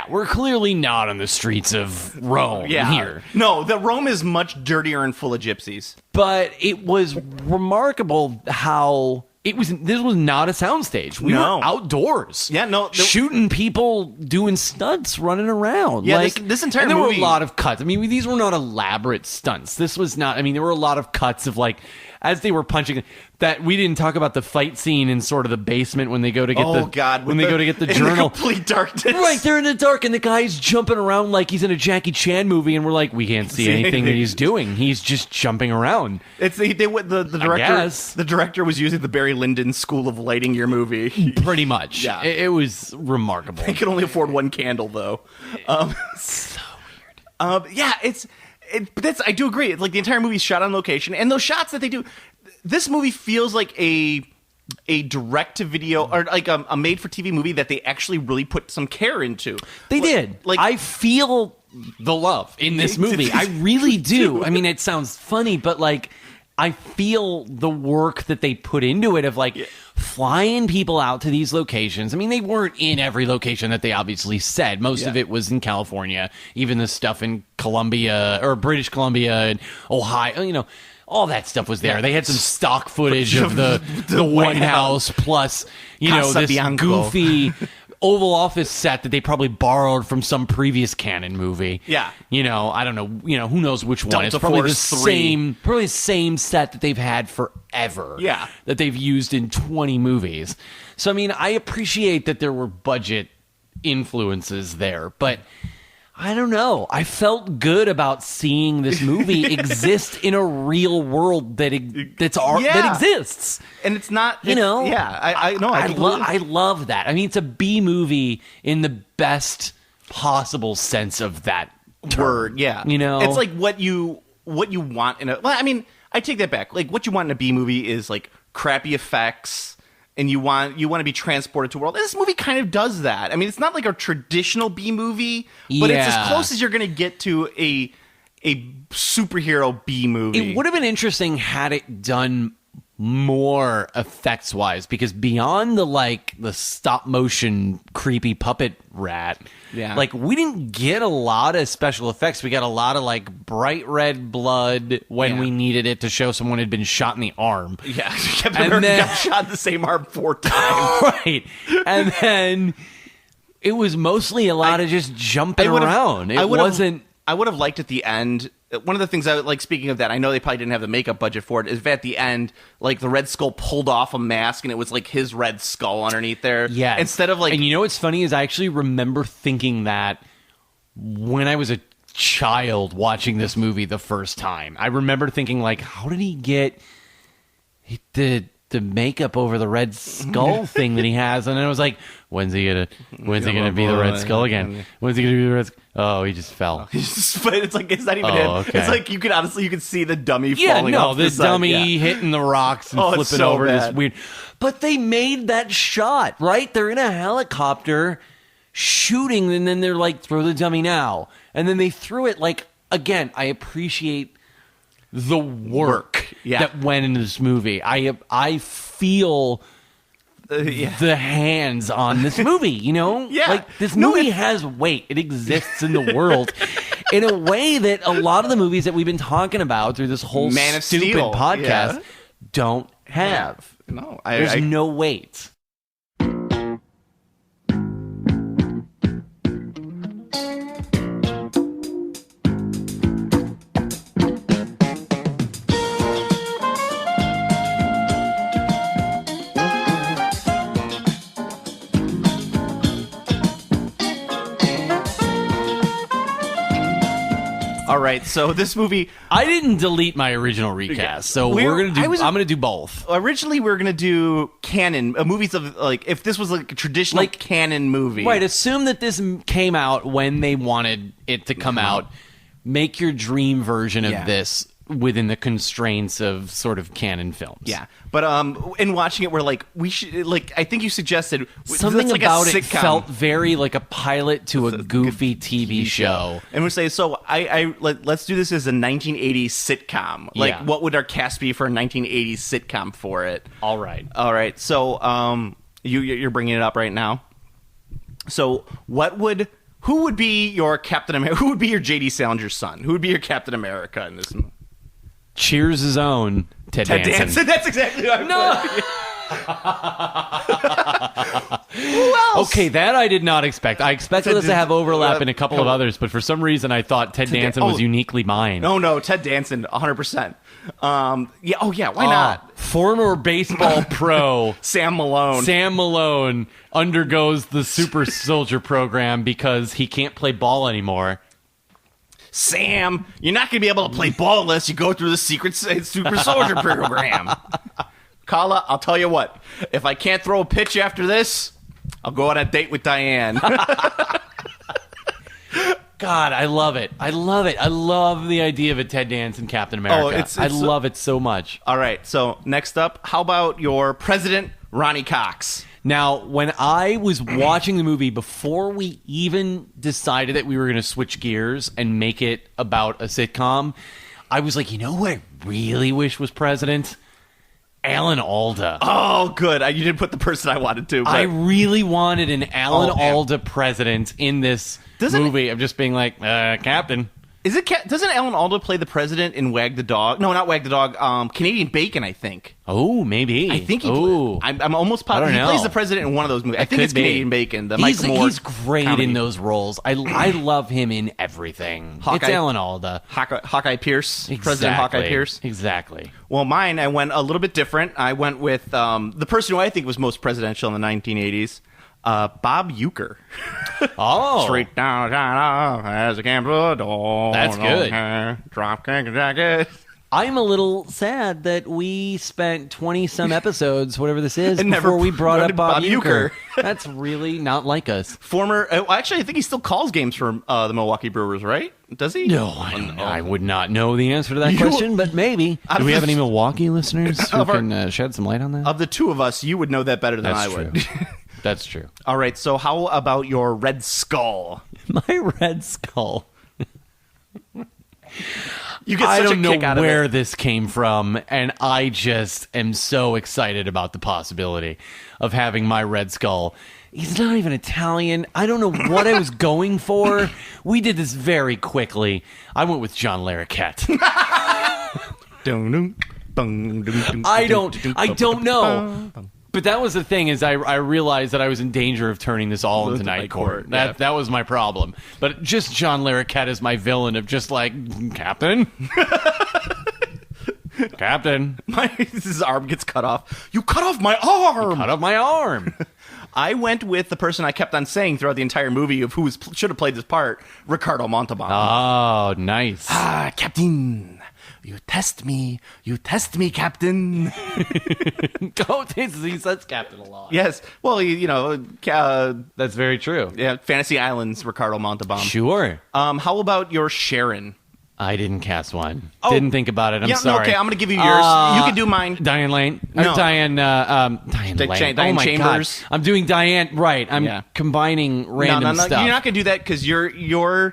we're clearly not on the streets of Rome here. No, the Rome is much dirtier and full of gypsies. But it was remarkable how this was not a soundstage. We were outdoors. Yeah, no. Shooting people, doing stunts, running around. Yeah, this entire movie. There were a lot of of cuts. I mean, these were not elaborate stunts. This was not, I mean, there were a lot of cuts of like, as they were punching, that we didn't talk about the fight scene in sort of the basement when they go to get go to get the journal. In the complete darkness. Right, they're in the dark and the guy's jumping around like he's in a Jackie Chan movie and we're like, we can't see anything that he's doing. He's just jumping around. It's the director. The director was using the Barry Lyndon school of lighting your movie. Pretty much. Yeah. It was remarkable. They could only afford one candle though. So weird. I do agree. It's like the entire movie is shot on location, and those shots that they do, this movie feels like a direct-to-video or like a made-for-TV movie that they actually really put some care into. They did. Like, I feel the love in this movie. I really do. I mean, it sounds funny, but like, I feel the work that they put into it of like flying people out to these locations. I mean, they weren't in every location that they obviously said. Most of it was in California, even the stuff in Columbia or British Columbia and Ohio, you know, all that stuff was there. They had some stock footage of the White House plus, you know, Casa this Bianco. goofy Oval Office set that they probably borrowed from some previous canon movie. Yeah. You know, I don't know, you know, who knows which one. Delta It's probably Force the 3. probably the same set that they've had forever. Yeah. That they've used in 20 movies. So, I mean, I appreciate that there were budget influences there, but I don't know. I felt good about seeing this movie exist in a real world that exists, and it's not. You know, I love that. I mean, it's a B movie in the best possible sense of that word. Yeah, you know, it's like what you want in a. Well, I mean, I take that back. Like what you want in a B movie is like crappy effects. And you want to be transported to a world. And this movie kind of does that. I mean, it's not like a traditional B movie, but it's as close as you're going to get to a superhero B movie. It would have been interesting had it done more effects wise, because beyond the stop motion creepy puppet rat, like we didn't get a lot of special effects. We got a lot of like bright red blood when we needed it to show someone had been shot in the arm. Yeah, Captain America got shot in the same arm 4 times. Right, and then it was mostly a lot of just jumping around. I would have liked at the end. One of the things I would like, speaking of that, I know they probably didn't have the makeup budget for it, is at the end, like the Red Skull pulled off a mask and it was like his red skull underneath there. Yeah. Instead of like. And you know what's funny is I actually remember thinking that when I was a child watching this movie the first time. I remember thinking, like, how did he get the makeup over the Red Skull thing that he has? And I was like, when's he gonna be the Red Skull again? When's he gonna be the Red Skull? Oh, he just fell. But it's like, it's not even him. Okay. It's like you could see the dummy falling off the side. Dummy hitting the rocks and flipping so over. bad. This weird. But they made that shot, right? They're in a helicopter shooting, and then they're like, throw the dummy now. And then they threw it. Like, again, I appreciate the work that went into this movie. I feel the hands on this movie, you know? Like, this movie has weight. It exists in the world in a way that a lot of the movies that we've been talking about through this whole stupid podcast don't have. No, there's no weight. All right, so this movie, I didn't delete my original recast, so I'm gonna do both. Originally, we were gonna do canon movies of, like, if this was like a traditional canon movie, right? Assume that this came out when they wanted it to come out. Make your dream version of this within the constraints of sort of canon films. Yeah, but in watching it, we're like, we should, like, I think you suggested something like about a it felt very like a pilot to a goofy TV show. And we say, so let's do this as a 1980s sitcom. Like, what would our cast be for a 1980s sitcom for it? All right. So you're bringing it up right now. So who would be your Captain America? Who would be your J.D. Salinger's son? Who would be your Captain America in this movie? Cheers' own Ted Danson. That's exactly what Who else? Okay, that I did not expect. I expected us to have overlap in a couple of others, but for some reason I thought Ted Danson was uniquely mine. No, Ted Danson, 100%. Why not? Former baseball pro Sam Malone undergoes the super soldier program because he can't play ball anymore. Sam, you're not going to be able to play ball unless you go through the secret super soldier program. Kala, I'll tell you what. If I can't throw a pitch after this, I'll go on a date with Diane. God, I love it. I love the idea of a Ted Danson Captain America. I love it so much. All right, so next up, how about your President, Ronnie Cox? Now, when I was watching the movie, before we even decided that we were going to switch gears and make it about a sitcom, I was like, you know who I really wish was president? Alan Alda. Oh, good. You didn't put the person I wanted to. But... I really wanted an Alan Alda president in this movie of just being like, Captain. Is it? Doesn't Alan Alda play the president in Wag the Dog? No, not Wag the Dog. Canadian Bacon, I think. Oh, maybe. I think he. I'm almost positive he plays the president in one of those movies. I think it's Canadian Bacon. He's great comedy. In those roles. I love him in everything. It's Alan Alda. Hawkeye Pierce. Exactly. President Hawkeye Pierce. Exactly. Well, mine, I went a little bit different. I went with the person who I think was most presidential in the 1980s. Bob Uecker. Oh. Straight down as a gambler. That's good. Drop kick jacket. I'm a little sad that we spent 20-some episodes, whatever this is, and before we brought up Bob Uecker. Uecker. That's really not like us. Actually, I think he still calls games for the Milwaukee Brewers, right? Does he? No, I don't know. I would not know the answer to that question, but maybe. Do we have any Milwaukee listeners who can shed some light on that? Of the two of us, you would know that better than I would. That's true. All right, so how about your Red Skull? My Red Skull. You get I such don't a know kick out of where it. this came from, and I just am so excited about the possibility of having my Red Skull. He's not even Italian. I don't know what I was going for. We did this very quickly. I went with John Larroquette. I don't know. But that was the thing, is I realized that I was in danger of turning this all into Night Court. That was my problem. But just John Larroquette is my villain of just like, Captain? Captain. His arm gets cut off. You cut off my arm! You cut off my arm! I went with the person I kept on saying throughout the entire movie of who should have played this part, Ricardo Montalban. Oh, nice. Captain. You test me, Captain. He says Captain a lot. Yes. Well, that's very true. Yeah, Fantasy Islands, Ricardo Montalban. Sure. How about your Sharon? I didn't cast one. Didn't think about it. I'm sorry. Okay, I'm going to give you yours. You can do mine. Diane Lane. No. Diane Lane. Diane Chambers. God. I'm doing Diane. Right. I'm combining random stuff. You're not going to do that because your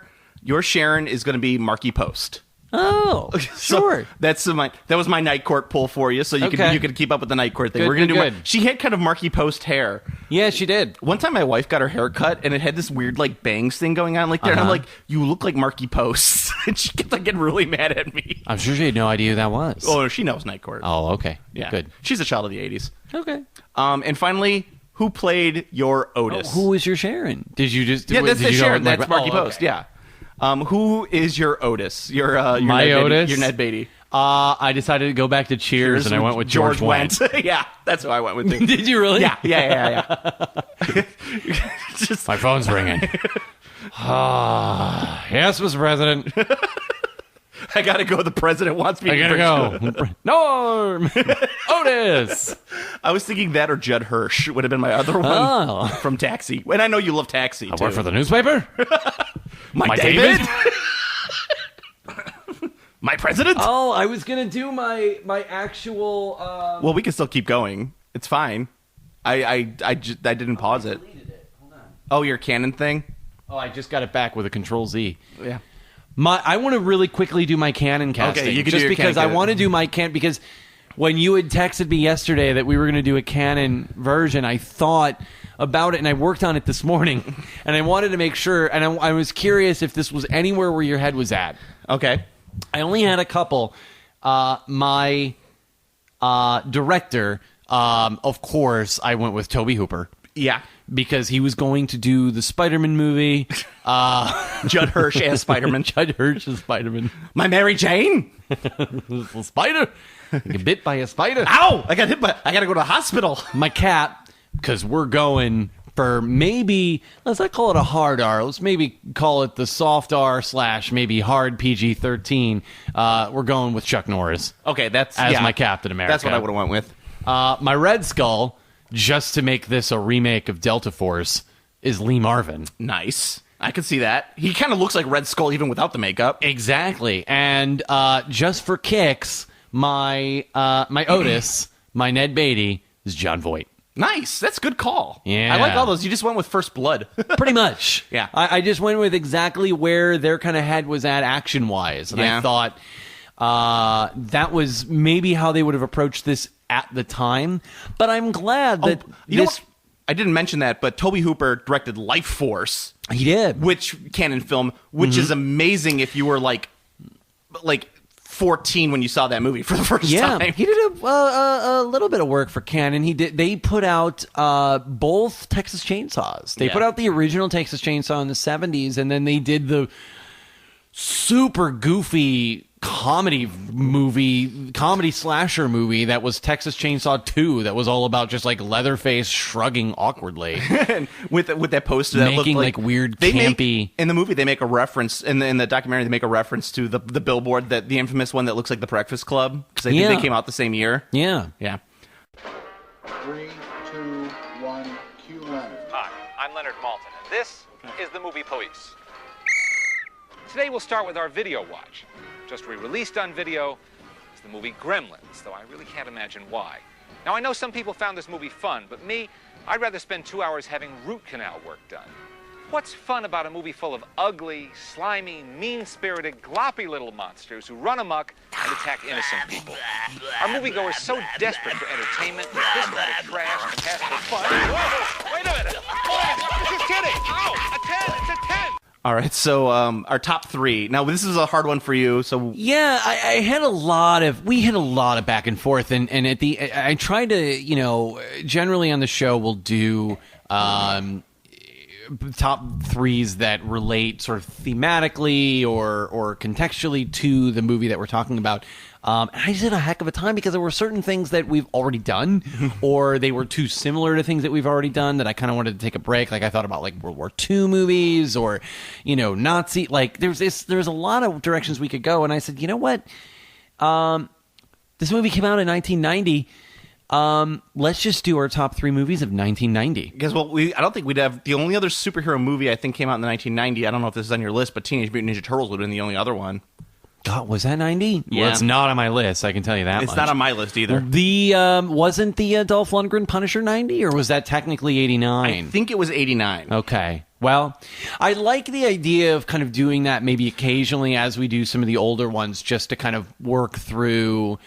Sharon is going to be Marky Post. Oh, sure. So that was my Night Court pull for you, so you could keep up with the Night Court thing. Good, We're gonna do. good. She had kind of Marky Post hair. Yeah, she did. One time, my wife got her hair cut, and it had this weird like bangs thing going on like there. And I'm like, "You look like Marky Post," and she kept like getting really mad at me. I'm sure she had no idea who that was. Oh, she knows Night Court. Oh, okay. Yeah, good. She's a child of the '80s. Okay. And finally, who played your Otis? Who was your Sharon? Did you just? Yeah, that's the Sharon. That's Marky okay. Post. Yeah. Who is your Otis? Your my Ned Otis. Your Ned Beatty. I decided to go back to Cheers and I went with George Wendt. Yeah, that's who I went with. Too. Did you really? Yeah. My phone's ringing. Yes, Mr. President. I gotta go. The president wants me. I gotta go. Norm. Otis. I was thinking that or Judd Hirsch would have been my other one from Taxi. And I know you love Taxi. I work for the newspaper. My David. My president. Oh, I was gonna do my actual. Well, we can still keep going. It's fine. I didn't pause it. Hold on. Oh, your Canon thing. Oh, I just got it back with a Control Z. Yeah. I want to really quickly do my Canon casting. Okay, you can just do your because Canon. I want to do my Canon because when you had texted me yesterday that we were going to do a Canon version, I thought about it, and I worked on it this morning, and I wanted to make sure, and I was curious if this was anywhere where your head was at. Okay. I only had a couple. My director, of course, I went with Tobe Hooper. Yeah. Because he was going to do the Spider-Man movie. Judd Hirsch as Spider-Man. Judd Hirsch as Spider-Man. My Mary Jane. Little spider. Get bit by a spider. Ow! I got hit by. I got to go to the hospital. My cat, because we're going for maybe, let's not call it a hard R. Let's maybe call it the soft R / maybe hard PG-13. We're going with Chuck Norris. Okay, that's as my Captain America. That's what I would have went with. My Red Skull, just to make this a remake of Delta Force, is Lee Marvin. Nice. I can see that. He kind of looks like Red Skull even without the makeup. Exactly. And just for kicks, my Otis, my Ned Beatty, is John Voight. Nice. That's a good call. Yeah. I like all those. You just went with First Blood. Pretty much. Yeah. I just went with exactly where their kind of head was at action-wise. And I thought that was maybe how they would have approached this at the time. But I'm glad that I didn't mention that, but Tobe Hooper directed Life Force. He did. Which canon film, which is amazing if you were like 14 when you saw that movie for the first time. He did a little bit of work for canon. They put out both Texas Chainsaws. They put out the original Texas Chainsaw in the 70s, and then they did the super goofy comedy slasher movie that was Texas Chainsaw 2 that was all about just like Leatherface shrugging awkwardly with that poster that making looked like weird campy. In the movie they make a reference in the documentary, they make a reference to the billboard, that the infamous one that looks like the Breakfast Club, because I think they came out the same year. Yeah 3, 2, 1, cue Leonard. Hi, I'm Leonard Maltin, and this is the Movie Police. Today we'll start with our video watch. Just re-released on video is the movie Gremlins, though I really can't imagine why. Now, I know some people found this movie fun, but me, I'd rather spend 2 hours having root canal work done. What's fun about a movie full of ugly, slimy, mean-spirited, gloppy little monsters who run amok and attack innocent people? Our moviegoers so desperate for entertainment that this kind of trash can pass for fun. Whoa, wait a minute! Boys, this is kidding! Ow! A 10! It's a 10! All right, so our top three. Now, this is a hard one for you. So yeah, I had we had a lot of back and forth, and at the I tried to, generally on the show we'll do top threes that relate sort of thematically or contextually to the movie that we're talking about. I just had a heck of a time because there were certain things that we've already done, or they were too similar to things that we've already done that I kind of wanted to take a break. Like I thought about like World War II movies or, Nazi. Like there's a lot of directions we could go, and I said, you know what, this movie came out in 1990. Let's just do our top three movies of 1990. Because I don't think we'd have the only other superhero movie I think came out in the 1990. I don't know if this is on your list, but Teenage Mutant Ninja Turtles would have been the only other one. God, was that 90? Yeah. Well, it's not on my list. I can tell you that. It's not on my list either. The wasn't the Dolph Lundgren Punisher 90, or was that technically 89? I think it was 89. Okay. Well, I like the idea of kind of doing that maybe occasionally as we do some of the older ones, just to kind of work through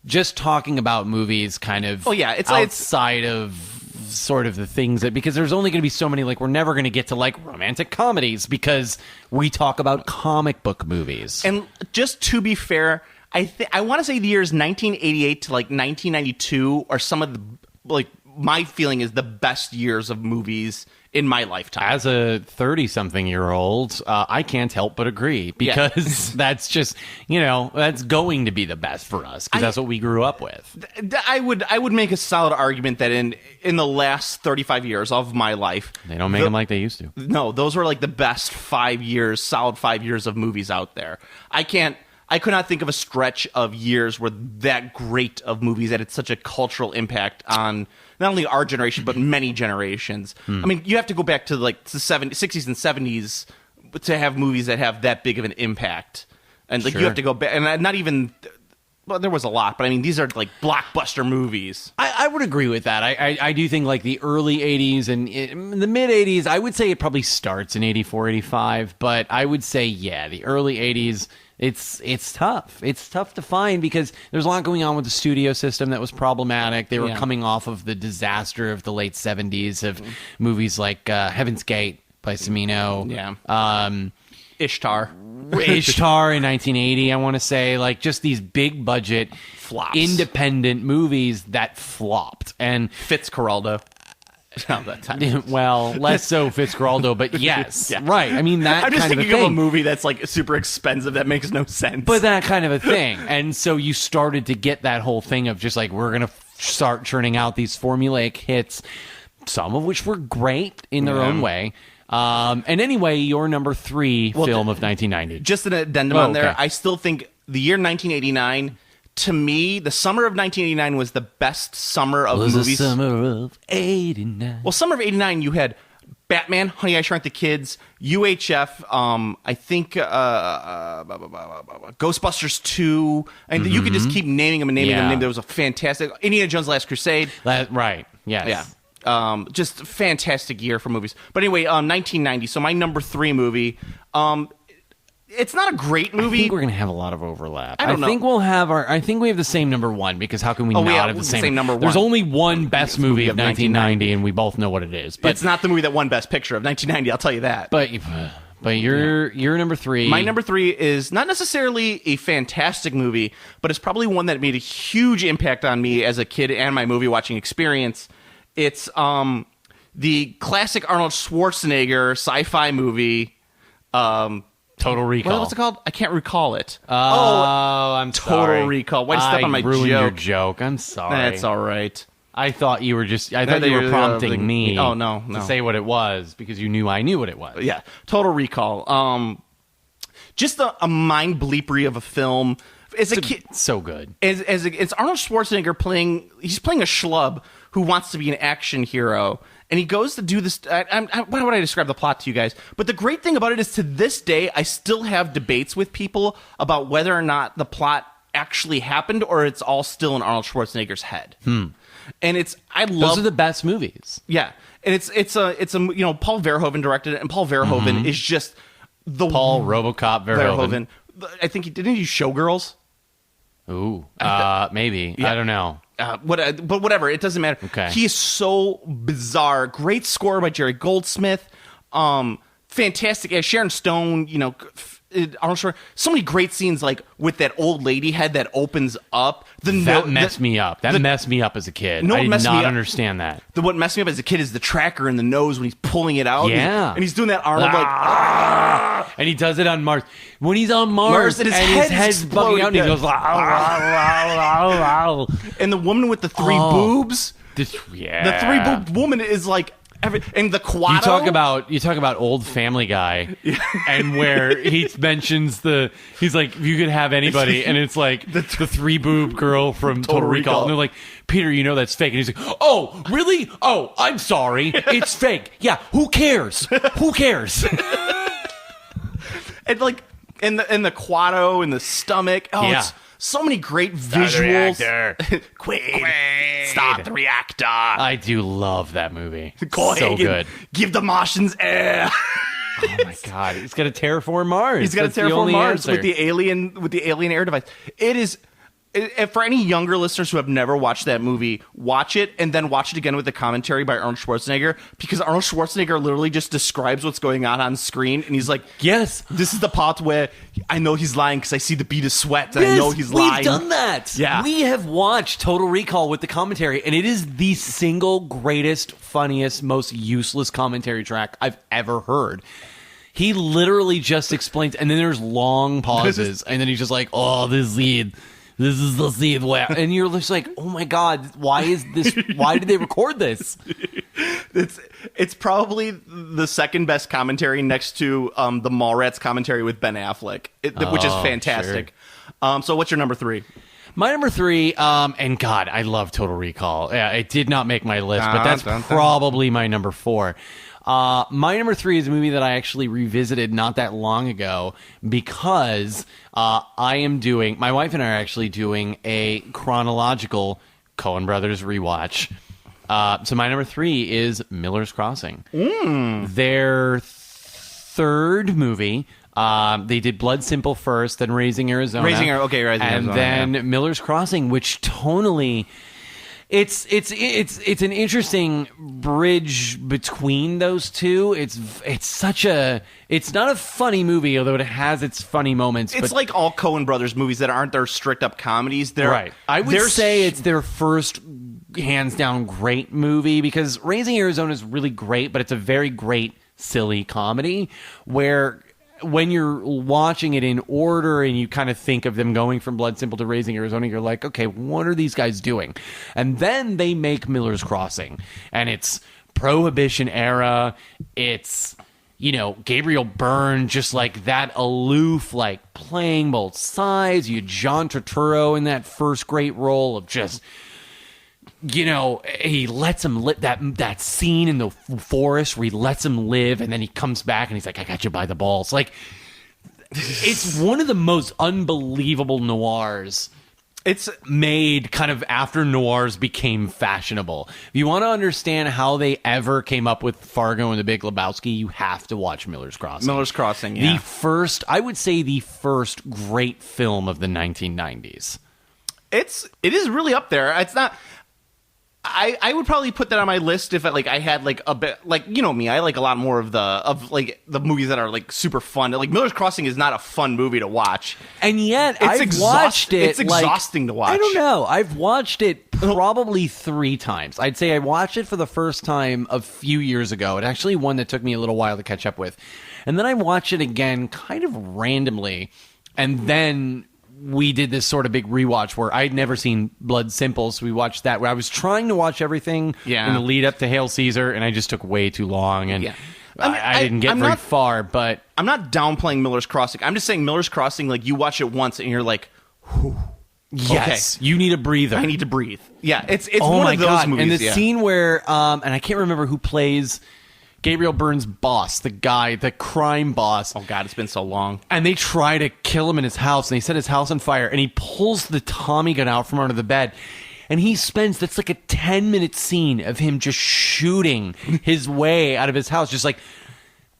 just talking about movies kind of it's outside of sort of the things that, because there's only going to be so many, like we're never going to get to like romantic comedies because we talk about comic book movies. And just to be fair, I want to say the years 1988 to like 1992 are some of the, like, my feeling is the best years of movies in my lifetime. As a 30-something-year-old, I can't help but agree, because that's just, that's going to be the best for us, because that's what we grew up with. I would make a solid argument that in the last 35 years of my life, they don't make them like they used to. No, those were like the best 5 years, solid 5 years of movies out there. I could not think of a stretch of years where that great of movies that had such a cultural impact on not only our generation, but many generations. I mean, you have to go back to like the 60s and 70s to have movies that have that big of an impact. And like you have to go back, and not even, well, there was a lot, but I mean, these are like blockbuster movies. I would agree with that. I do think like the early 80s and in the mid 80s, I would say it probably starts in 84, 85, but I would say, the early 80s, It's tough. It's tough to find because there's a lot going on with the studio system that was problematic. They were coming off of the disaster of the late 70s of movies like Heaven's Gate by Cimino. Yeah. Ishtar in 1980, I want to say. Like, just these big budget flops, independent movies that flopped. And Fitzcarraldo. That time. Well, less so Fitzcarraldo, but yes, right. I mean, that I'm just kind of a thinking thing. of a movie that's like super expensive that makes no sense. But that kind of a thing. And so you started to get that whole thing of just like, we're going to start churning out these formulaic hits, some of which were great in their own way. And anyway, your number 3 film of 1990. Just an addendum on there. I still think the year 1989, to me, the summer of 1989 was the best summer of movies. The summer of 89. Well, summer of 89, you had Batman, Honey, I Shrunk the Kids, UHF, I think Ghostbusters 2. And you could just keep naming them and naming them. There was a fantastic Indiana Jones Last Crusade. Right, yes. Yeah. Just a fantastic year for movies. But anyway, 1990. So my number 3 movie. It's not a great movie. I think we're gonna have a lot of overlap. I don't know. think we'll have I think we have the same number 1 because how can we not have the same number 1? There's only one best movie of 1990, and we both know what it is. But it's not the movie that won Best Picture of 1990. I'll tell you that. But your number 3. My number 3 is not necessarily a fantastic movie, but it's probably one that made a huge impact on me as a kid and my movie watching experience. It's the classic Arnold Schwarzenegger sci-fi movie. Total Recall. What's it called? I can't recall it. I'm Total sorry. Recall. Why'd you step on my ruined joke? your joke. I'm sorry. That's all right. I thought you were prompting me. Oh, no. To say what it was because you knew I knew what it was. Yeah. Total Recall. Just a mind bleepery of a film. As a kid, so good. It's Arnold Schwarzenegger playing a schlub who wants to be an action hero. And he goes to do this. How would I describe the plot to you guys? But the great thing about it is, to this day, I still have debates with people about whether or not the plot actually happened or it's all still in Arnold Schwarzenegger's head. And those are the best movies. Yeah, and it's Paul Verhoeven directed it, and Paul Verhoeven is just the Paul RoboCop Verhoeven. I think didn't he do Showgirls? Ooh, maybe. Yeah. I don't know. But whatever, it doesn't matter. Okay. He is so bizarre. Great score by Jerry Goldsmith. Fantastic. Yeah, Sharon Stone, Arnold Schwarzenegger. So many great scenes, like with that old lady head that opens up. That messed me up. That messed me up as a kid. I did not understand that. What messed me up as a kid is the tracker in the nose when he's pulling it out. Yeah. And he's doing that Arnold and he does it on Mars. When he's on Mars and his head's bugging out, and he goes, and the woman with the 3 boobs. The 3-boobed woman is like and the Quado. You talk about old Family Guy, and where he mentions he's like, if you could have anybody, and it's like the 3-boob girl from Total Recall, and they're like, Peter, that's fake, and he's like, oh, really? Oh, I'm sorry, it's fake. Yeah, who cares? Who cares? And like, and the Quado and the stomach. It's so many great visuals. Quaid. Stop the reactor. I do love that movie. So good. Give the Martians air. Oh my God! He's got to terraform Mars. He's got to terraform Mars with the alien air device. It is. For any younger listeners who have never watched that movie, watch it and then watch it again with the commentary by Arnold Schwarzenegger, because Arnold Schwarzenegger literally just describes what's going on screen, and he's like, yes, this is the part where I know he's lying because I see the bead of sweat and I know he's lying. We've done that. Yeah. We have watched Total Recall with the commentary, and it is the single greatest, funniest, most useless commentary track I've ever heard. He literally just explains, and then there's long pauses, and then he's just like, oh, this is the scene where, and you're just like, oh my God, why did they record this? It's probably the second best commentary next to the Mallrats commentary with Ben Affleck, which is fantastic. Sure. So what's your number 3? My number 3, and God, I love Total Recall. Yeah, it did not make my list, but that's probably my number 4. My number 3 is a movie that I actually revisited not that long ago because my wife and I are actually doing a chronological Coen Brothers rewatch. So my number 3 is Miller's Crossing. Their third movie. They did Blood Simple first, then Raising Arizona. Raising Arizona. And then Miller's Crossing, which tonally... It's an interesting bridge between those two. It's not a funny movie, although it has its funny moments. It's like all Coen Brothers movies that aren't their strict up comedies. Right. I would say it's their first hands down great movie, because Raising Arizona is really great, but it's a very great silly comedy where when you're watching it in order and you kind of think of them going from Blood Simple to Raising Arizona, you're like, okay, what are these guys doing? And then they make Miller's Crossing, and it's Prohibition era. It's, Gabriel Byrne, just like that aloof, like playing both sides. You had John Turturro in that first great role of just... he lets him live that scene in the forest where he lets him live, and then he comes back and he's like, I got you by the balls. Like, it's one of the most unbelievable noirs. It's made kind of after noirs became fashionable. If you want to understand how they ever came up with Fargo and The Big Lebowski, you have to watch Miller's Crossing. Miller's Crossing, yeah. I would say the first great film of the 1990s. It is really up there. It's not... I would probably put that on my list if I had like a bit, like, me, I like a lot more of the movies that are like super fun. Like Miller's Crossing is not a fun movie to watch, and yet I've watched it. It's exhausting to watch. I don't know. I've watched it probably 3 times. I'd say I watched it for the first time a few years ago. It actually one that took me a little while to catch up with, and then I watched it again kind of randomly, and then we did this sort of big rewatch where I'd never seen Blood Simple, so we watched that. Where I was trying to watch everything in the lead up to Hail Caesar, and I just took way too long, and I didn't get very far. But I'm not downplaying Miller's Crossing. I'm just saying Miller's Crossing, like, you watch it once and you're like, whew, yes, you need a breather. I need to breathe. Yeah, it's one of those movies. And the scene where, and I can't remember who plays Gabriel Byrne's boss, the crime boss. Oh, God, it's been so long. And they try to kill him in his house, and they set his house on fire, and he pulls the Tommy gun out from under the bed. And that's like a 10-minute scene of him just shooting his way out of his house. Just like,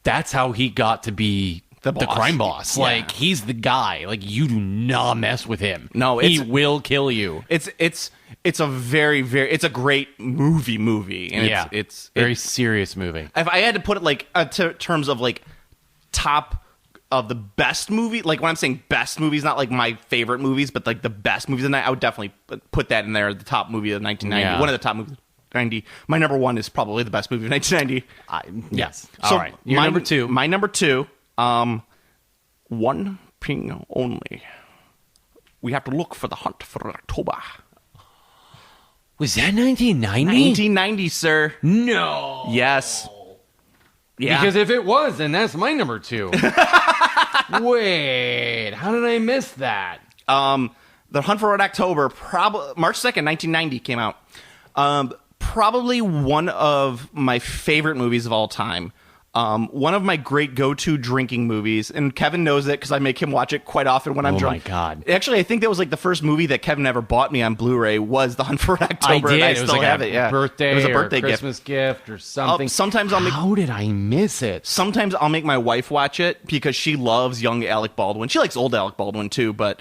that's how he got to be the crime boss. Yeah. Like, he's the guy. Like, you do not mess with him. No, he will kill you. It's a very, very... It's a great movie. And it's very serious movie. If I had to put it, like, terms of, like, top of the best movie... Like, when I'm saying best movies, not, like, my favorite movies, but, like, the best movies of the night, I would definitely put that in there, the top movie of 1990. Yeah. One of the top movies of 1990. My number one is probably the best movie of 1990. Yes. So all right. Your number two. My number two, One Ping Only. We have to look for The Hunt for October. Was that 1990? 1990, sir. No. Yes. Yeah. Because if it was, then that's my number two. Wait, how did I miss that? The Hunt for Red October, March 2nd, 1990 came out. Probably one of my favorite movies of all time. One of my great go-to drinking movies, and Kevin knows it because I make him watch it quite often when I'm drunk. Oh my God! Actually, I think that was like the first movie that Kevin ever bought me on Blu-ray was The Hunt for Red October. I did. And I it was still like have a it. Yeah, birthday, it was a birthday Christmas gift or something. Sometimes I'll make. How did I miss it? Sometimes I'll make my wife watch it because she loves young Alec Baldwin. She likes old Alec Baldwin too, but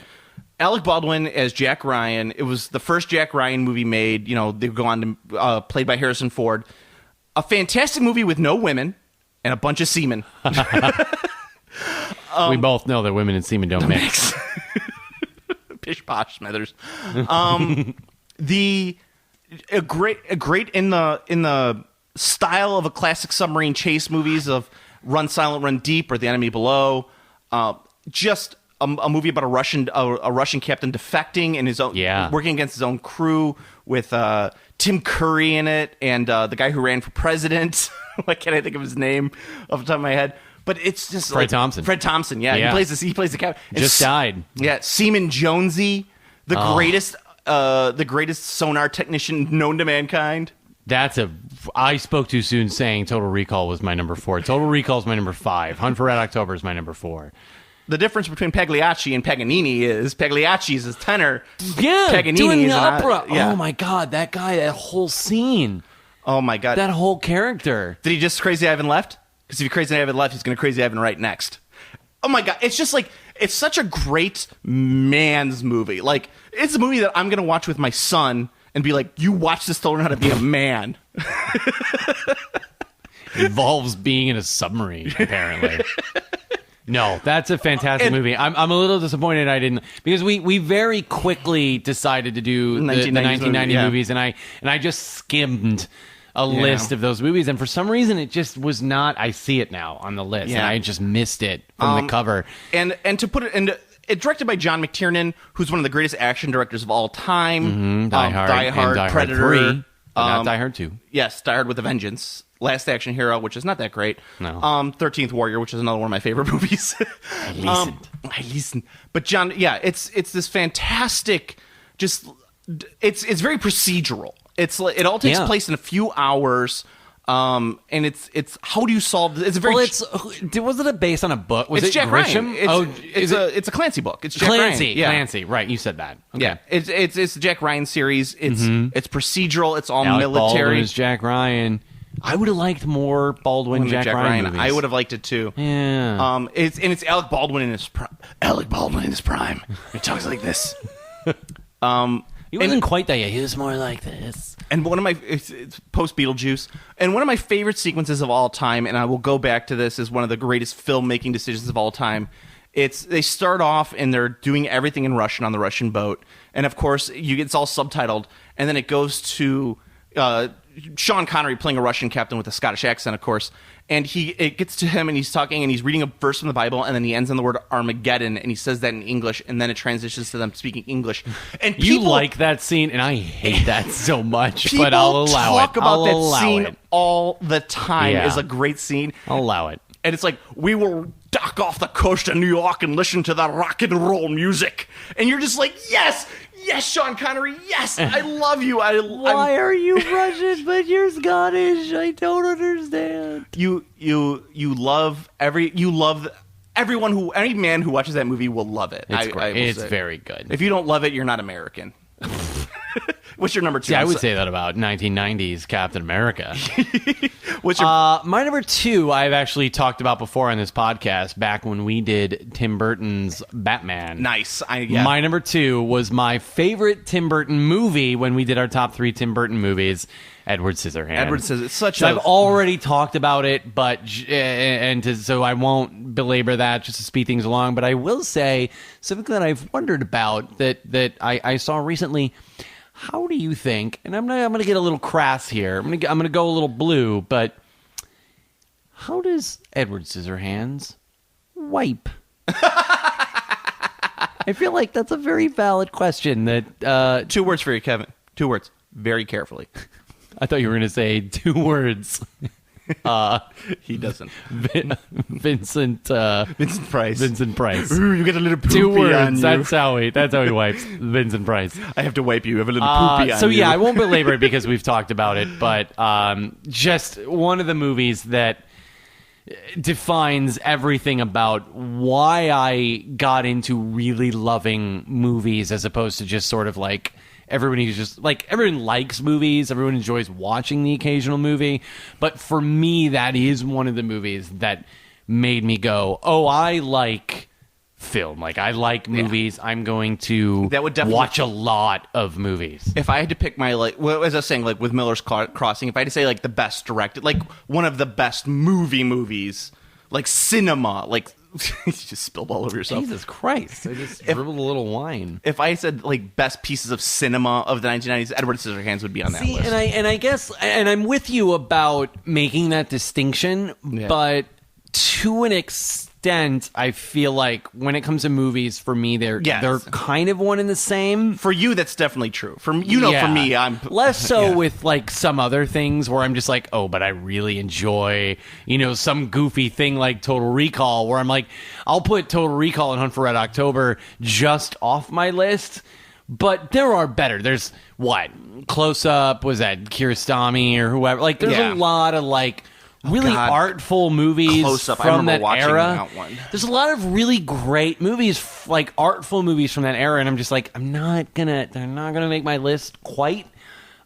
Alec Baldwin as Jack Ryan. It was the first Jack Ryan movie made. You know, they go on to played by Harrison Ford. A fantastic movie with no women. And a bunch of semen. We both know that women and semen don't mix. Pish posh, Smithers. A great in the style of a classic submarine chase movies of Run Silent, Run Deep or The Enemy Below. Just a movie about a Russian captain defecting and his own working against his own crew with Tim Curry in it and the guy who ran for president. Why can't I think of his name off the top of my head? But it's just Fred Thompson. Fred Thompson, yeah. He plays the captain. Just died. Yeah, Seaman Jonesy, the greatest sonar technician known to mankind. I spoke too soon saying Total Recall was my number 4. Total Recall is my number 5. Hunt for Red October is my number 4. The difference between Pagliacci and Paganini is Pagliacci is his tenor. Yeah, Paganini doing is the opera. Yeah. Oh my God, that guy, that whole scene. Oh my God, that whole character. Did he just Crazy Ivan left? Because if he Crazy Ivan left, he's going to Crazy Ivan right next. Oh my God. It's just like, it's such a great man's movie. Like, it's a movie that I'm going to watch with my son and be like, you watch this to learn how to be a man. Involves being in a submarine, apparently. No, that's a fantastic movie. I'm a little disappointed I didn't, because we very quickly decided to do the 1990 movies, and I just skimmed a list of those movies, and for some reason it just was not. I see it now on the list, and I just missed it from the cover. And to put it into, it's directed by John McTiernan, who's one of the greatest action directors of all time. Die Hard, Die Predator, 3, not Die Hard 2. Yes, Die Hard with a Vengeance. Last Action Hero, which is not that great. No. 13th Warrior, which is another one of my favorite movies. I listened. But John, it's this fantastic, just it's very procedural. It all takes place in a few hours. And it's how do you solve this? It's a very wasn't it based on a book? Was it's it Jack Grisham? Ryan. It's a Clancy book. It's Jack Clancy. Ryan. Yeah. Clancy. Right, you said that. Okay. Yeah, it's the Jack Ryan series. It's procedural. It's all Alec military. Baldwin is Jack Ryan. I would have liked more Baldwin Jack Ryan movies. I would have liked it too. Yeah. It's Alec Baldwin in his prime. Alec Baldwin in his prime. He talks like this. He wasn't quite that yet. He was more like this. And one of my it's post Beetlejuice, and one of my favorite sequences of all time, and I will go back to this as one of the greatest filmmaking decisions of all time. They start off and they're doing everything in Russian on the Russian boat, and of course it's all subtitled, and then it goes to Sean Connery playing a Russian captain with a Scottish accent, of course, and it gets to him and he's talking and he's reading a verse from the Bible, and then he ends on the word Armageddon, and he says that in English, and then it transitions to them speaking English. And you like that scene, and I hate that so much, but I'll allow it. Talk about that scene all the time. Is a great scene. I'll allow it. And it's like, we will dock off the coast of New York and listen to the rock and roll music, and you're just like, yes, Sean Connery, yes, I love you. Why are you Russian but you're Scottish? I don't understand. You love everyone any man who watches that movie will love it. It's great. It's very good. If you don't love it, you're not American. What's your number two? Yeah, I would say that about 1990s Captain America. What's your my number two? I've actually talked about before on this podcast. Back when we did Tim Burton's Batman. Nice. My number two was my favorite Tim Burton movie when we did our top 3 Tim Burton movies. Edward Scissorhands. I've already talked about it, but so I won't belabor that just to speed things along. But I will say something that I've wondered about that I saw recently. How do you think? And I'm gonna get a little crass here. I'm gonna go a little blue, but how does Edward Scissorhands wipe? I feel like that's a very valid question. That 2 words for you, Kevin. 2 words. Very carefully. I thought you were going to say 2 words. He doesn't. Vincent Price. Vincent Price. Ooh, you get a little poopy 2 words. on you. That's how he wipes. Vincent Price. I have to wipe you. You have a little poopy on so you. I won't belabor it because we've talked about it, but just one of the movies that defines everything about why I got into really loving movies as opposed to just sort of like everybody likes movies, everyone enjoys watching the occasional movie, but for me that is one of the movies that made me go, oh, I like film, like I like movies. I'm going to watch a lot of movies. If I had to pick my as I was saying, like with Miller's Crossing, if I had to say like the best directed, like one of the best movies, like cinema, like you just spilled all over yourself. Jesus Christ! I just dribbled a little wine. If I said like best pieces of cinema of the 1990s, Edward Scissorhands would be on that list. And I guess I'm with you about making that distinction, but to an extent, I feel like when it comes to movies, for me, they're kind of one and the same. For you, that's definitely true. For me, I'm less so with like some other things where I'm just like, oh, but I really enjoy, some goofy thing like Total Recall, where I'm like, I'll put Total Recall and Hunt for Red October just off my list. But there are better. There's Close Up, was that Kiarostami or whoever? Like, there's a lot of like really artful movies from that era. There's a lot of really great movies, like artful movies from that era, and I'm just like, they're not gonna make my list quite.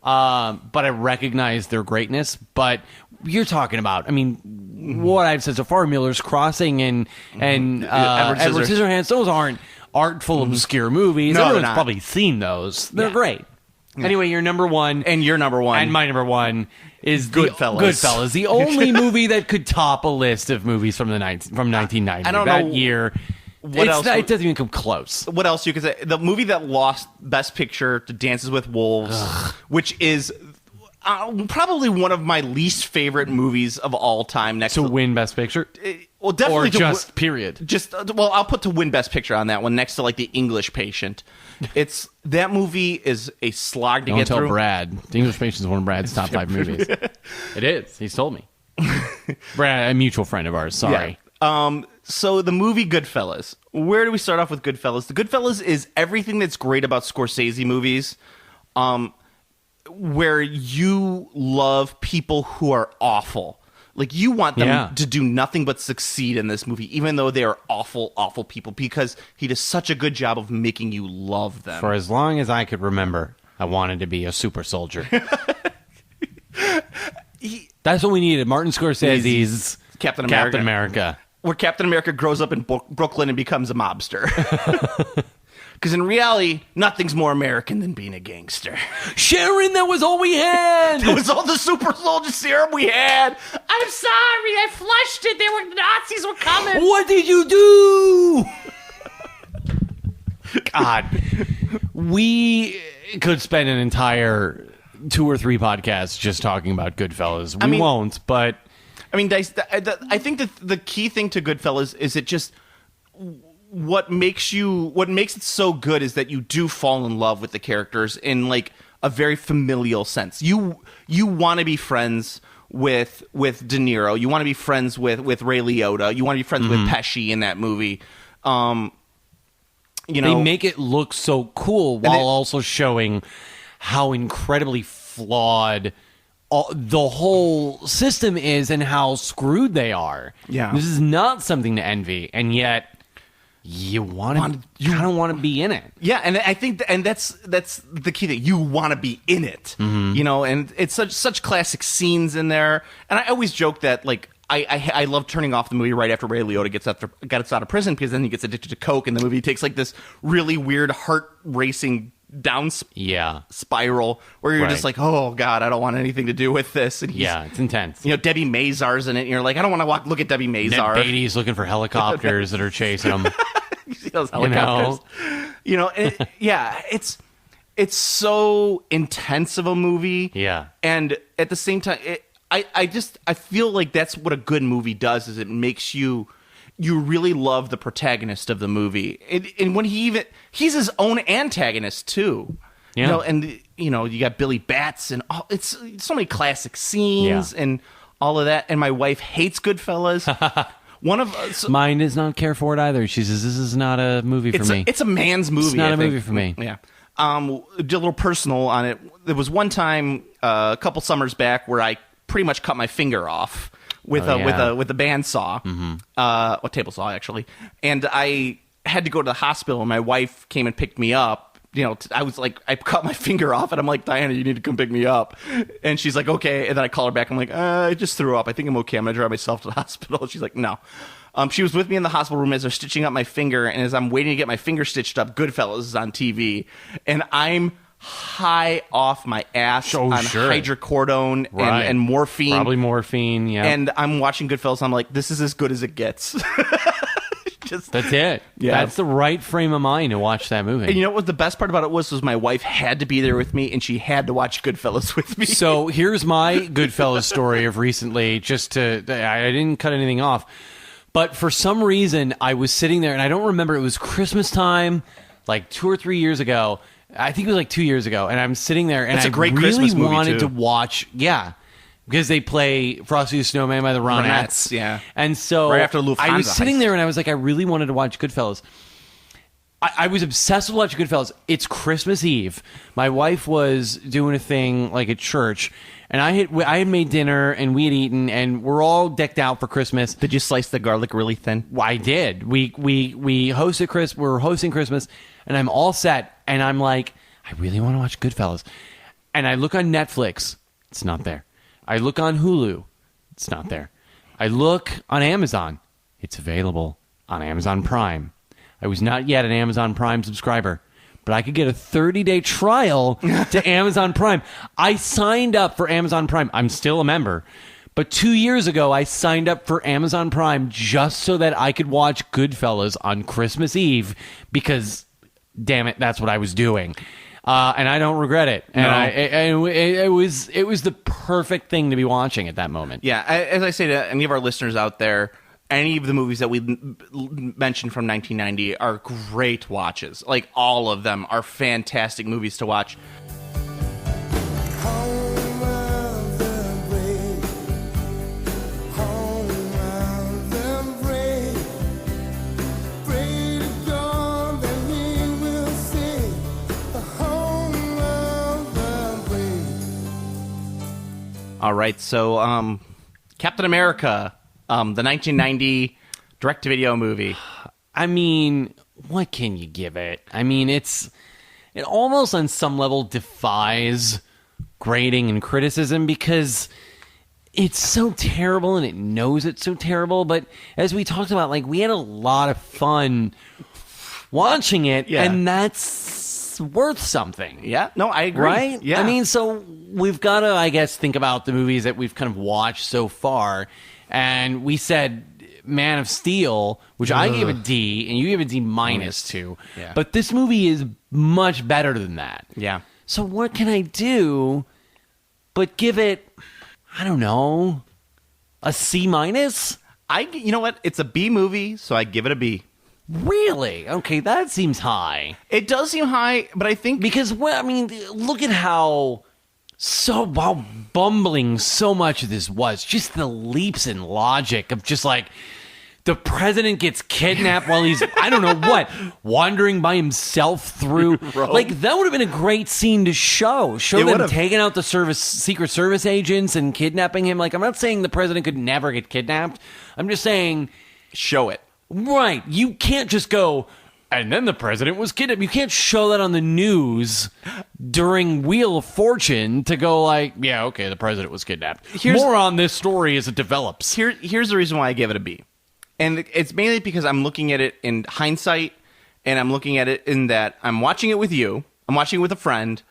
But I recognize their greatness. But you're talking about, what I've said so far, Miller's Crossing and Edward Scissorhands, those aren't artful, obscure movies. No, Everyone's probably seen those. They're great. Yeah. Anyway, your number one. And your number one. And my number one is Goodfellas. Goodfellas, the only movie that could top a list of movies from 1990. I don't that know year. What else? It doesn't even come close. What else you could say? The movie that lost Best Picture to Dances with Wolves, which is probably one of my least favorite movies of all time. Next to win Best Picture? Well, definitely or just period. I'll put to win Best Picture on that one next to like The English Patient. That movie is a slog to Don't get tell through. Brad. The English Patient is one of Brad's top 5 movies. It is. He's told me. Brad, a mutual friend of ours. Sorry. Yeah. So the movie Goodfellas. Where do we start off with Goodfellas? The Goodfellas is everything that's great about Scorsese movies. Where you love people who are awful. Like, you want them to do nothing but succeed in this movie, even though they are awful, awful people, because he does such a good job of making you love them. For as long as I could remember, I wanted to be a super soldier. That's what we needed. Martin Scorsese's Captain America. Where Captain America grows up in Brooklyn and becomes a mobster. Because in reality, nothing's more American than being a gangster. Sharon, that was all we had. That was all the super soldier serum we had. I'm sorry, I flushed it. The Nazis were coming. What did you do? God, we could spend an entire 2 or 3 podcasts just talking about Goodfellas. We won't, but I mean, Dice, I think that the key thing to Goodfellas is it just. What makes it so good is that you do fall in love with the characters in like a very familial sense. You want to be friends with De Niro. You want to be friends with Ray Liotta. You want to be friends with Pesci in that movie. They make it look so cool while also showing how incredibly flawed the whole system is and how screwed they are. Yeah, this is not something to envy, and yet. You kind of want to be in it. Yeah, and I think that's the key thing. You want to be in it, and it's such classic scenes in there. And I always joke that like I love turning off the movie right after Ray Liotta gets out of prison, because then he gets addicted to coke, and the movie takes like this really weird heart racing down spiral where you're just like, oh god, I don't want anything to do with this. And it's intense. Debbie Mazar's in it, and you're like, I don't want to look at Debbie Mazar. Ned Beatty's looking for helicopters that are chasing him. You see those helicopters? It's so intense of a movie. Yeah, and at the same time, I feel like that's what a good movie does, is it makes you really love the protagonist of the movie, and when he's his own antagonist too. You got Billy Batts, and it's so many classic scenes and all of that. And my wife hates Goodfellas. Mine does not care for it either. She says this is not a movie for me. It's a man's movie. It's not a movie for me. Yeah. Did a little personal on it. There was one time a couple summers back where I pretty much cut my finger off with a bandsaw, a table saw actually, and I had to go to the hospital. And my wife came and picked me up. I was like, I cut my finger off, and I'm like, Diana, you need to come pick me up. And she's like, okay. And then I call her back. I'm like, I just threw up. I think I'm okay. I'm gonna drive myself to the hospital. She's like, no. She was with me in the hospital room as they're stitching up my finger, and as I'm waiting to get my finger stitched up, Goodfellas is on TV, and I'm high off my ass on hydrocodone and morphine. Probably morphine, yeah. And I'm watching Goodfellas, and I'm like, this is as good as it gets. That's it. Yeah. That's the right frame of mind to watch that movie. And you know what the best part about it was my wife had to be there with me, and she had to watch Goodfellas with me. So here's my Goodfellas story of recently, I didn't cut anything off. But for some reason, I was sitting there, and I don't remember, it was Christmas time, like 2 or 3 years ago. I think it was like 2 years ago. And I'm sitting there, and I really wanted to watch, because they play Frosty the Snowman by the Ronettes. Yeah. And so right after Lufthansa I was sitting there, and I was like, I really wanted to watch Goodfellas. I was obsessed with watching Goodfellas. It's Christmas Eve. My wife was doing a thing like at church, and I had made dinner, and we had eaten, and we're all decked out for Christmas. Did you slice the garlic really thin? Well, I did. We hosted Christmas. We're hosting Christmas, and I'm all set, and I'm like, I really want to watch Goodfellas. And I look on Netflix. It's not there. I look on Hulu. It's not there. I look on Amazon. It's available on Amazon Prime. I was not yet an Amazon Prime subscriber, but I could get a 30-day trial to Amazon Prime. I signed up for Amazon Prime. I'm still a member. But 2 years ago, I signed up for Amazon Prime just so that I could watch Goodfellas on Christmas Eve because, damn it, that's what I was doing. And I don't regret it. And it was the perfect thing to be watching at that moment. Yeah, as I say to any of our listeners out there, any of the movies that we mentioned from 1990 are great watches. Like, all of them are fantastic movies to watch. All right, so Captain America, the 1990 direct-to-video movie. I mean, what can you give it? I mean, it almost on some level defies grading and criticism because it's so terrible and it knows it's so terrible. But as we talked about, like, we had a lot of fun watching it, and that's worth something. Yeah, no, I agree. Right? Yeah. I mean, so we've got to, I guess, think about the movies that we've kind of watched so far. And we said Man of Steel, which I gave a D, and you gave a D minus to. Yeah. But this movie is much better than that. Yeah. So what can I do but give it, I don't know, a C minus? You know what? It's a B movie, so I give it a B. Really? Okay, that seems high. It does seem high, but I think... Because, well, I mean, look at how bumbling so much of this was. Just the leaps in logic of just like, the president gets kidnapped while he's, I don't know what, wandering by himself through. Like, that would have been a great scene to show. Them taking out the Secret Service agents and kidnapping him. Like, I'm not saying the president could never get kidnapped. I'm just saying... Show it. Right. You can't just go, and then the president was kidnapped. You can't show that on the news during Wheel of Fortune to go like, yeah, okay, the president was kidnapped. More on this story as it develops. Here's the reason why I give it a B. And it's mainly because I'm looking at it in hindsight, and I'm looking at it in that I'm watching it with you, I'm watching it with a friend,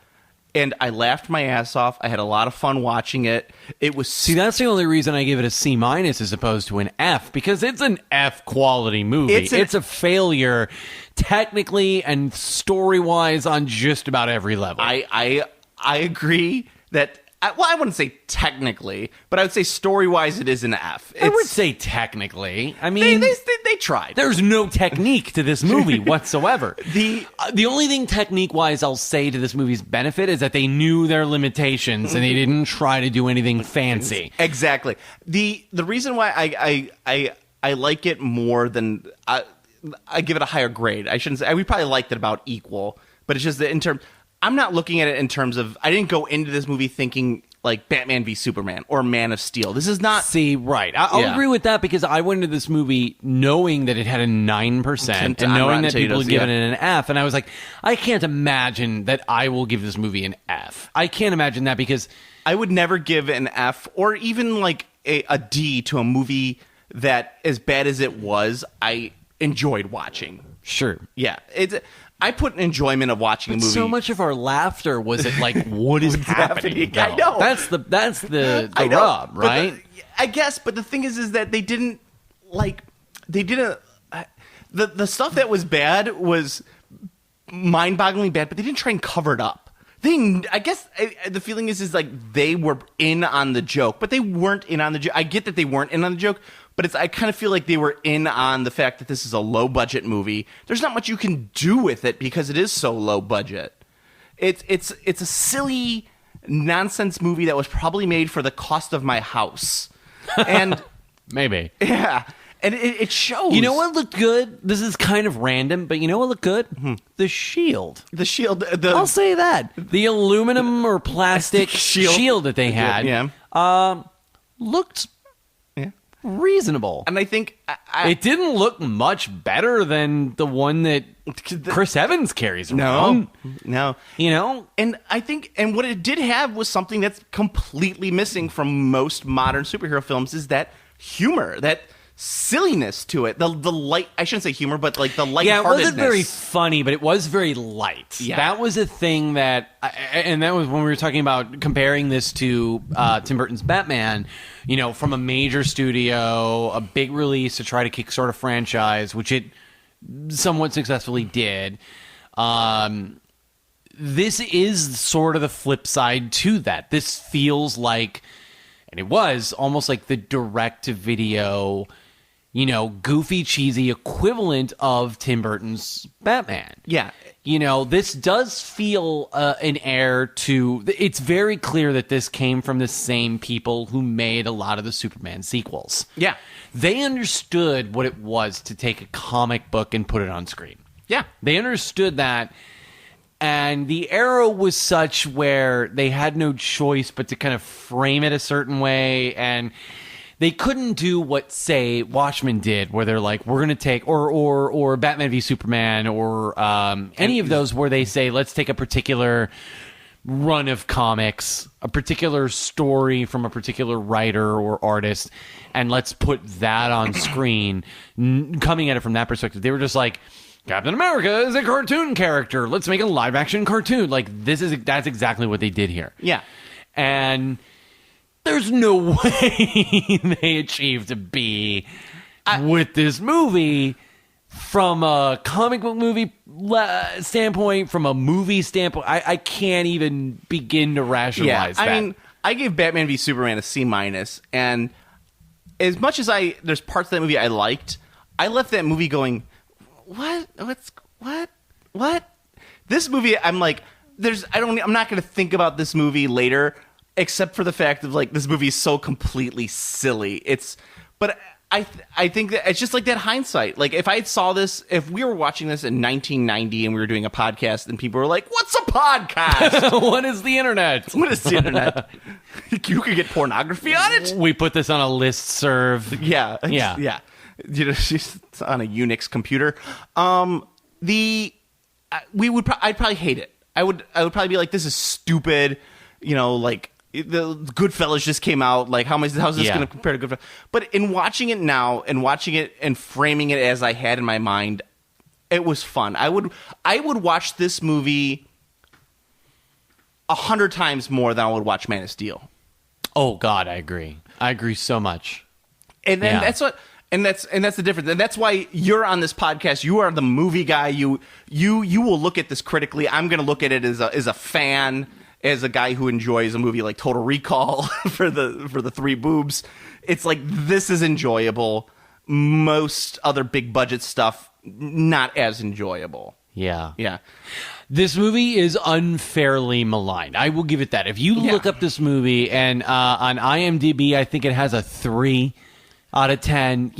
and I laughed my ass off. I had a lot of fun watching it. It was... See, that's the only reason I give it a C minus as opposed to an F, because it's an F quality movie. It's a failure technically and story-wise on just about every level. I agree that... Well, I wouldn't say technically, but I would say story-wise it is an F. I would say technically. I mean... They tried. There's no technique to this movie whatsoever. The only thing technique-wise I'll say to this movie's benefit is that they knew their limitations and they didn't try to do anything fancy. Exactly. The reason why I like it more than... I give it a higher grade. I shouldn't say... We probably liked it about equal, but it's just that in terms... I'm not looking at it in terms of... I didn't go into this movie thinking like Batman v Superman or Man of Steel. This is not... See, right. I'll agree with that because I went into this movie knowing that it had a 9% and knowing that people had given it an F. And I was like, I can't imagine that I will give this movie an F. I can't imagine that because... I would never give an F or even like a D to a movie that, as bad as it was, I enjoyed watching. Sure. Yeah. I put an enjoyment of watching a movie. So much of our laughter was it like, what is happening? I know. That's the rub, right? I guess, but the thing is that they didn't the stuff that was bad was mind-bogglingly bad, but they didn't try and cover it up. I guess the feeling is like they were in on the joke, but they weren't in on the joke. I get that they weren't in on the joke, but I kind of feel like they were in on the fact that this is a low-budget movie. There's not much you can do with it because it is so low budget. It's a silly nonsense movie that was probably made for the cost of my house, and maybe and it shows. You know what looked good? This is kind of random, but you know what looked good? The shield. The shield. I'll say that the aluminum or plastic shield that they had. Looked reasonable. And I think it didn't look much better than the one that Chris Evans carries around. No. You know? And I think, and what it did have was something that's completely missing from most modern superhero films is that humor, that silliness to it. The light, I shouldn't say humor, but like the lightheartedness. Yeah, it wasn't very funny, but it was very light. Yeah. That was a thing and that was when we were talking about comparing this to Tim Burton's Batman, from a major studio, a big release to try to kickstart a franchise, which it somewhat successfully did. This is sort of the flip side to that. This feels like, and it was almost like the direct-to-video, goofy, cheesy equivalent of Tim Burton's Batman. Yeah. This does feel an heir to... It's very clear that this came from the same people who made a lot of the Superman sequels. Yeah. They understood what it was to take a comic book and put it on screen. Yeah. They understood that, and the era was such where they had no choice but to kind of frame it a certain way, and they couldn't do what, say, Watchmen did, where they're like, we're going to take, or Batman v Superman, or any of those where they say, let's take a particular run of comics, a particular story from a particular writer or artist, and let's put that on screen. Coming at it from that perspective, they were just like, Captain America is a cartoon character. Let's make a live-action cartoon. Like, that's exactly what they did here. Yeah. And there's no way they achieved to be with this movie from a comic book movie standpoint, from a movie standpoint. I can't even begin to rationalize that. I mean, I gave Batman v Superman a C-, and as much as there's parts of that movie I liked, I left that movie going, what? This movie, I'm like, I'm not going to think about this movie later, except for the fact of, like, this movie is so completely silly. But I think that it's just like that hindsight. Like, if if we were watching this in 1990 and we were doing a podcast and people were like, what's a podcast? What is the internet? What is the internet? You could get pornography on it? We put this on a listserv. Yeah. She's on a Unix computer. I'd probably hate it. I would probably be like, this is stupid. Like, the Goodfellas just came out. Like, how's this going to compare to Goodfellas? But in watching it now and watching it and framing it as I had in my mind, it was fun. I would watch this movie 100 times more than I would watch Man of Steel. Oh God, I agree. I agree so much. And then that's the difference. And that's why you're on this podcast. You are the movie guy. You will look at this critically. I'm going to look at it as a fan, as a guy who enjoys a movie like Total Recall for the three boobs. It's like, this is enjoyable. Most other big budget stuff, not as enjoyable. Yeah. Yeah. This movie is unfairly maligned. I will give it that. If you look up this movie, and on IMDb, I think it has a 3 out of 10,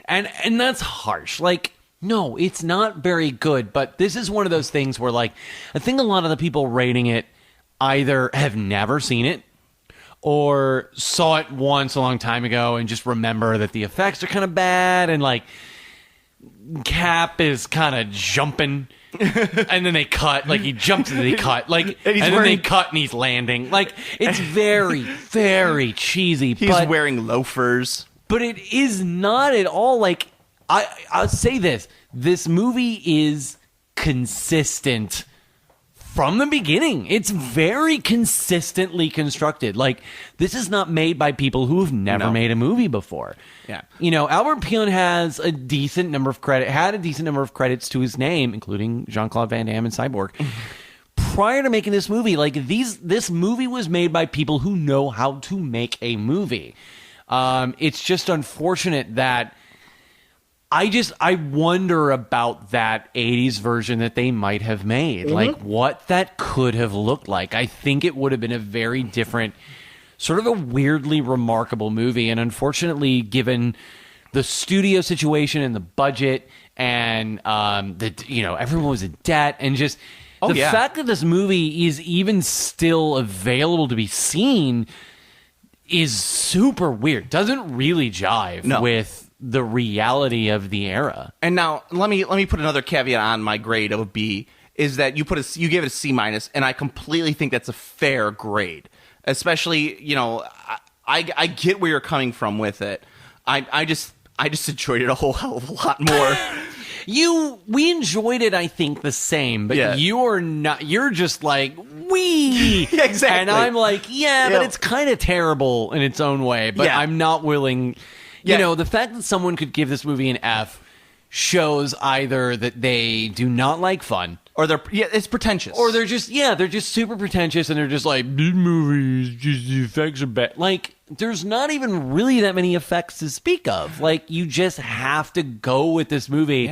and that's harsh. Like, no, it's not very good, but this is one of those things where, like, I think a lot of the people rating it either have never seen it or saw it once a long time ago and just remember that the effects are kind of bad, and, like, Cap is kind of jumping, and then they cut. Like, he jumps and they cut. Like, and then they cut and he's landing. Like, it's very, very cheesy. He's wearing loafers. But it is not at all like... I'll say this. This movie is consistent from the beginning. It's very consistently constructed. Like, this is not made by people who have never made a movie before. Yeah. Albert Pion has a decent number of credits to his name, including Jean-Claude Van Damme and Cyborg. Prior to making this movie, like, this movie was made by people who know how to make a movie. It's just unfortunate that I wonder about that 80s version that they might have made. Mm-hmm. Like, what that could have looked like. I think it would have been a very different, sort of a weirdly remarkable movie. And unfortunately, given the studio situation and the budget and everyone was in debt, and just the fact that this movie is even still available to be seen is super weird. Doesn't really jive with the reality of the era. And now let me put another caveat on my grade of a B, is that you gave it a C-, and I completely think that's a fair grade. Especially, I get where you're coming from with it. I just enjoyed it a whole hell of a lot more. We enjoyed it, I think, the same, but Yeah. you're not. You're just like wee, exactly. And I'm like, but it's kind of terrible in its own way. But I'm not willing. You know, the fact that someone could give this movie an F shows either that they do not like fun, or it's pretentious, or they're just super pretentious, and they're just like, this movie is just the effects are bad. Like, there's not even really that many effects to speak of. Like, you just have to go with this movie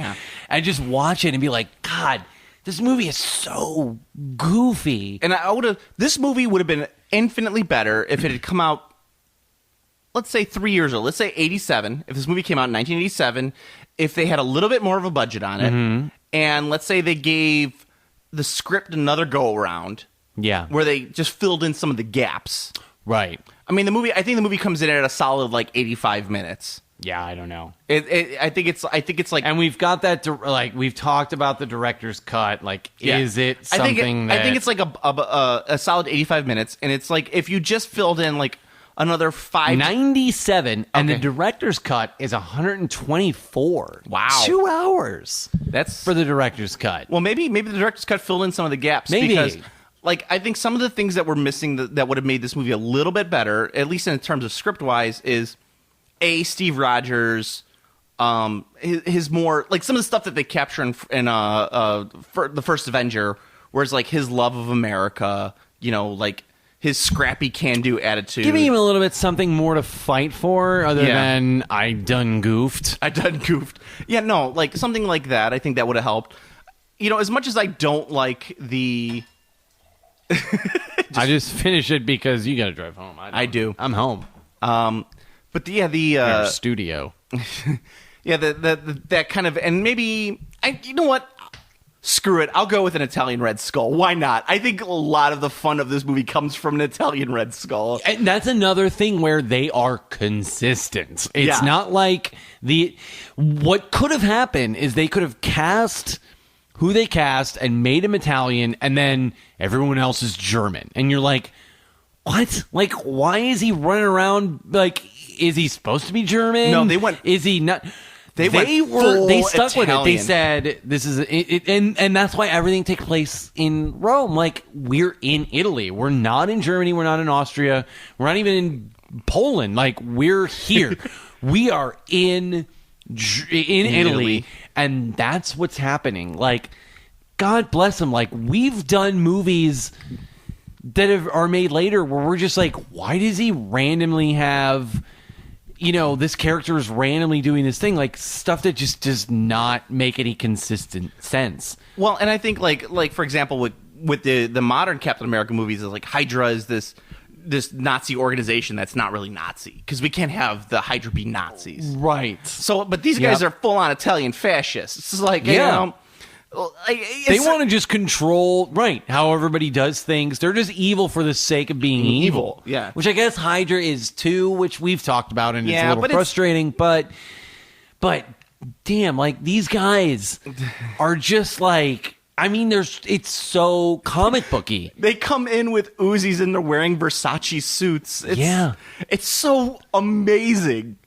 and just watch it and be like, God, this movie is so goofy. And this movie would have been infinitely better if it had come out, let's say 3 years old. Let's say 87. If this movie came out in 1987, if they had a little bit more of a budget on it, and let's say they gave the script another go around, where they just filled in some of the gaps. Right. I mean, I think the movie comes in at a solid like 85 minutes. Yeah, I don't know. I think it's like, and we've got that. Like, we've talked about the director's cut. Like, is it something? I think it's like a solid 85 minutes, and it's like if you just filled in like another 97, and the director's cut is 124. Wow, 2 hours. That's for the director's cut. Well, maybe the director's cut filled in some of the gaps. Maybe. Because, like, I think some of the things that were missing that would have made this movie a little bit better, at least in terms of script wise, is Steve Rogers, his more like some of the stuff that they capture in the first Avenger, whereas like his love of America, like his scrappy can-do attitude. Giving him a little bit something more to fight for other than I done goofed. Yeah, no, like something like that. I think that would have helped. As much as I don't like the... I just finish it because you got to drive home. I do. I'm home. But the our studio. that kind of... And maybe... you know what? Screw it. I'll go with an Italian Red Skull. Why not? I think a lot of the fun of this movie comes from an Italian Red Skull. And that's another thing where they are consistent. It's not like what could have happened is they could have cast who they cast and made him Italian, and then everyone else is German. And you're like, what? Like, why is he running around? Like, is he supposed to be German? No, they went... Is he not... They stuck with it. They said this is and that's why everything takes place in Rome. Like, we're in Italy. We're not in Germany. We're not in Austria. We're not even in Poland. Like, we're here. We are in Italy, and that's what's happening. Like, God bless them. Like, we've done movies that are made later where we're just like, why does he randomly have... this character is randomly doing this thing, like stuff that just does not make any consistent sense. Well, and I think like for example, with the modern Captain America movies, is like Hydra is this Nazi organization that's not really Nazi, because we can't have the Hydra be Nazis, right? So, but these guys are full on Italian fascists. It's like they want to just control how everybody does things. They're just evil for the sake of being evil. Yeah, which I guess Hydra is too, which we've talked about, and it's a little frustrating. But damn, like, these guys are just like, I mean, it's so comic booky. They come in with Uzis and they're wearing Versace suits. It's so amazing.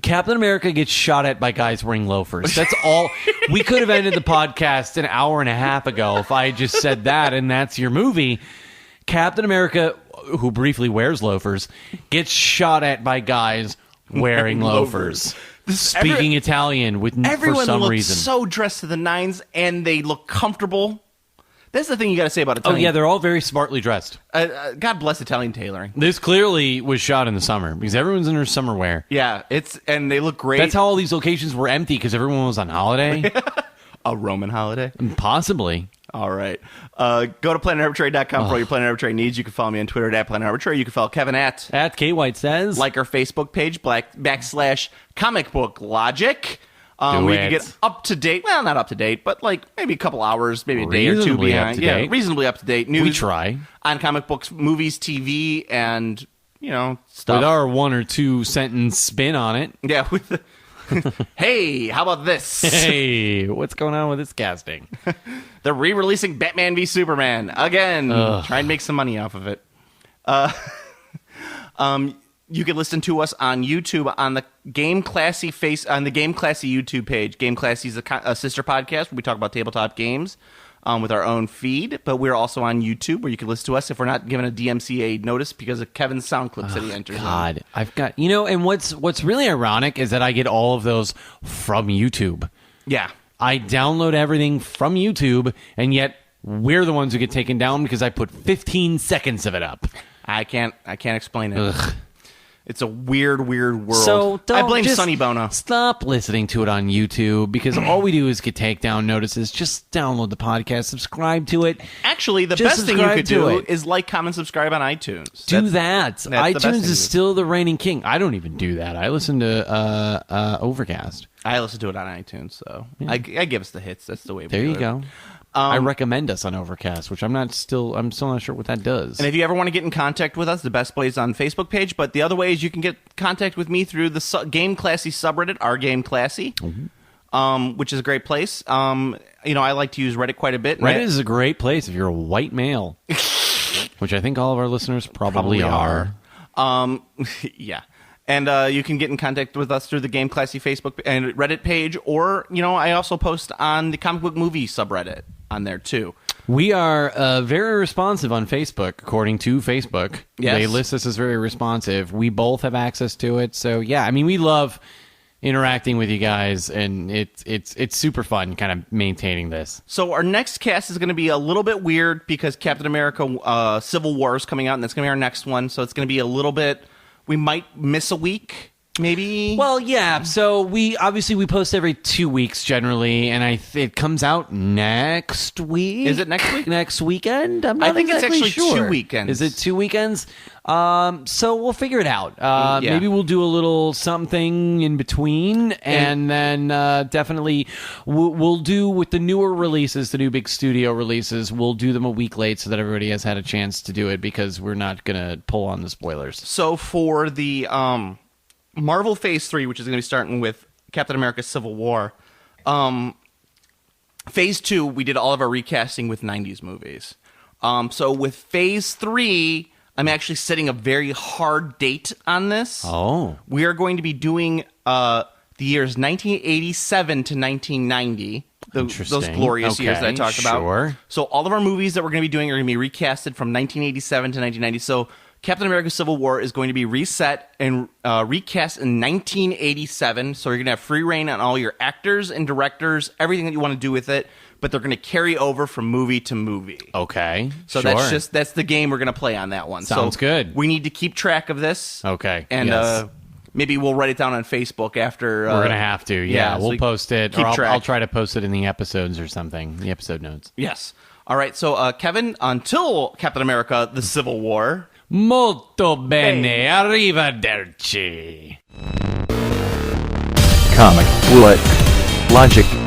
Captain America gets shot at by guys wearing loafers. That's all. We could have ended the podcast an hour and a half ago if I had just said that, and that's your movie. Captain America, who briefly wears loafers, gets shot at by guys wearing loafers. Speaking Italian for some reason. Everyone looks so dressed to the nines, and they look comfortable. That's the thing you got to say about Italian. Oh, yeah, they're all very smartly dressed. God bless Italian tailoring. This clearly was shot in the summer, because everyone's in their summer wear. Yeah, and they look great. That's how all these locations were empty, because everyone was on holiday. A Roman holiday? Possibly. All right. Go to planetarbitrary.com for all your Planet Arbitrary needs. You can follow me on Twitter at Planet Arbitrary. You can follow Kevin at K White Says. Like our Facebook page, /Comic Book Logic. We can get up to date. Well, not up to date, but like maybe a couple hours, maybe a day or two behind. Yeah, reasonably up to date news. We try on comic books, movies, TV, and stuff with our 1 or 2 sentence spin on it. Yeah. With hey, how about this? Hey, what's going on with this casting? They're re-releasing Batman v Superman again. Try and make some money off of it. You can listen to us on YouTube on the Game Classy YouTube page. Game Classy is a sister podcast where we talk about tabletop games with our own feed. But we're also on YouTube where you can listen to us if we're not given a DMCA notice because of Kevin's sound clips that he enters. God, I've got and what's really ironic is that I get all of those from YouTube. Yeah, I download everything from YouTube, and yet we're the ones who get taken down because I put 15 seconds of it up. I can't explain it. Ugh. It's a weird world. So I blame Sonny Bono. Stop listening to it on YouTube because all we do is get takedown notices. Just download the podcast, subscribe to it. Actually, the best thing you could do is like, comment, subscribe on iTunes. Do that. iTunes is still the reigning king. I don't even do that. I listen to Overcast. I listen to it on iTunes, so yeah. I give us the hits. That's the way we do it. There you go. I recommend us on Overcast, which I'm still not sure what that does. And if you ever want to get in contact with us, the best way is on Facebook page. But the other way is you can get contact with me through the Game Classy subreddit, Our Game Classy, which is a great place. I like to use Reddit quite a bit. Reddit is a great place if you're a white male, which I think all of our listeners probably are. Yeah. And you can get in contact with us through the Game Classy Facebook and Reddit page, or I also post on the comic book movie subreddit on there too. We are very responsive on Facebook, according to Facebook. Yes. They list us as very responsive. We both have access to it, so yeah. I mean, we love interacting with you guys, and it's super fun, kind of maintaining this. So our next cast is going to be a little bit weird because Captain America: Civil War is coming out, and that's going to be our next one. So it's going to be a little bit. We might miss a week, maybe. Well, yeah. So we post every 2 weeks generally, and it comes out next week. Is it next week? Next weekend? I'm not I think exactly it's actually sure. 2 weekends. Is it 2 weekends? So we'll figure it out. Yeah. Maybe we'll do a little something in between, and then definitely we'll do with the newer releases, the new big studio releases. We'll do them a week late so that everybody has had a chance to do it because we're not gonna pull on the spoilers. So for the Marvel Phase 3, which is going to be starting with Captain America: Civil War, Phase 2, we did all of our recasting with 90s movies. So with Phase 3, I'm actually setting a very hard date on this. Oh. We are going to be doing the years 1987 to 1990. Those glorious years that I talked about. Sure. So all of our movies that we're going to be doing are going to be recasted from 1987 to 1990. So Captain America: Civil War is going to be reset and recast in 1987. So you're going to have free reign on all your actors and directors, everything that you want to do with it. But they're going to carry over from movie to movie. Okay. So sure. that's the game we're going to play on that one. Sounds good. We need to keep track of this. Okay. And yes. Maybe we'll write it down on Facebook after. We're going to have to. Yeah, we'll post it. Or I'll try to post it in the episodes or something. The episode notes. Yes. All right. So, Kevin, until Captain America: The Civil War. Molto bene. Arrivederci. Comic, Bullet, Logic.